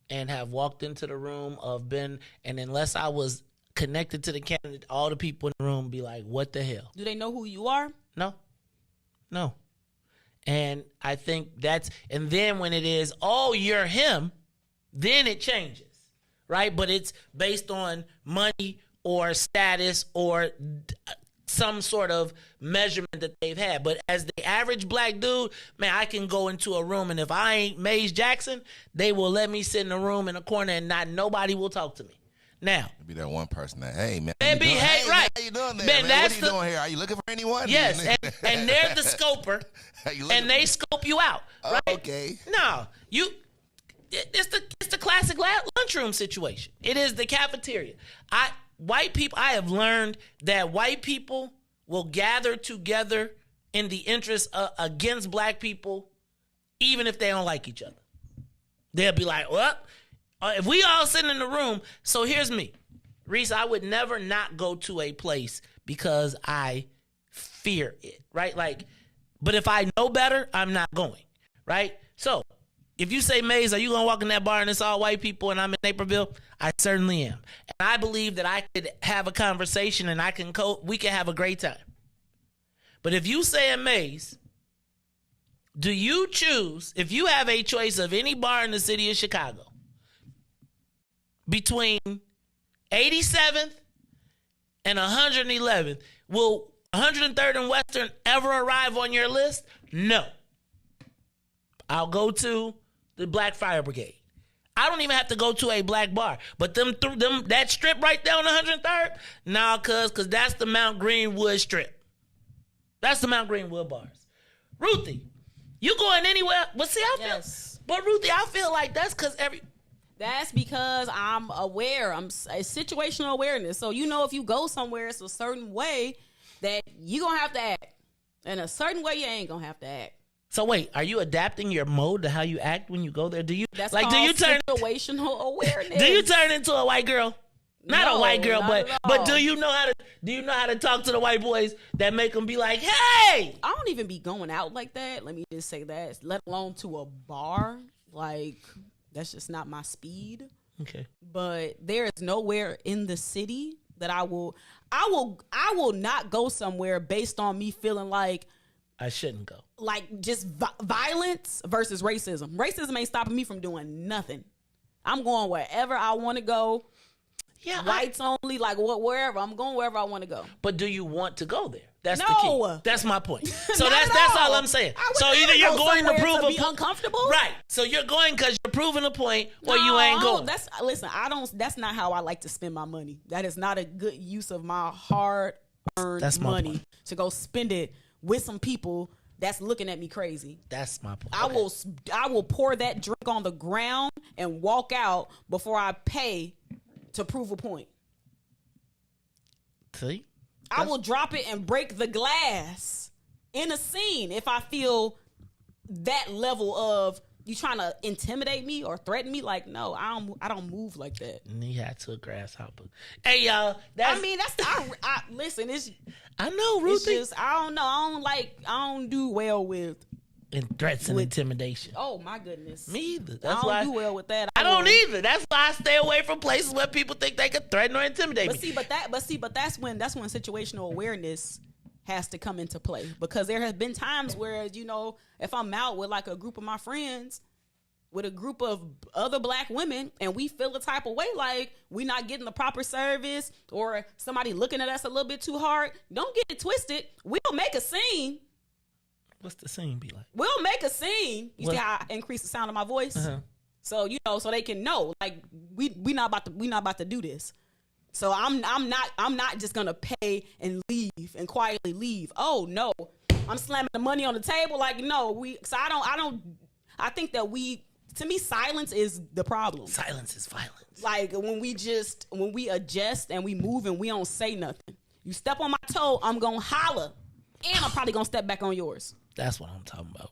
and have walked into the room and unless I was connected to the candidate, all the people in the room be like, what the hell? Do they know who you are? No. And I think and then when it is, oh, you're him, then it changes, right? But it's based on money or status or some sort of measurement that they've had. But as the average black dude, man, I can go into a room and if I ain't Maze Jackson, they will let me sit in a room in a corner and nobody will talk to me. Now, be that one person that, hey man, right? How you doing there, man? What are you doing here? Are you looking for anyone? Yes, and they're the scoper, and they scope you out, right? Okay. No, it's the classic lunchroom situation. It is the cafeteria. White people. I have learned that white people will gather together in the interest against black people, even if they don't like each other. They'll be like, well. If we all sitting in the room, so here's me. Riis, I would never not go to a place because I fear it, right? But if I know better, I'm not going, right? So if you say, Maze, are you going to walk in that bar and it's all white people and I'm in Naperville? I certainly am. And I believe that I could have a conversation and we can have a great time. But if you say, Maze, do you choose, if you have a choice of any bar in the city of Chicago, between 87th and 111th, will 103rd and Western ever arrive on your list? No. I'll go to the Black Fire Brigade. I don't even have to go to a black bar. But that strip right there on 103rd? Nah, cuz that's the Mount Greenwood strip. That's the Mount Greenwood bars. Ruthie, you going anywhere? But see, Ruthie, I feel like that's That's because I'm aware. It's situational awareness. So, if you go somewhere, it's a certain way that you're going to have to act. And a certain way you ain't going to have to act. So, wait, are you adapting your mode to how you act when you go there? Do you turn situational awareness? Do you turn into a white girl? Not a white girl, but do you know how to talk to the white boys that make them be like, hey? I don't even be going out like that. Let me just say that. Let alone to a bar. That's just not my speed. Okay. But there is nowhere in the city that I will not go somewhere based on me feeling like I shouldn't go. Like just violence versus racism. Racism ain't stopping me from doing nothing. I'm going wherever I want to go. Yeah. Whites only, wherever. I'm going wherever I want to go. But do you want to go there? That's the key. That's my point. So that's all I'm saying. So either you're going to prove a point, uncomfortable, right? So you're going because you're proving a point, or you ain't going. That's not how I like to spend my money. That is not a good use of my hard-earned money to go spend it with some people that's looking at me crazy. That's my point. I will pour that drink on the ground and walk out before I pay to prove a point. See? I will drop it and break the glass in a scene if I feel that level of you trying to intimidate me or threaten me. No, I don't move like that. Knee hat to a grasshopper. Hey y'all, listen. I know, Ruthie. It's just I don't know. I don't do well with threats and intimidation. Oh my goodness, me either. I don't do well with that. I don't either. That's why I stay away from places where people think they can threaten or intimidate me. But that's when situational awareness has to come into play, because there has been times where if I'm out with a group of my friends, with a group of other black women, and we feel the type of way we not getting the proper service or somebody looking at us a little bit too hard, don't get it twisted. We'll make a scene. What's the scene be like? We'll make a scene. You see how I increase the sound of my voice? Uh-huh. So so they can know we not about to do this. So I'm not just gonna pay and leave and quietly leave. Oh no, I'm slamming the money on the table. I think that to me, silence is the problem. Silence is violence. When we adjust and we move and we don't say nothing. You step on my toe, I'm gonna holler, and I'm probably gonna step back on yours. That's what I'm talking about.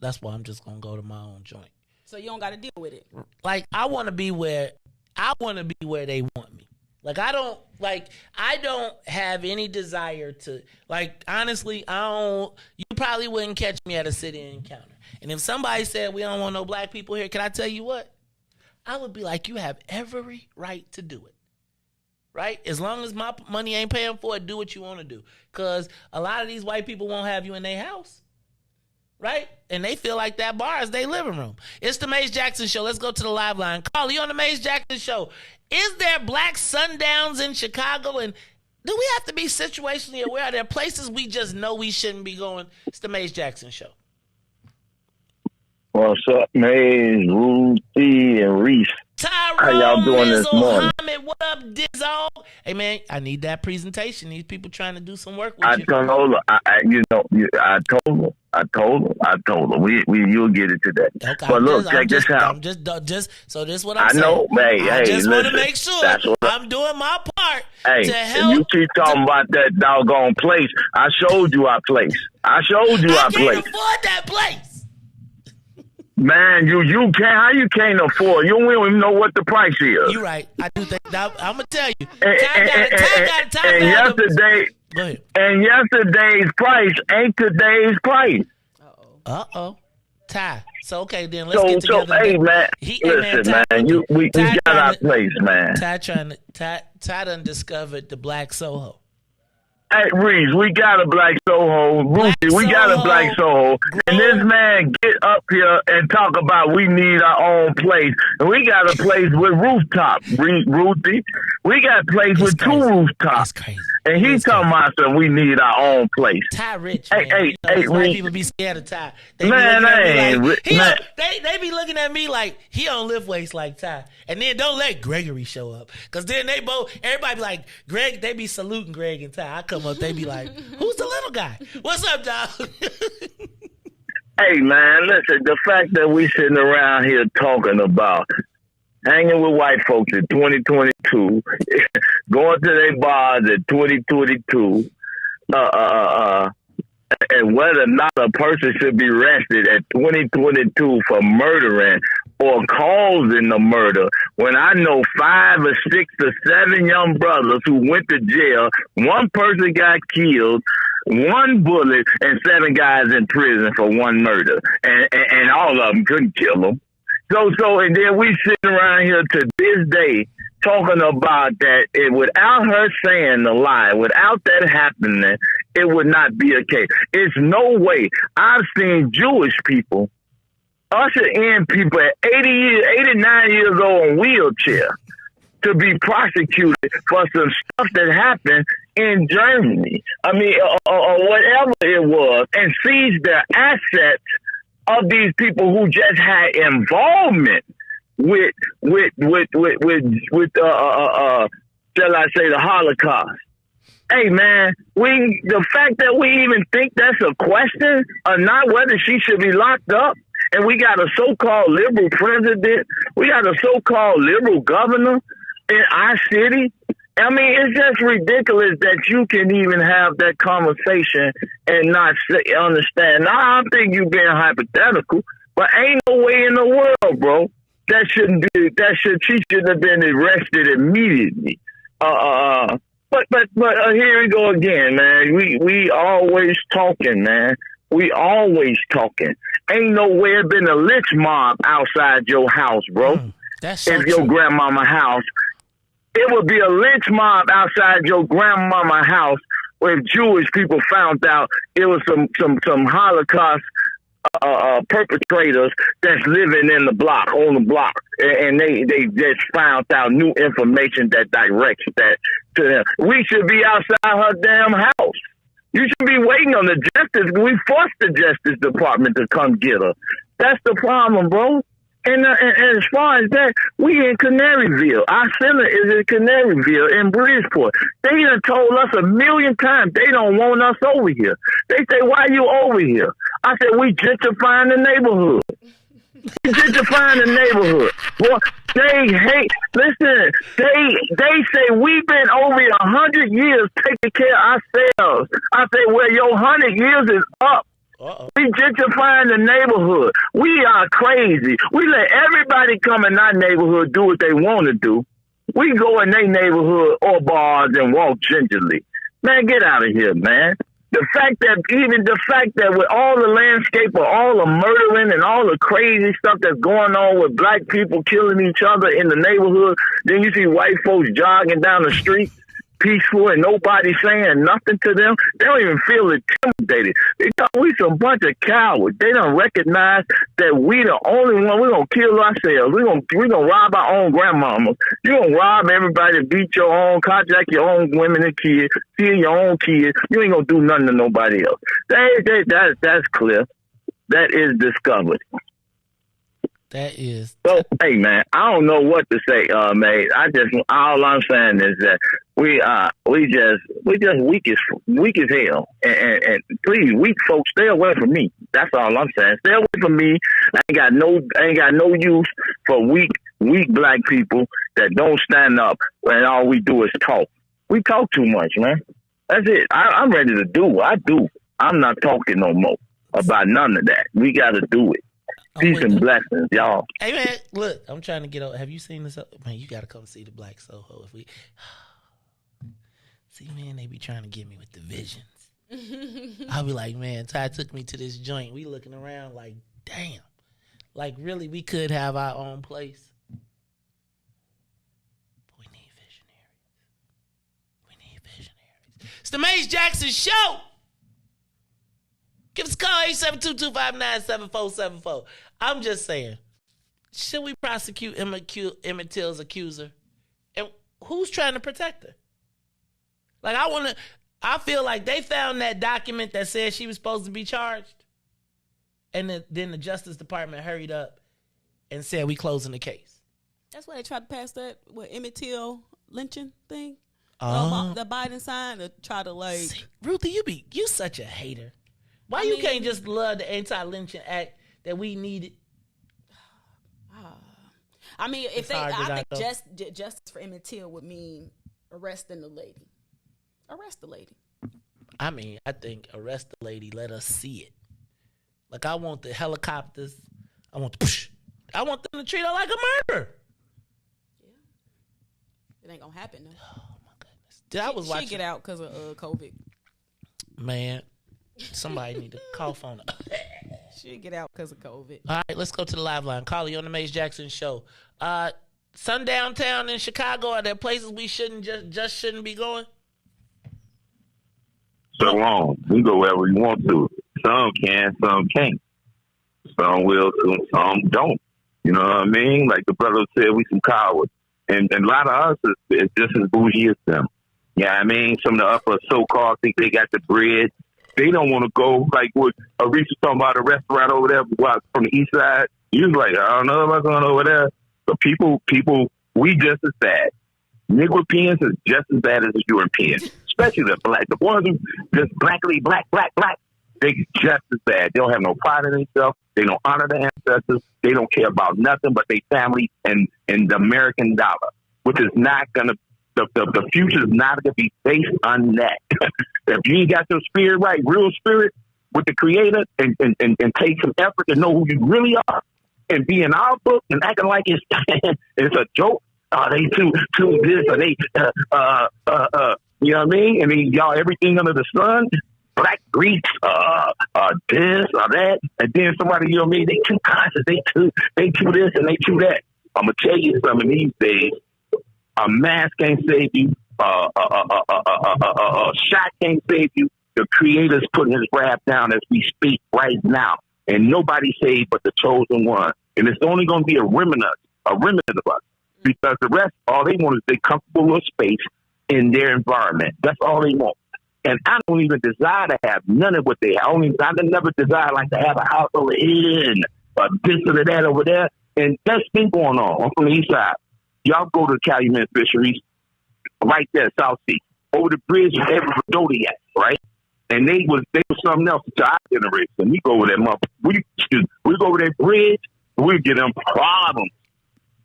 That's why I'm just gonna go to my own joint. So you don't got to deal with it. Like I want to be where they want me. Like I don't have any desire to, like, honestly, you probably wouldn't catch me at a city encounter. And if somebody said we don't want no black people here, can I tell you what? I would be like, you have every right to do it. Right? As long as my money ain't paying for it, do what you want to do. Because a lot of these white people won't have you in their house. Right? And they feel like that bar is their living room. It's the Mace Jackson Show. Let's go to the live line. Carl, you on the Mace Jackson Show. Is there black sundowns in Chicago? And do we have to be situationally aware? Are there places we just know we shouldn't be going? It's the Mace Jackson Show. What's up, Mace, Ruthie, and Riis? How y'all doing this morning? What up, Dizzo? Hey, man, I need that presentation. These people trying to do some work with I you. told her. I told her. You'll get it today. Okay, but look, check this out. So this is what I'm saying. I know, man. I just want to listen, make sure I'm doing my part to help. You keep talking about that doggone place. I showed you our place. I can't afford that place. Man, you can't. How you can't afford? You don't even know what the price is. You're right. I do think. I'm gonna tell you. And yesterday's price ain't today's price. Ty. So okay, then let's get together. So hey, man, listen, man. We got our place, man. Ty done discovered the Black Soho. Hey, Riis, we got a Black Soho. Ruthie, we got a Black Soho. And this man get up here and talk about we need our own place. And we got a place with rooftop, Ruthie. We got a place with two rooftops. And he's talking about something we need our own place. Ty rich, man. Hey, white people be scared of Ty. They be looking at me like he don't lift weights like Ty. And then don't let Gregory show up. Because then everybody be like, Greg, they be saluting Greg and Ty. I come up, they be like, who's the little guy? What's up, dog? Hey, man, listen, the fact that we sitting around here talking about hanging with white folks in 2022, going to their bars in 2022, and whether or not a person should be arrested at 2022 for murdering or causing the murder, when I know 5 or 6 or 7 young brothers who went to jail, one person got killed, 1 bullet, and 7 guys in prison for 1 murder, and all of them couldn't kill them. So, and then we sitting around here to this day talking about that without her saying the lie, without that happening, it would not be a case. It's no way. I've seen Jewish people usher in people at 89 years old in wheelchair to be prosecuted for some stuff that happened in Germany. I mean, or whatever it was, and seize their assets of these people who just had involvement with shall I say, the Holocaust. Hey, man, the fact that we even think that's a question or not, whether she should be locked up, and we got a so-called liberal president, we got a so-called liberal governor in our city. I mean, it's just ridiculous that you can even have that conversation and not understand. Now, I think you're being hypothetical, but ain't no way in the world, bro, she should have been arrested immediately. But here we go again, man. We always talking, man. We always talking. Ain't nowhere been a lynch mob outside your house, bro. That's so if your true. grandmama house. It would be a lynch mob outside your grandmama house if Jewish people found out it was some Holocaust perpetrators that's living in the block, on the block, and they just found out new information that directs that to them. We should be outside her damn house. You should be waiting on the justice. We forced the Justice Department to come get her. That's the problem, bro. And as far as that, we in Canaryville. Our center is in Canaryville in Bridgeport. They done told us 1,000,000 times they don't want us over here. They say, why you over here? I said, we gentrifying the neighborhood. Gentrifying the neighborhood. Well, they hate, listen, they say we've been over 100 years taking care of ourselves. I say, well, your 100 years is up. We gentrifying the neighborhood. We are crazy. We let everybody come in our neighborhood do what they want to do. We go in their neighborhood or bars and walk gingerly. Man, get out of here, man. The fact that with all the landscape of all the murdering and all the crazy stuff that's going on with black people killing each other in the neighborhood, then you see white folks jogging down the street peaceful and nobody saying nothing to them. They don't even feel intimidated. They thought we some bunch of cowards. They don't recognize that we the only one. We're going to kill ourselves. We're gonna rob our own grandmamas. You're going to rob everybody, beat your own, carjack your own women and kids, steal your own kids. You ain't going to do nothing to nobody else. That's clear. That is discovered. That is. So, hey, man, I don't know what to say, mate. All I'm saying is that we just weak as hell. And please, weak folks, stay away from me. That's all I'm saying. Stay away from me. I ain't got no use for weak black people that don't stand up and all we do is talk. We talk too much, man. That's it. I'm ready to do. I do. I'm not talking no more about none of that. We got to do it. Peace and blessings, y'all. Hey, man, look, I'm trying to get over. Have you seen this? Man, you got to come see the Black Soho. See, man, they be trying to get me with the visions. I'll be like, man, Ty took me to this joint. We looking around like, damn. Like, really, we could have our own place. But we need visionaries. It's the Mace Jackson Show. Give us a call, 872-259-7474. I'm just saying, should we prosecute Emmett Till's accuser? And who's trying to protect her? Like, I feel like they found that document that said she was supposed to be charged. And then the Justice Department hurried up and said, we closing the case. That's why they tried to pass that Emmett Till lynching thing. The Biden signed to try to See, Ruthie, you such a hater. Why you can't just love the anti-lynching act that we needed? I mean, I think justice for Emmett Till would mean arresting the lady. Arrest the lady. I mean, I think arrest the lady. Let us see it. Like, I want the helicopters. I want them to treat her like a murderer. Yeah. It ain't gonna happen though. Oh my goodness. She get out because of COVID. Man. Somebody need to cough on her. She'll get out because of COVID. All right, let's go to the live line. Call you on the Mace Jackson Show. Sundown Town in Chicago, are there places we shouldn't be going? So long. We go wherever we want to. Some can, some can't. Some will, some don't. You know what I mean? Like the brother said, we some cowards. And a lot of us is just as bougie as them. Yeah, I mean, some of the upper so-called think they got the bread. They don't want to go, like what Riis was talking about, a restaurant over there from the east side. You was like, I don't know about going over there. But people, we just as bad. Negropeans is just as bad as the Europeans, especially the black. The ones who just black. They just as bad. They don't have no pride in themselves. They don't honor their ancestors. They don't care about nothing but their family and the American dollar, which is not going to, the future is not going to be based on that. If you ain't got your spirit right, real spirit with the Creator, and take some effort to know who you really are, and be in our book and acting like it's a joke. They too this, or they you know what I mean? I mean, y'all everything under the sun, black Greeks, this or that, and then somebody, you know what I mean? They too conscious, they too this and they too that. I'm gonna tell you something these days. A mask can't save you. A shot can't save you. The Creator's putting his wrath down as we speak right now. And nobody's saved but the chosen one. And it's only going to be a remnant of us. Because the rest, all they want is a comfortable little space in their environment. That's all they want. And I don't even desire to have none of what they have. I never desire like to have a house over here and this or that over there. And that's been going on. I'm from the east side. Y'all go to the Calumet Fisheries, right there, South Sea, over the bridge of every Zodiac, right? And they was something else to our generation. We go over that we go over that bridge, we get them problems.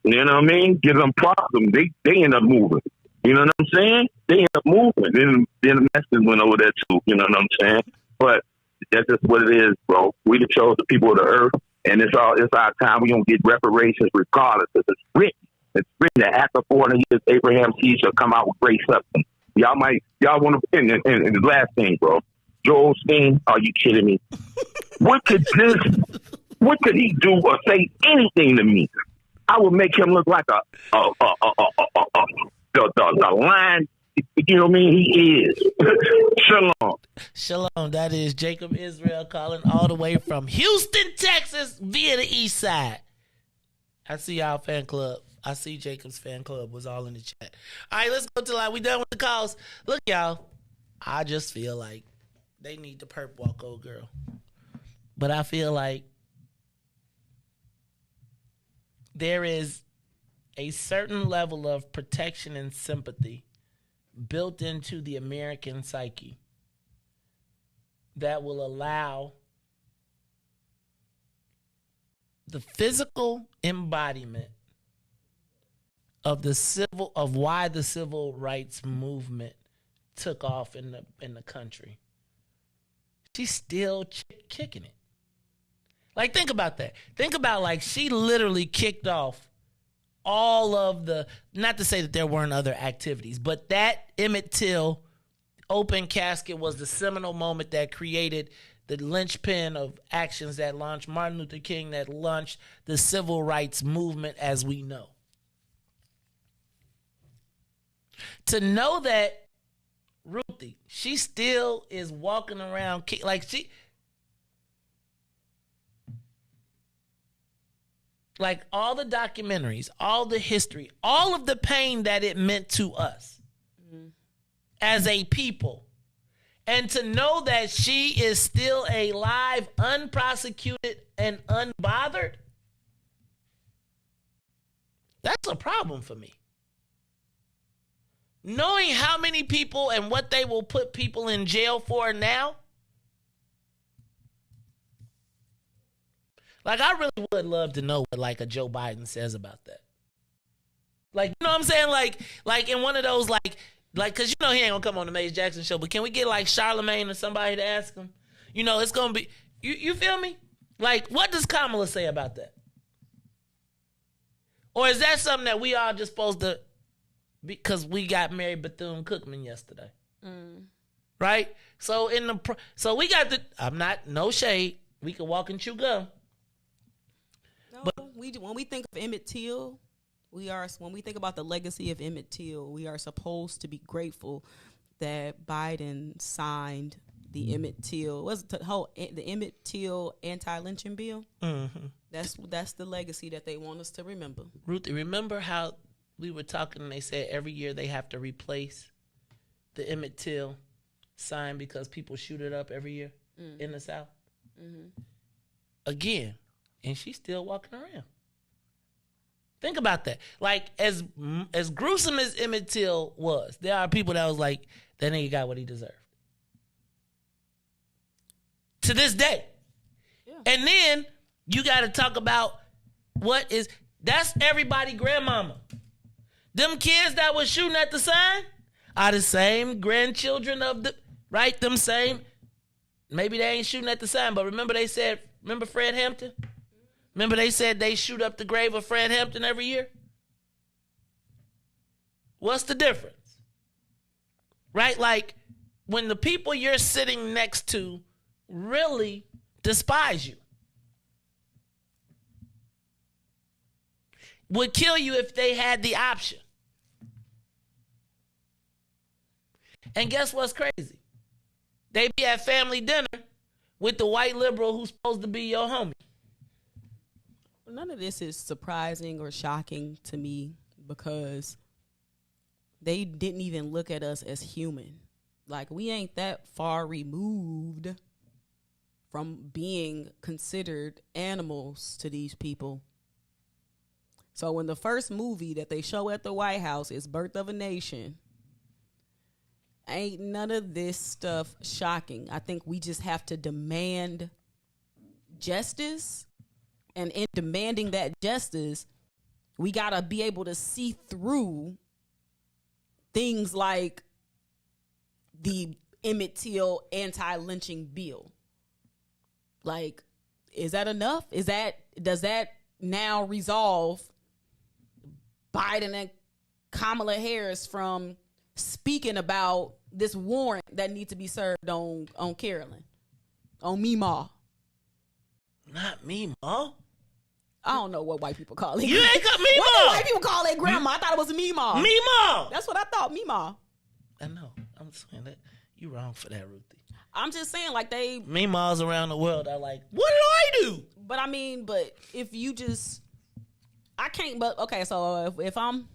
You know what I mean? Get them problems. They end up moving. You know what I'm saying? They end up moving. Then the Mexicans went over there too. You know what I'm saying? But That's just what it is, bro. We the chosen people of the earth, and it's our time. We gonna get reparations regardless. It's written. It's written that after 400 years, Abraham's seed shall come out with great substance. Y'all want to, and the last thing, bro. Joel Steen, are you kidding me? What could he do or say anything to me? I would make him look like the lion. You know what I mean? He is. Shalom. Shalom. That is Jacob Israel calling all the way from Houston, Texas, via the east side. I see y'all fan club. I see Jacob's fan club was all in the chat. All right, let's go to line. We done with the calls. Look, y'all, I just feel like they need to perp walk old girl. But I feel like there is a certain level of protection and sympathy built into the American psyche that will allow the physical embodiment of why the civil rights movement took off in the country. She's still kicking it. Like, think about that. Think about, like, she literally kicked off all of the, not to say that there weren't other activities, but that Emmett Till open casket was the seminal moment that created the linchpin of actions that launched Martin Luther King, that launched the civil rights movement as we know. To know that Ruthie, she still is walking around like all the documentaries, all the history, all of the pain that it meant to us as a people. And to know that she is still alive, unprosecuted, and unbothered, that's a problem for me. Knowing how many people and what they will put people in jail for now, like, I really would love to know what, like, a Joe Biden says about that. Like, you know what I'm saying? Like in one of those, like, because, you know, he ain't going to come on the Mace Jackson show, but can we get, like, Charlemagne or somebody to ask him? You know, it's going to be, you feel me? Like, what does Kamala say about that? Or is that something that we all just supposed to, because we got Mary Bethune-Cookman yesterday? Right? So, so we got no shade. We can walk and chew gum. But when we think of Emmett Till, when we think about the legacy of Emmett Till, we are supposed to be grateful that Biden signed the Emmett Till, the Emmett Till anti-lynching bill. Mm-hmm. That's the legacy that they want us to remember. Ruthie, remember how we were talking and they said every year they have to replace the Emmett Till sign because people shoot it up every year in the South? Mm-hmm. Again. And she's still walking around. Think about that. Like, as gruesome as Emmett Till was, there are people that was like, that nigga got what he deserved. To this day. Yeah. And then you got to talk about that's everybody grandmama. Them kids that was shooting at the sign are the same grandchildren of right? Them same, maybe they ain't shooting at the sign, but remember Fred Hampton? Remember they said they shoot up the grave of Fred Hampton every year? What's the difference? Right? Like, when the people you're sitting next to really despise you, would kill you if they had the option. And guess what's crazy? They be at family dinner with the white liberal who's supposed to be your homie. None of this is surprising or shocking to me because they didn't even look at us as human. Like, we ain't that far removed from being considered animals to these people. So when the first movie that they show at the White House is Birth of a Nation, ain't none of this stuff shocking. I think we just have to demand justice. And in demanding that justice, we got to be able to see through things like the Emmett Till anti-lynching bill. Like, is that enough? Does that now resolve Biden and Kamala Harris from speaking about this warrant that needs to be served on Carolyn, on Meemaw? Not Meemaw. I don't know what white people call it. You ain't got Meemaw. What do white people call it, Grandma? I thought it was Meemaw. Meemaw. That's what I thought, Meemaw. I know. I'm saying that you wrong for that, Ruthie. I'm just saying, like, they Meemaws around the world are like, what did I do? But I mean, if you just, I can't. But okay, so if I'm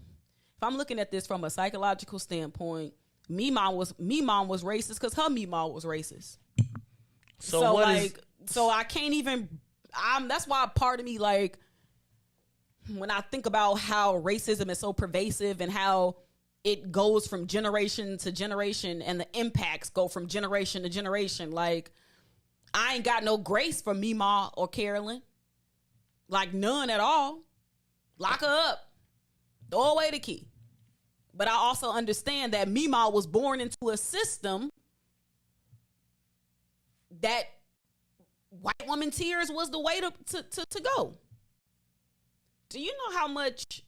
looking at this from a psychological standpoint, Meemaw was racist because her Meemaw was racist. So I can't even. That's why part of me, like, when I think about how racism is so pervasive and how it goes from generation to generation and the impacts go from generation to generation, like, I ain't got no grace for Meemaw or Carolyn. Like, none at all. Lock her up. Throw away the key. But I also understand that Meemaw was born into a system that white woman tears was the way to go. Do you know how much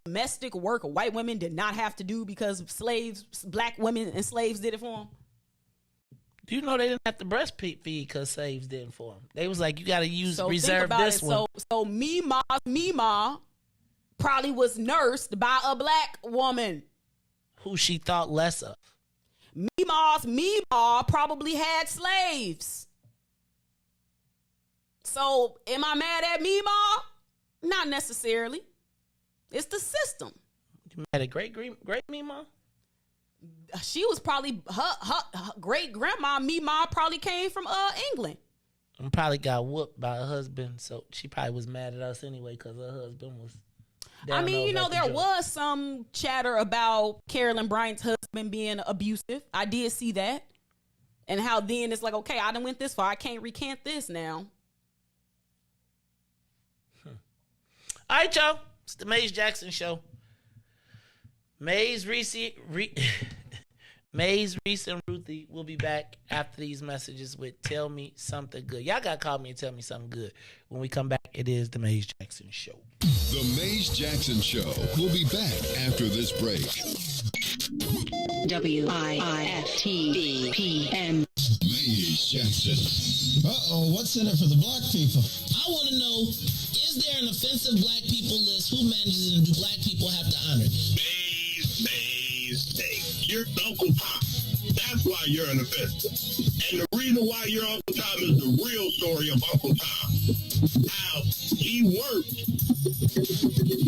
domestic work white women did not have to do because black women and slaves did it for them? Do you know they didn't have to breastfeed because slaves didn't for them? They was like, you got to reserve this one. So Meemaw probably was nursed by a black woman who she thought less of. Meemaw probably had slaves. So am I mad at Meemaw? Not necessarily. It's the system. You mad at great Meemaw? She was probably her great grandma Meemaw probably came from England. And probably got whooped by her husband, so she probably was mad at us anyway because her husband was. I mean, there was some chatter about Carolyn Bryant's husband being abusive. I did see that, and how then it's like, okay, I done went this far, I can't recant this now. All right, y'all. It's the Maze Jackson Show. Maze, Riis, and Ruthie will be back after these messages with Tell Me Something Good. Y'all got to call me and tell me something good. When we come back, it is the Maze Jackson Show. The Maze Jackson Show will be back after this break. WIIFTBPM. Maze Jackson. Uh-oh, what's in it for the black people? I want to know, is there an offensive black people list? Who manages it, and do black people have to honor it? Maze. You're Uncle Tom. That's why you're an offensive. And the reason why you're Uncle Tom is the real story of Uncle Tom. How he worked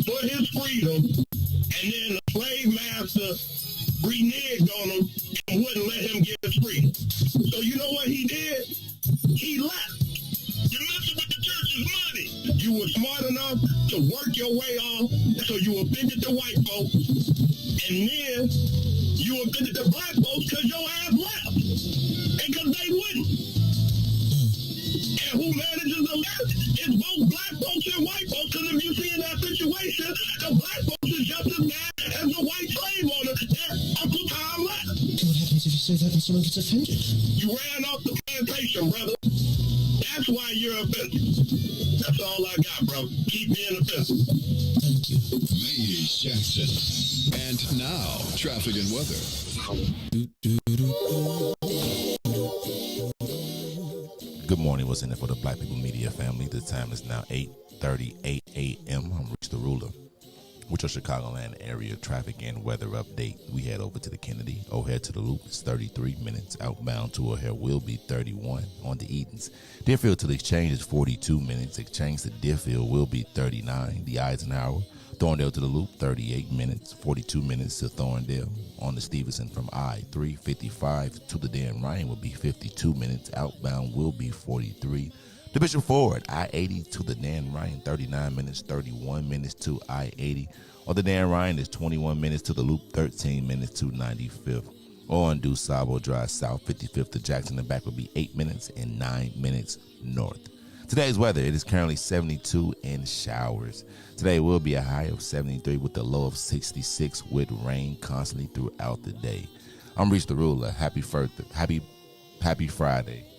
for his freedom, and then the slave master reneged on him and wouldn't let him get his freedom. So you know what he did? He left. You're messing with the church's money. You were smart enough to work your way off, so you offended the white folks, and then you offended the black folks because your ass left, and because they wouldn't. And who manages the left is both black folks and white folks, because if you see in that situation, the black folks is just as mad as the white slave owner that Uncle Tom left. What happens if you say that and someone gets offended? You ran off the plantation, brother. That's why you're offensive. That's all I got, bro. Keep being offensive. Thank you. Maze Jackson. And now, traffic and weather. Good morning. What's in it for the Black People Media family? The time is now 8:38 a.m. I'm Riis the Ruler. With your Chicagoland area traffic and weather update, we head over to the Kennedy. O'Hare to the Loop is 33 minutes. Outbound to O'Hare will be 31 on the Edens. Deerfield to the Exchange is 42 minutes. Exchange to Deerfield will be 39. The Eisenhower. Thorndale to the Loop, 38 minutes. 42 minutes to Thorndale. On the Stevenson from I-355 to the Dan Ryan will be 52 minutes. Outbound will be 43. The Bishop Ford, I-80 to the Dan Ryan, 39 minutes, 31 minutes to I-80. On the Dan Ryan is 21 minutes to the Loop, 13 minutes to 95th. On DuSable Drive South, 55th to Jackson, and back will be 8 minutes and 9 minutes north. Today's weather, it is currently 72 and showers. Today will be a high of 73 with a low of 66 with rain constantly throughout the day. I'm Riis the Ruler. Happy Friday.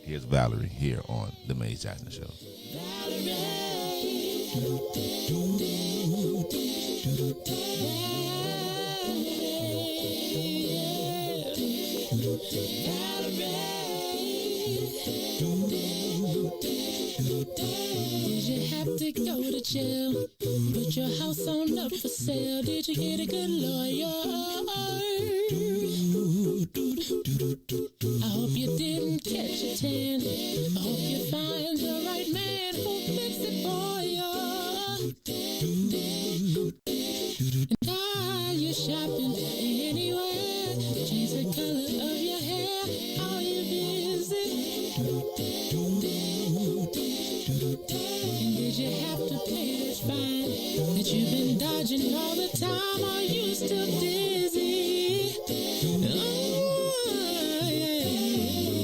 Here's Valerie here on The Maze Jackson Show. Did you have to go to jail? Put your house on up for sale. Did you get a good lawyer? I hope you didn't catch a tan. I hope you find the right man who'll fix it for you. And are you shopping anywhere? Change the color of your hair. Are you busy? And did you have to pay this fine that you've been dodging all the time? Are you still dizzy?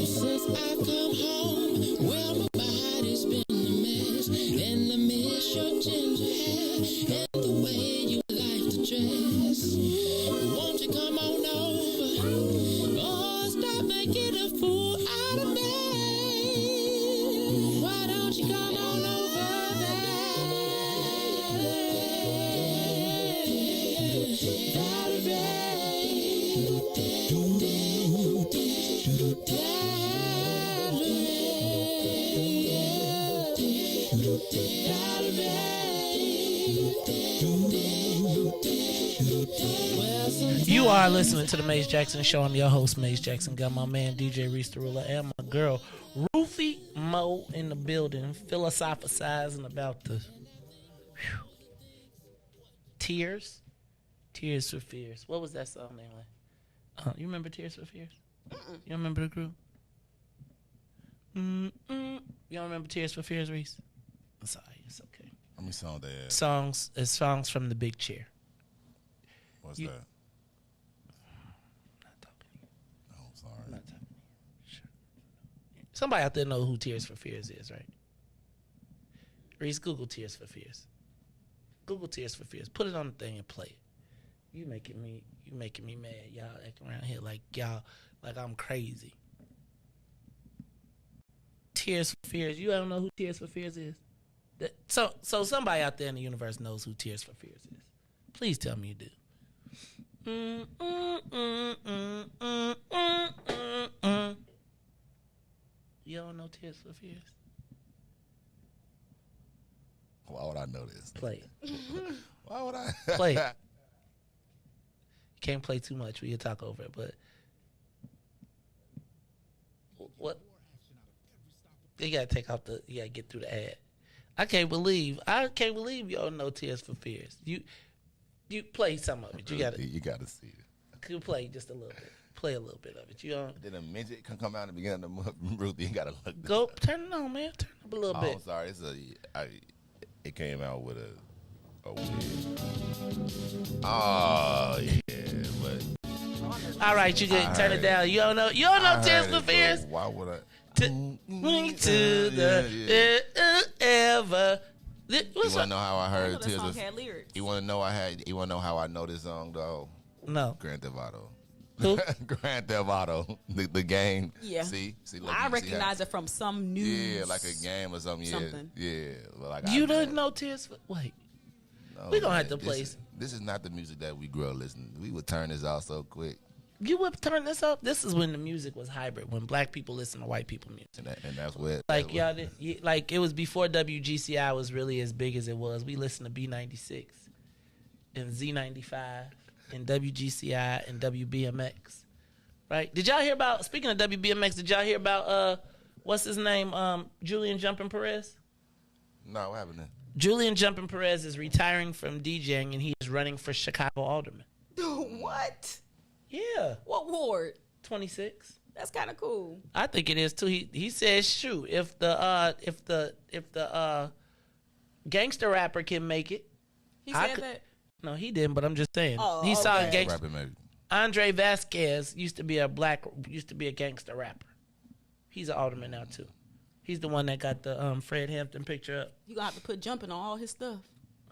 Since I come home, well, my body's been a mess, and I miss your ginger hair and the way you like to dress. Won't you come on over? Oh, stop making a fool out of me. Why don't you come on over there? You are listening to the Maze Jackson Show. I'm your host, Maze Jackson. Got my man DJ Riis the Ruler and my girl Ruthie Mo in the building, philosophizing about the Tears for Fears. What was that song anyway? You remember Tears for Fears? You don't remember the group? You don't remember Tears for Fears, Riis? I'm sorry, it's okay. How many songs they had? Songs from the Big Chair. What's that? Not talking to you. Oh, I'm sorry. I'm not talking to you. Sure. Somebody out there know who Tears for Fears is, right? Riis, Google Tears for Fears. Google Tears for Fears. Put it on the thing and play it. You making me mad. Y'all acting around here like I'm crazy. Tears for Fears. You don't know who Tears for Fears is? So somebody out there in the universe knows who Tears for Fears is. Please tell me you do. You don't know Tears for Fears? Why would I know this? Play it. Why would I? Play it. You can't play too much. We can talk over it, but what? You gotta take out you gotta get through the ad. I can't believe you don't know Tears for Fears. You play some of it. You gotta see it. You play just a little bit. Play a little bit of it. You don't. Then a midget can come out and begin to move. Ruthie, you gotta look. Go turn it on, man. Turn it up a little bit. I'm sorry. It came out with a wig. Oh yeah, but. All right, you can turn it down. You don't know Tears for Fears. Why would I? To the ever. You want to know how I heard Tears song of had lyrics. You want to know how I know this song though? No. Grand Theft Auto. Who? Grand Theft Auto. The game. Yeah. See. Look, I recognize it from some news. Yeah, like a game or something. Yeah. Like you didn't know Tears for. Wait. No, we gonna have to play. This is not the music that we grew up listening. We would turn this off so quick. You would turn this up. This is when the music was hybrid. When black people listen to white people music. And that's what. Like y'all did. Like it was before WGCI was really as big as it was. We listened to B96 and Z95 and WGCI and WBMX. Right? Did y'all hear about? Speaking of WBMX, did y'all hear about what's his name? Julian Jumpin' Perez. No, what happened then? Julian Jumpin' Perez is retiring from DJing and he is running for Chicago alderman. What? Yeah. What ward? 26. That's kind of cool. I think it is too. He says, shoot, if the gangster rapper can make it. He said that? No, he didn't, but I'm just saying. Oh, he saw a Rapper gangster. maybe. Andre Vasquez used to be a gangster rapper. He's an alderman now too. He's the one that got the Fred Hampton picture up. You gonna have to put jumping on all his stuff.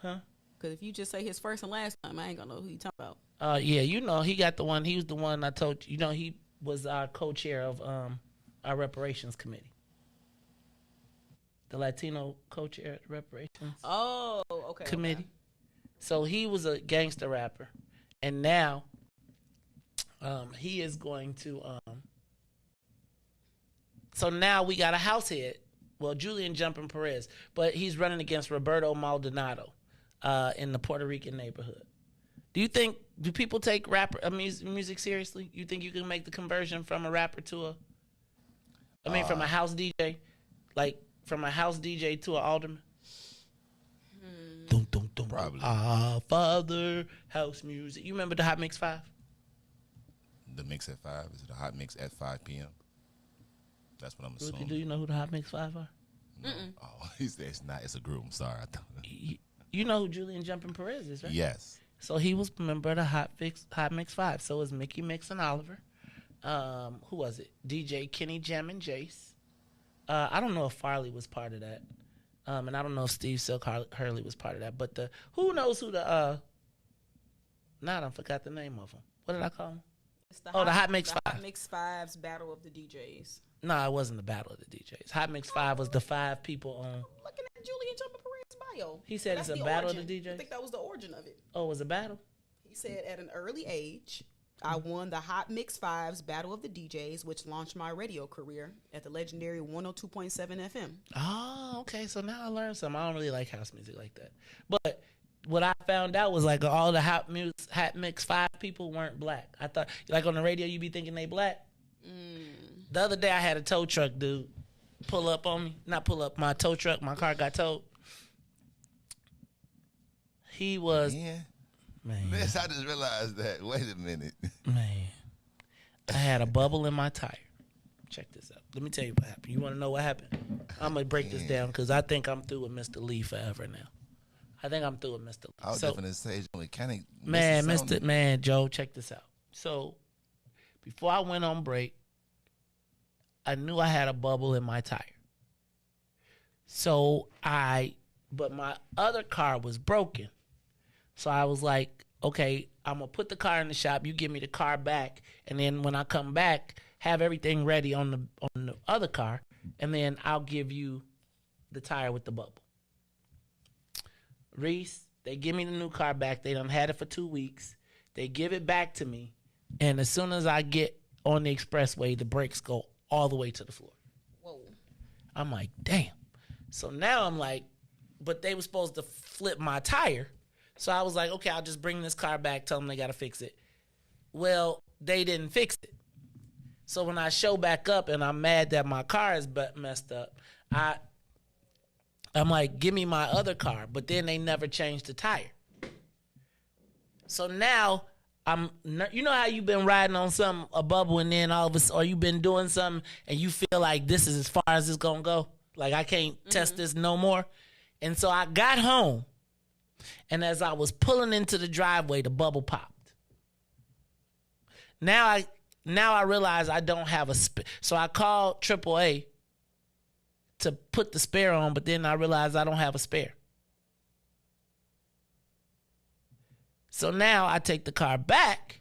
Huh? Because if you just say his first and last name, I ain't gonna know who you talking about. Yeah, he got the one. He was the one I told you. He was our co-chair of our reparations committee. the Latino co-chair at the reparations Okay. committee. Okay. So he was a gangster rapper, and now he is going to. So now we got a house head. Well, Julian Jumping Perez, but he's running against Roberto Maldonado in the Puerto Rican neighborhood. Do people take music seriously? You think you can make the conversion from a rapper to from a house DJ, like from a house DJ to an alderman? Dum, dum, dum. Probably. Father, house music. You remember the Hot Mix 5? The mix at 5 is it the hot mix at 5 p.m. That's what I'm assuming. Ruthie, do you know who the Hot Mix 5 are? Oh, he said it's not. It's a group. I'm sorry. I thought. You know who Julian Jumping Perez is, right? Yes. So he was a member of the Hot Mix 5. So was Mickey Mix and Oliver. Who was it? DJ Kenny Jam and Jace. I don't know if Farley was part of that. And I don't know if Steve Silk Hurley was part of that. But who knows who the I forgot the name of them. What did I call them? It's the Hot Mix 5. Hot Mix 5's Battle of the DJs. No, it wasn't the Battle of the DJs. Hot Mix 5 was the 5 people on. Looking at Julian Jumping Perez's bio. He said That's it's a the battle origin. of the DJs? I think that was the origin of it. Oh, it was a battle? He said, at an early age, I won the Hot Mix 5's Battle of the DJs, which launched my radio career at the legendary 102.7 FM. Oh, okay. So now I learned something. I don't really like house music like that. But what I found out was like all the Hot Mix 5 people weren't black. I thought, like on the radio, you be thinking they black. The other day I had a tow truck dude pull up on me. Not pull up, my tow truck. My car got towed. He was... Yeah. Man. Miss, I just realized that. Wait a minute. Man. I had a bubble in my tire. Check this out. Let me tell you what happened. You want to know what happened? I'm going to break this down because I think I'm through with Mr. Lee forever now. I think I'm through with Mr. Lee. I was definitely saying, mechanic. Man, Joe, check this out. So, before I went on break, I knew I had a bubble in my tire. But my other car was broken. So I was like, okay, I'm going to put the car in the shop. You give me the car back. And then when I come back, have everything ready on the other car. And then I'll give you the tire with the bubble. Riis, they give me the new car back. They done had it for 2 weeks. They give it back to me. And as soon as I get on the expressway, the brakes go all the way to the floor. Whoa. I'm like, damn. So now I'm like, but they were supposed to flip my tire. So I was like, okay, I'll just bring this car back, tell them they got to fix it. Well, they didn't fix it. So when I show back up and I'm mad that my car is messed up, I'm like, give me my other car. But then they never changed the tire. So now you know how you've been riding on a bubble and then all of a sudden, or you've been doing something and you feel like this is as far as it's going to go? Like I can't test this no more. And so I got home. And as I was pulling into the driveway, the bubble popped. Now I realize I don't have a spare. So I called AAA to put the spare on, but then I realized I don't have a spare. So now I take the car back,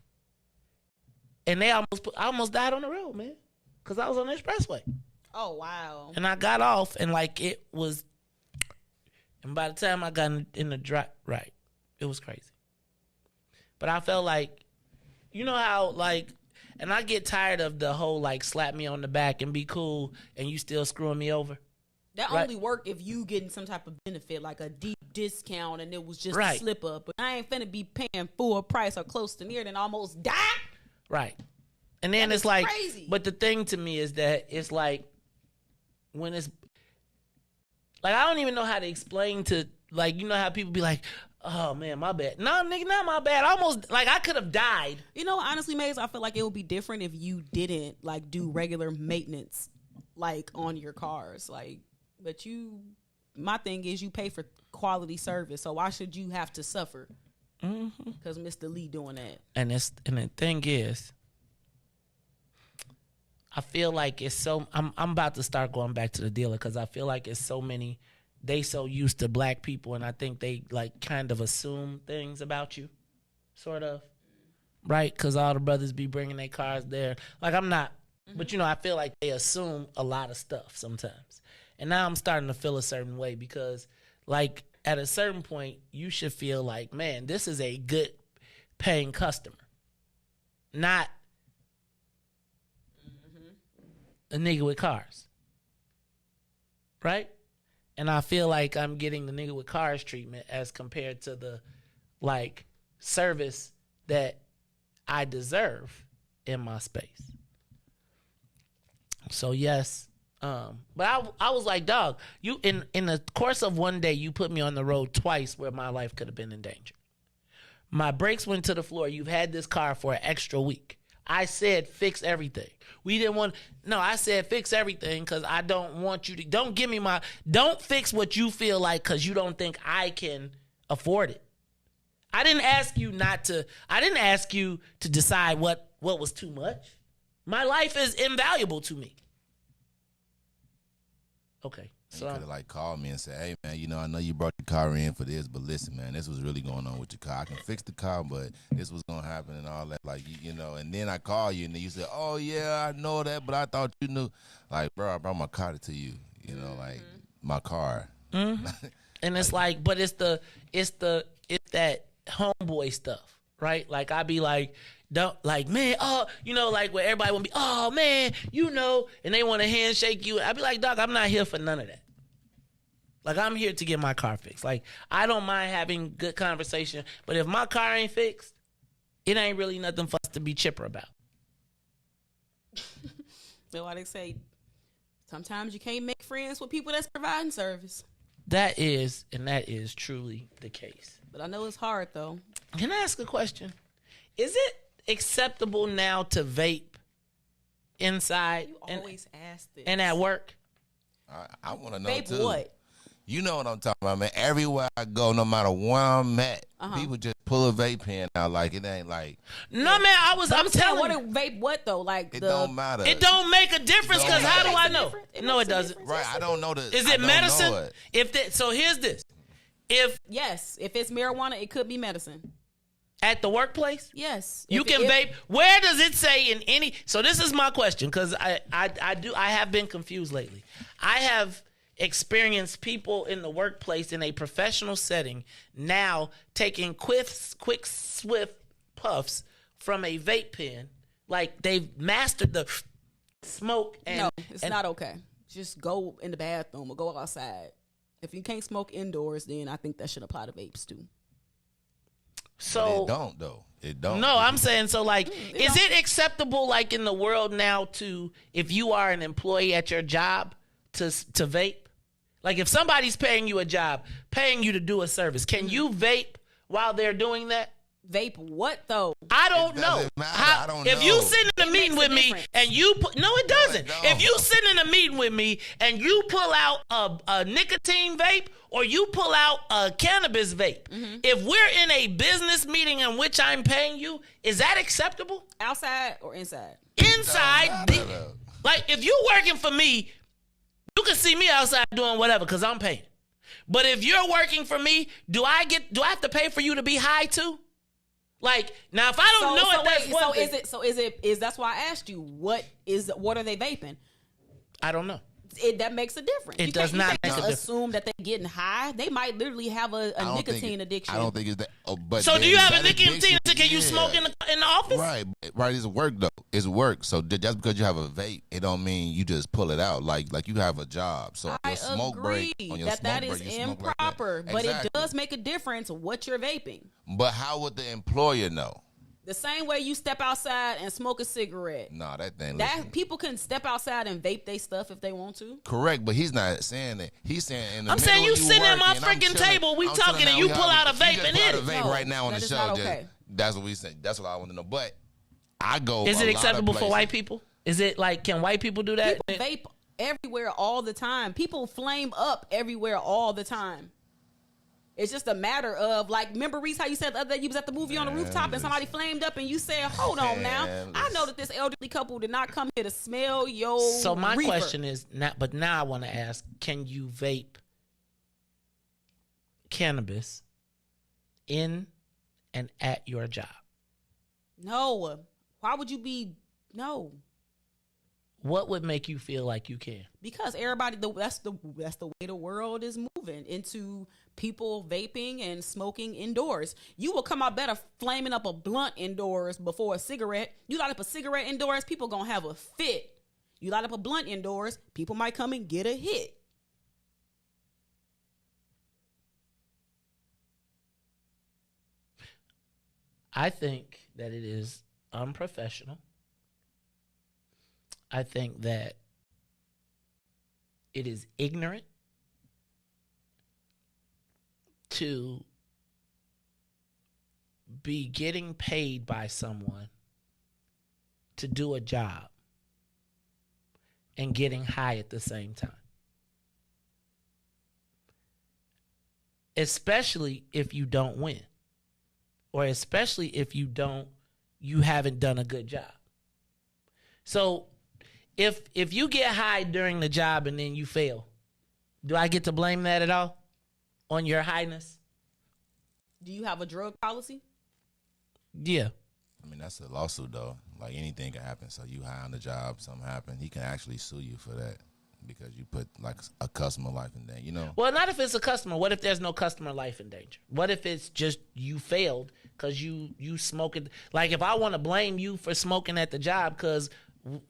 and I almost died on the road, man, because I was on the expressway. Oh, wow. And I got off, and it was. And by the time I got in the drive, right, it was crazy. But I felt like, you know how, and I get tired of the whole, slap me on the back and be cool, and you still screwing me over. That only work if you getting some type of benefit, like a deep discount, and it was just a slip up. But I ain't finna be paying full price or close to near, then almost die. Right. And then it's crazy. But the thing to me is that it's when it's, I don't even know how to explain to, you know how people be like, oh, man, my bad. No, nigga, not my bad. Almost, I could have died. You know, honestly, Maze, I feel like it would be different if you didn't, do regular maintenance, on your cars. But my thing is you pay for quality service, so why should you have to suffer? Because Mr. Lee doing that. And the thing is, I feel like it's so. I'm about to start going back to the dealer because I feel like it's so many. They so used to black people, and I think they kind of assume things about you, sort of, right? Because all the brothers be bringing their cars there. I'm not But, I feel like they assume a lot of stuff sometimes. And now I'm starting to feel a certain way because, like, at a certain point, you should feel like, man, this is a good paying customer. Not a nigga with cars. Right? And I feel like I'm getting the nigga with cars treatment as compared to the, like, service that I deserve in my space. So, yes. But I was like, dog, you in the course of one day, you put me on the road twice where my life could have been in danger. My brakes went to the floor. You've had this car for an extra week. I said fix everything. I said fix everything because I don't want you to, don't fix what you feel like because you don't think I can afford it. I didn't ask you to decide what was too much. My life is invaluable to me. Okay. So you could have called me and said, hey, man, I know you brought your car in for this, but listen, man, this was really going on with your car. I can fix the car, but this was going to happen and all that. And then I call you and then you said, oh, yeah, I know that, but I thought you knew. Like, bro, I brought my car to you, my car. Mm-hmm. And it's but it's that homeboy stuff, right? Like, I be like, man, where everybody want to be, oh, man, and they want to handshake you. I be like, dog, I'm not here for none of that. Like, I'm here to get my car fixed. Like, I don't mind having good conversation, but if my car ain't fixed, it ain't really nothing for us to be chipper about. That's why they say sometimes you can't make friends with people that's providing service. That is truly the case. But I know it's hard, though. Can I ask a question? Is it acceptable now to vape inside? You always ask this. And at work? I want to know, vape too. What? You know what I'm talking about, man. Everywhere I go, no matter where I'm at, people just pull a vape pen out like it ain't like. No, man, I'm telling you. Vape what, though? It don't matter. It don't make a difference because how do I know? No, it doesn't. Right, I don't know the. Is it medicine? So here's this. If it's marijuana, it could be medicine. At the workplace? Yes. You can vape. Where does it say in any? So this is my question because I have been confused lately. I have experienced people in the workplace in a professional setting now taking quick, swift puffs from a vape pen. Like they've mastered the smoke. No, it's not okay. Just go in the bathroom or go outside. If you can't smoke indoors, then I think that should apply to vapes too. So but it don't though. It don't. No, I'm saying so. Like, is it acceptable, like in the world now, to if you are an employee at your job to vape? Like, if somebody's paying you a job, paying you to do a service, can you vape while they're doing that? Vape what though? I don't know. I don't know. If you sit in a meeting with me and you no, it doesn't. If you sit in a meeting with me and you pull out a nicotine vape or you pull out a cannabis vape, if we're in a business meeting in which I'm paying you, is that acceptable? Outside or inside? Inside. Like, if you're working for me, you can see me outside doing whatever because I'm paying. But if you're working for me, do I have to pay for you to be high too? Like, now if I don't know it, that's one thing. That's why I asked you, what are they vaping? I don't know. That makes a difference. It does not make a difference. Assume that they're getting high. They might literally have a nicotine addiction. I don't think it's that. But so do you have a nicotine addiction? Can you smoke in the office? Right. It's work though. It's work. So just because you have a vape, it don't mean you just pull it out. Like you have a job. So I your smoke agree break on your that smoke is break, you smoke improper. Like but exactly. It does make a difference what you're vaping. But how would the employer know? The same way you step outside and smoke a cigarette. Nah, that thing. People can step outside and vape their stuff if they want to. Correct, but he's not saying that. He's saying in the I'm saying you sitting at my freaking table, we talking, and you pull out a vape and hit it. Vape right now on the show. Okay. That's what we say. That's what I want to know. But I go. Is it acceptable for white people? Is it like, can white people do that? People vape everywhere all the time. People flame up everywhere all the time. It's just a matter of, like, remember, Riis, how you said the other day you was at the movie on the rooftop and somebody flamed up and you said, hold on now. I know that this elderly couple did not come here to smell your So my reefer. question is, but now I want to ask, can you vape cannabis in and at your job? No. Why would you be, no. what would make you feel like you can? Because everybody, that's the way the world is moving into people vaping and smoking indoors. You will come out better flaming up a blunt indoors before a cigarette. You light up a cigarette indoors, people gonna have a fit. You light up a blunt indoors, people might come and get a hit. I think that it is unprofessional. I think that it is ignorant to be getting paid by someone to do a job and getting high at the same time. Especially if you don't win. Or especially if you haven't done a good job. So if you get high during the job and then you fail, do I get to blame that at all on your highness? Do you have a drug policy? Yeah. I mean, that's a lawsuit, though. Like, anything can happen. So you high on the job, something happened. He can actually sue you for that because you put, like, a customer life in danger, you know? Well, not if it's a customer. What if there's no customer life in danger? What if it's just you failed because you smoking? Like, if I want to blame you for smoking at the job because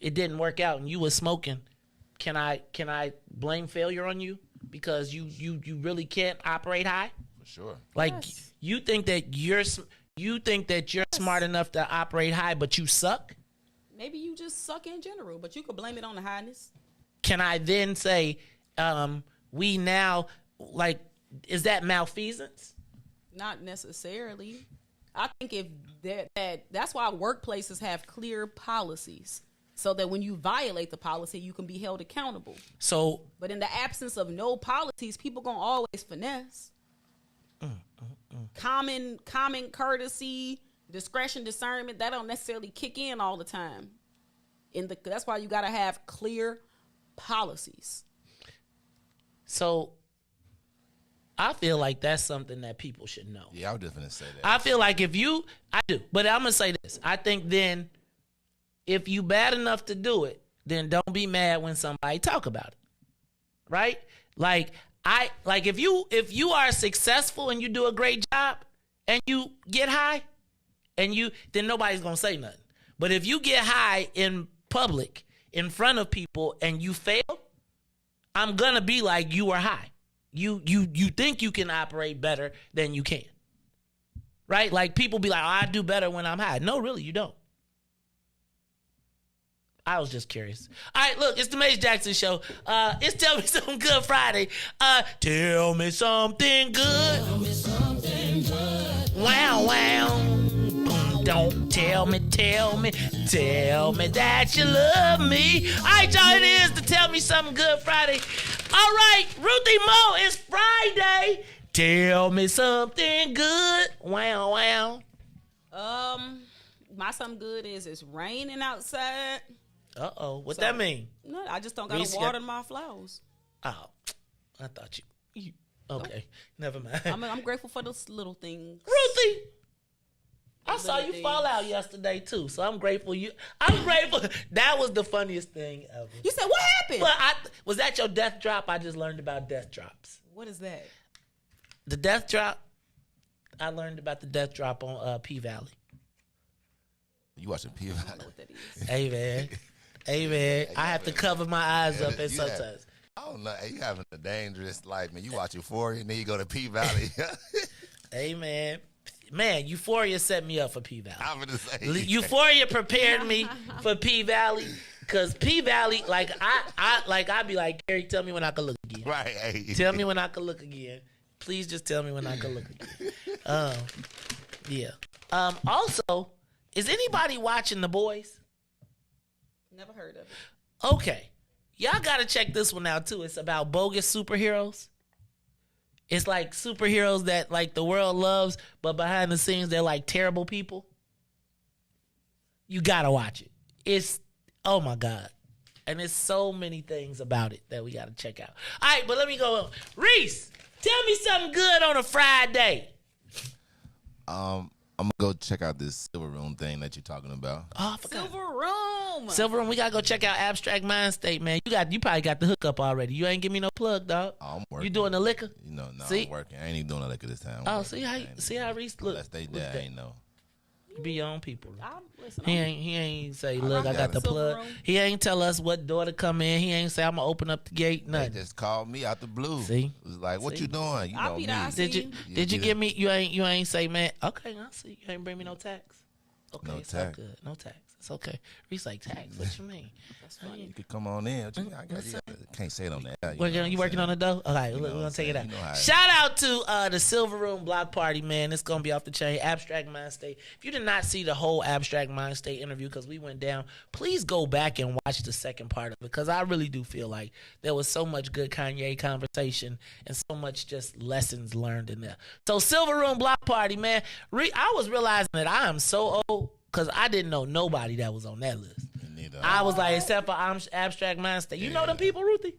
it didn't work out and you was smoking, can I blame failure on you because you really can't operate high? For sure. Like, yes. You think that you're smart enough to operate high, but you suck? Maybe you just suck in general, but you could blame it on the highness. Can I then say, we now, like, is that malfeasance? Not necessarily. I think if that's why workplaces have clear policies, so that when you violate the policy, you can be held accountable. So, but in the absence of no policies, people gonna always finesse. Common courtesy, discretion, discernment, that don't necessarily kick in all the time. That's why you gotta have clear policies. So I feel like that's something that people should know. Yeah, I was just going to say that. I feel like I do, but I'm going to say this. I think then if you bad enough to do it, then don't be mad when somebody talk about it. Right? If you are successful and you do a great job and you get high then nobody's going to say nothing. But if you get high in public in front of people and you fail, I'm going to be like, you were high. You think you can operate better than you can. Right? Like, people be like, oh, I do better when I'm high. No, really, you don't. I was just curious. All right, look, it's the Mace Jackson Show. It's Tell Me Something Good Friday. Tell me something good. Tell me something good. Wow, wow. Don't tell me that you love me. All right, y'all, it is the Tell Me Something Good Friday. All right, Ruthie Mo, it's Friday. Tell me something good. Wow, wow. My something good is it's raining outside. Uh-oh, what that mean? No, I just don't got to water my flowers. Oh, I thought you okay, never mind. I'm grateful for those little things. Ruthie! I saw you fall out yesterday too, so I'm grateful. I'm grateful. That was the funniest thing ever. You said what happened? Well, was that your death drop? I just learned about death drops. What is that? The death drop. I learned about the death drop on P Valley. You watching P Valley? I don't know what that is. Hey man, I have to cover my eyes up sometimes. I don't know. Hey, you having a dangerous life, man. You watch Euphoria and then you go to P Valley. Hey man, Euphoria set me up for P Valley. I'm gonna say Euphoria prepared me for P Valley, because P Valley, I'd be like, Gary, tell me when I can look again. Right. Hey. Tell me when I can look again. Please just tell me when I can look again. Yeah. Also, is anybody watching The Boys? Never heard of it. Okay. Y'all gotta check this one out too. It's about bogus superheroes. It's like superheroes that like the world loves, but behind the scenes they're like terrible people. You gotta watch it. It's, oh my God. And there's so many things about it that we gotta check out. All right, but let me go on. Riis, tell me something good on a Friday. On I'm gonna go check out this Silver Room thing that you're talking about. Oh, I forgot. Silver Room. We gotta go check out Abstract Mind State, man. You probably got the hookup already. You ain't give me no plug, dog. Oh, I'm working. You doing the liquor? No, see? I'm working. I ain't even doing the liquor this time. See how Reese look. Unless they dead, I ain't know. You be your own people. Listen, He ain't say, look, I got the plug. He ain't tell us what door to come in. He ain't say, I'm gonna open up the gate. Nothing. They just called me out the blue. See? It was like, what you doing? You know me. Did you give me? You ain't say, man. Okay, I see. You ain't bring me no tax. Okay, No it's tax. all good. No tax. It's okay. Reese like tax. What you mean? That's fine. You could come on in. Can't say it on that. You working on the dough? All right, look, we're gonna take it out. Shout out to the Silver Room Block Party, man. It's gonna be off the chain. Abstract Mind State. If you did not see the whole Abstract Mind State interview because we went down, please go back and watch the second part of it because I really do feel like there was so much good Kanye conversation and so much just lessons learned in there. So Silver Room Block Party, man. I was realizing that I am so old because I didn't know nobody that was on that list. I was like, except for Abstract Mind State. You know them people, Ruthie?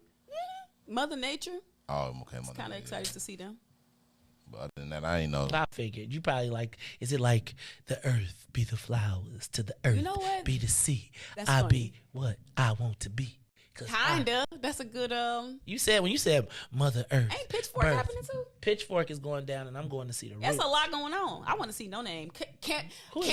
Mother Nature. Oh, okay. I'm kind of excited to see them. But other than that, I ain't know. I figured. You probably like, is it like the earth be the flowers to the earth be the sea? That's I funny. Be what I want to be. Kinda. That's a good when you said Mother Earth. Ain't Pitchfork happening too? Pitchfork is going down, and I'm going to see the. That's roof. a lot going on. I want to see No Name. Can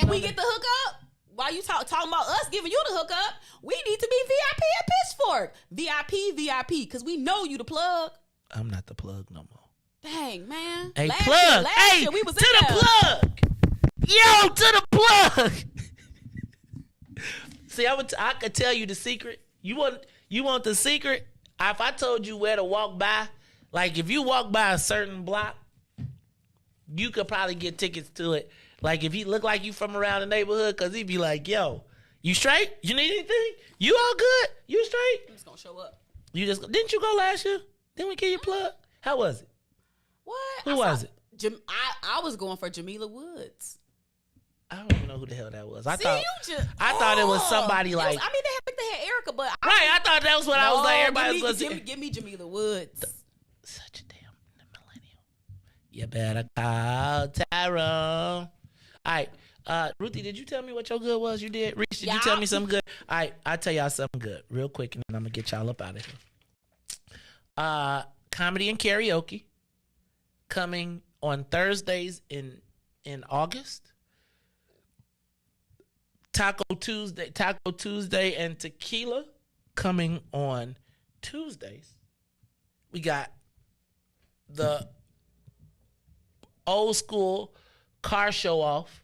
we get the hookup? While you talking about us giving you the hookup, we need to be VIP at Pitchfork. VIP, because we know you the plug. I'm not the plug no more. Dang, man. Hey, last plug. Year we was to in the there. plug. Yo, to the plug. See, I could tell you the secret. You want the secret? If I told you where to walk by, like if you walk by a certain block, you could probably get tickets to it. Like if he look like you from around the neighborhood, cause he'd be like, "Yo, you straight? You need anything? You all good? You straight?" I'm just gonna show up. Didn't you go last year? Didn't we get your plug? How was it? What? Who was it? I was going for Jamila Woods. I don't even know who the hell that was. I thought it was Oh, somebody like. they had Erica, but I thought that was what I was like. Everybody was going to give me Jamila Woods. Such a damn millennial. You better call Tyrone. All right, Ruthie, did you tell me what your good was? You did. Reese, did you tell me something good? All right, I'll tell y'all something good real quick, and then I'm gonna get y'all up out of here. Comedy and karaoke coming on Thursdays in August. Taco Tuesday and tequila coming on Tuesdays. We got the old school car show off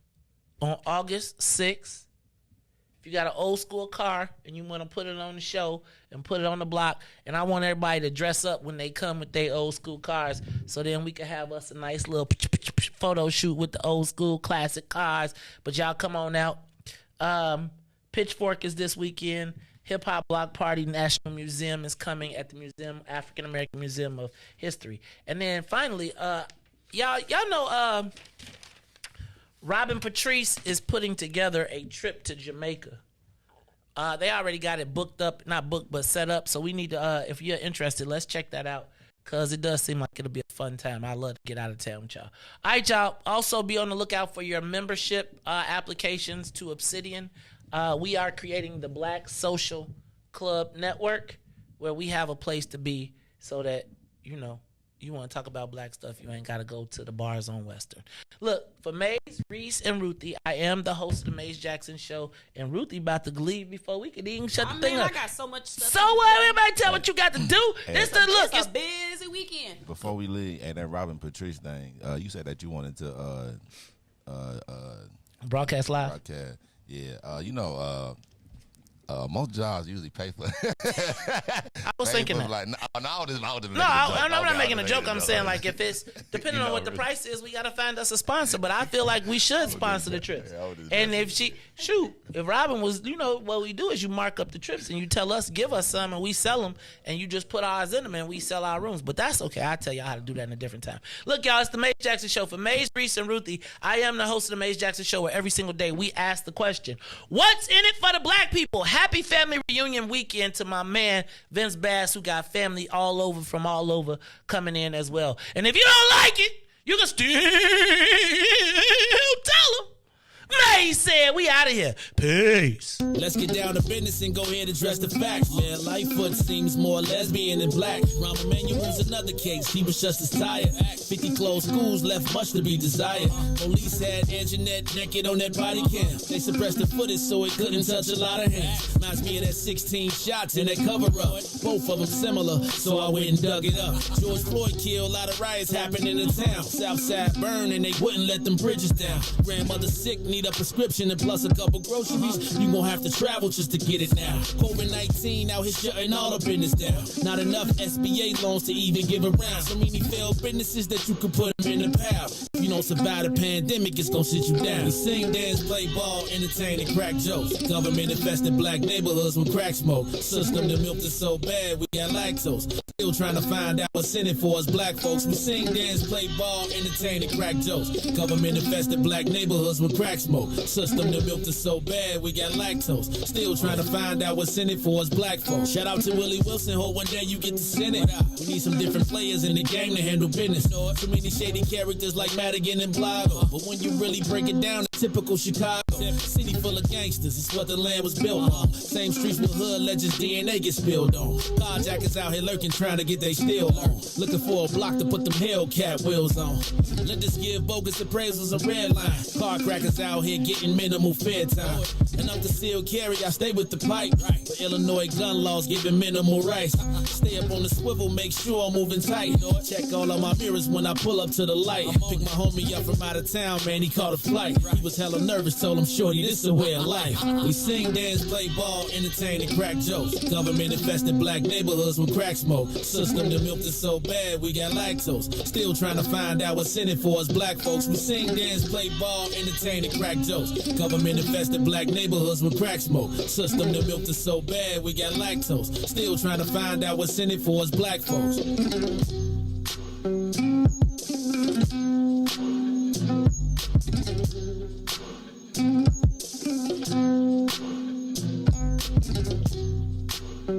on August 6th. If you got an old school car and you want to put it on the show and put it on the block, and I want everybody to dress up when they come with their old school cars, so then we can have us a nice little photo shoot with the old school classic cars. But y'all come on out. Pitchfork is this weekend. Hip Hop Block Party National Museum is coming at the Museum, African American Museum of History. And then finally, y'all know Robin Patrice is putting together a trip to Jamaica. They already got it booked up, not booked, but set up. So we need to, if you're interested, let's check that out. Because it does seem like it'll be a fun time. I love to get out of town with y'all. All right, y'all. Also be on the lookout for your membership applications to Obsidian. We are creating the Black Social Club Network, where we have a place to be so that, you want to talk about black stuff, you ain't got to go to the bars on Western. Look, for Maze, Reese, and Ruthie, I am the host of the Maze Jackson Show, and Ruthie about to leave before we can even shut the thing up. I got so much stuff. So what? Everybody tell what you got to do. It's a busy weekend. Before we leave, and that Robin Patrice thing, you said that you wanted to broadcast live. Broadcast, yeah. Most jobs usually pay for it. I was thinking that. Like, I'm not making a joke. I'm saying, like, if it's depending on what the price is, we got to find us a sponsor. But I feel like we should sponsor the trips. And if if Robin was, what we do is you mark up the trips and you tell us, give us some, and we sell them, and you just put ours in them and we sell our rooms. But that's okay. I'll tell y'all how to do that in a different time. Look, y'all, it's the Maze Jackson Show. For Maze, Reese, and Ruthie, I am the host of the Maze Jackson Show, where every single day we ask the question, what's in it for the black people? Happy family reunion weekend to my man Vince Bass, who got family from all over coming in as well. And if you don't like it, you can still tell them. May said, we out of here. Peace. Let's get down to business and go ahead and address the facts, man. Lightfoot seems more lesbian than black. Rahm Emanuel's another case. He was just as tired. 50 closed schools left much to be desired. Police had Anjanette naked on that body cam. They suppressed the footage so it couldn't touch a lot of hands. Reminds me of that 16 shots in that cover-up. Both of them similar, so I went and dug it up. George Floyd killed, a lot of riots happened in the town. Southside burned and they wouldn't let them bridges down. Grandmother sick, need a prescription and plus a couple groceries. You gon' have to travel just to get it now. COVID-19 out here shutting all the business down. Not enough SBA loans to even give around. So many failed businesses that you could put them in the pile. If you don't survive the pandemic, it's gon' sit you down. We sing, dance, play ball, entertain, and crack jokes. Government infested black neighborhoods with crack smoke. System that milked us so bad, we got lactose. Still trying to find out what's in it for us black folks. We sing, dance, play ball, entertain, and crack jokes. Government infested black neighborhoods with crack smoke. System that milked us so bad, we got lactose. Still trying to find out what's in it for us black folks. Shout out to Willie Wilson, hope one day you get to send it. We need some different players in the game to handle business. So many shady characters like Madigan and Blago. But when you really break it down, it's typical Chicago. City full of gangsters, it's what the land was built on. Same streets with hood legends, DNA gets spilled on. Carjackers out here lurking, trying to get they steal on. Looking for a block to put them Hellcat wheels on. Let us give bogus appraisals a red line. Car crackers out here getting minimal fair time. And up to seal carry, I stay with the pipe. But Illinois gun laws giving minimal rights. Stay up on the swivel, make sure I'm moving tight. Check all of my mirrors when I pull up to the light. Pick my homie up from out of town, man, he caught a flight. He was hella nervous, told him, shorty, this is a way of life. We sing, dance, play ball, entertain, and crack jokes. Government infested black neighborhoods with crack smoke. System that milked us so bad, we got lactose. Still trying to find out what's in it for us black folks. We sing, dance, play ball, entertain, and crack jokes. Government infested black neighborhoods with crack smoke. System that milked us so bad, we got lactose. Still trying to find out what's in it for us black folks.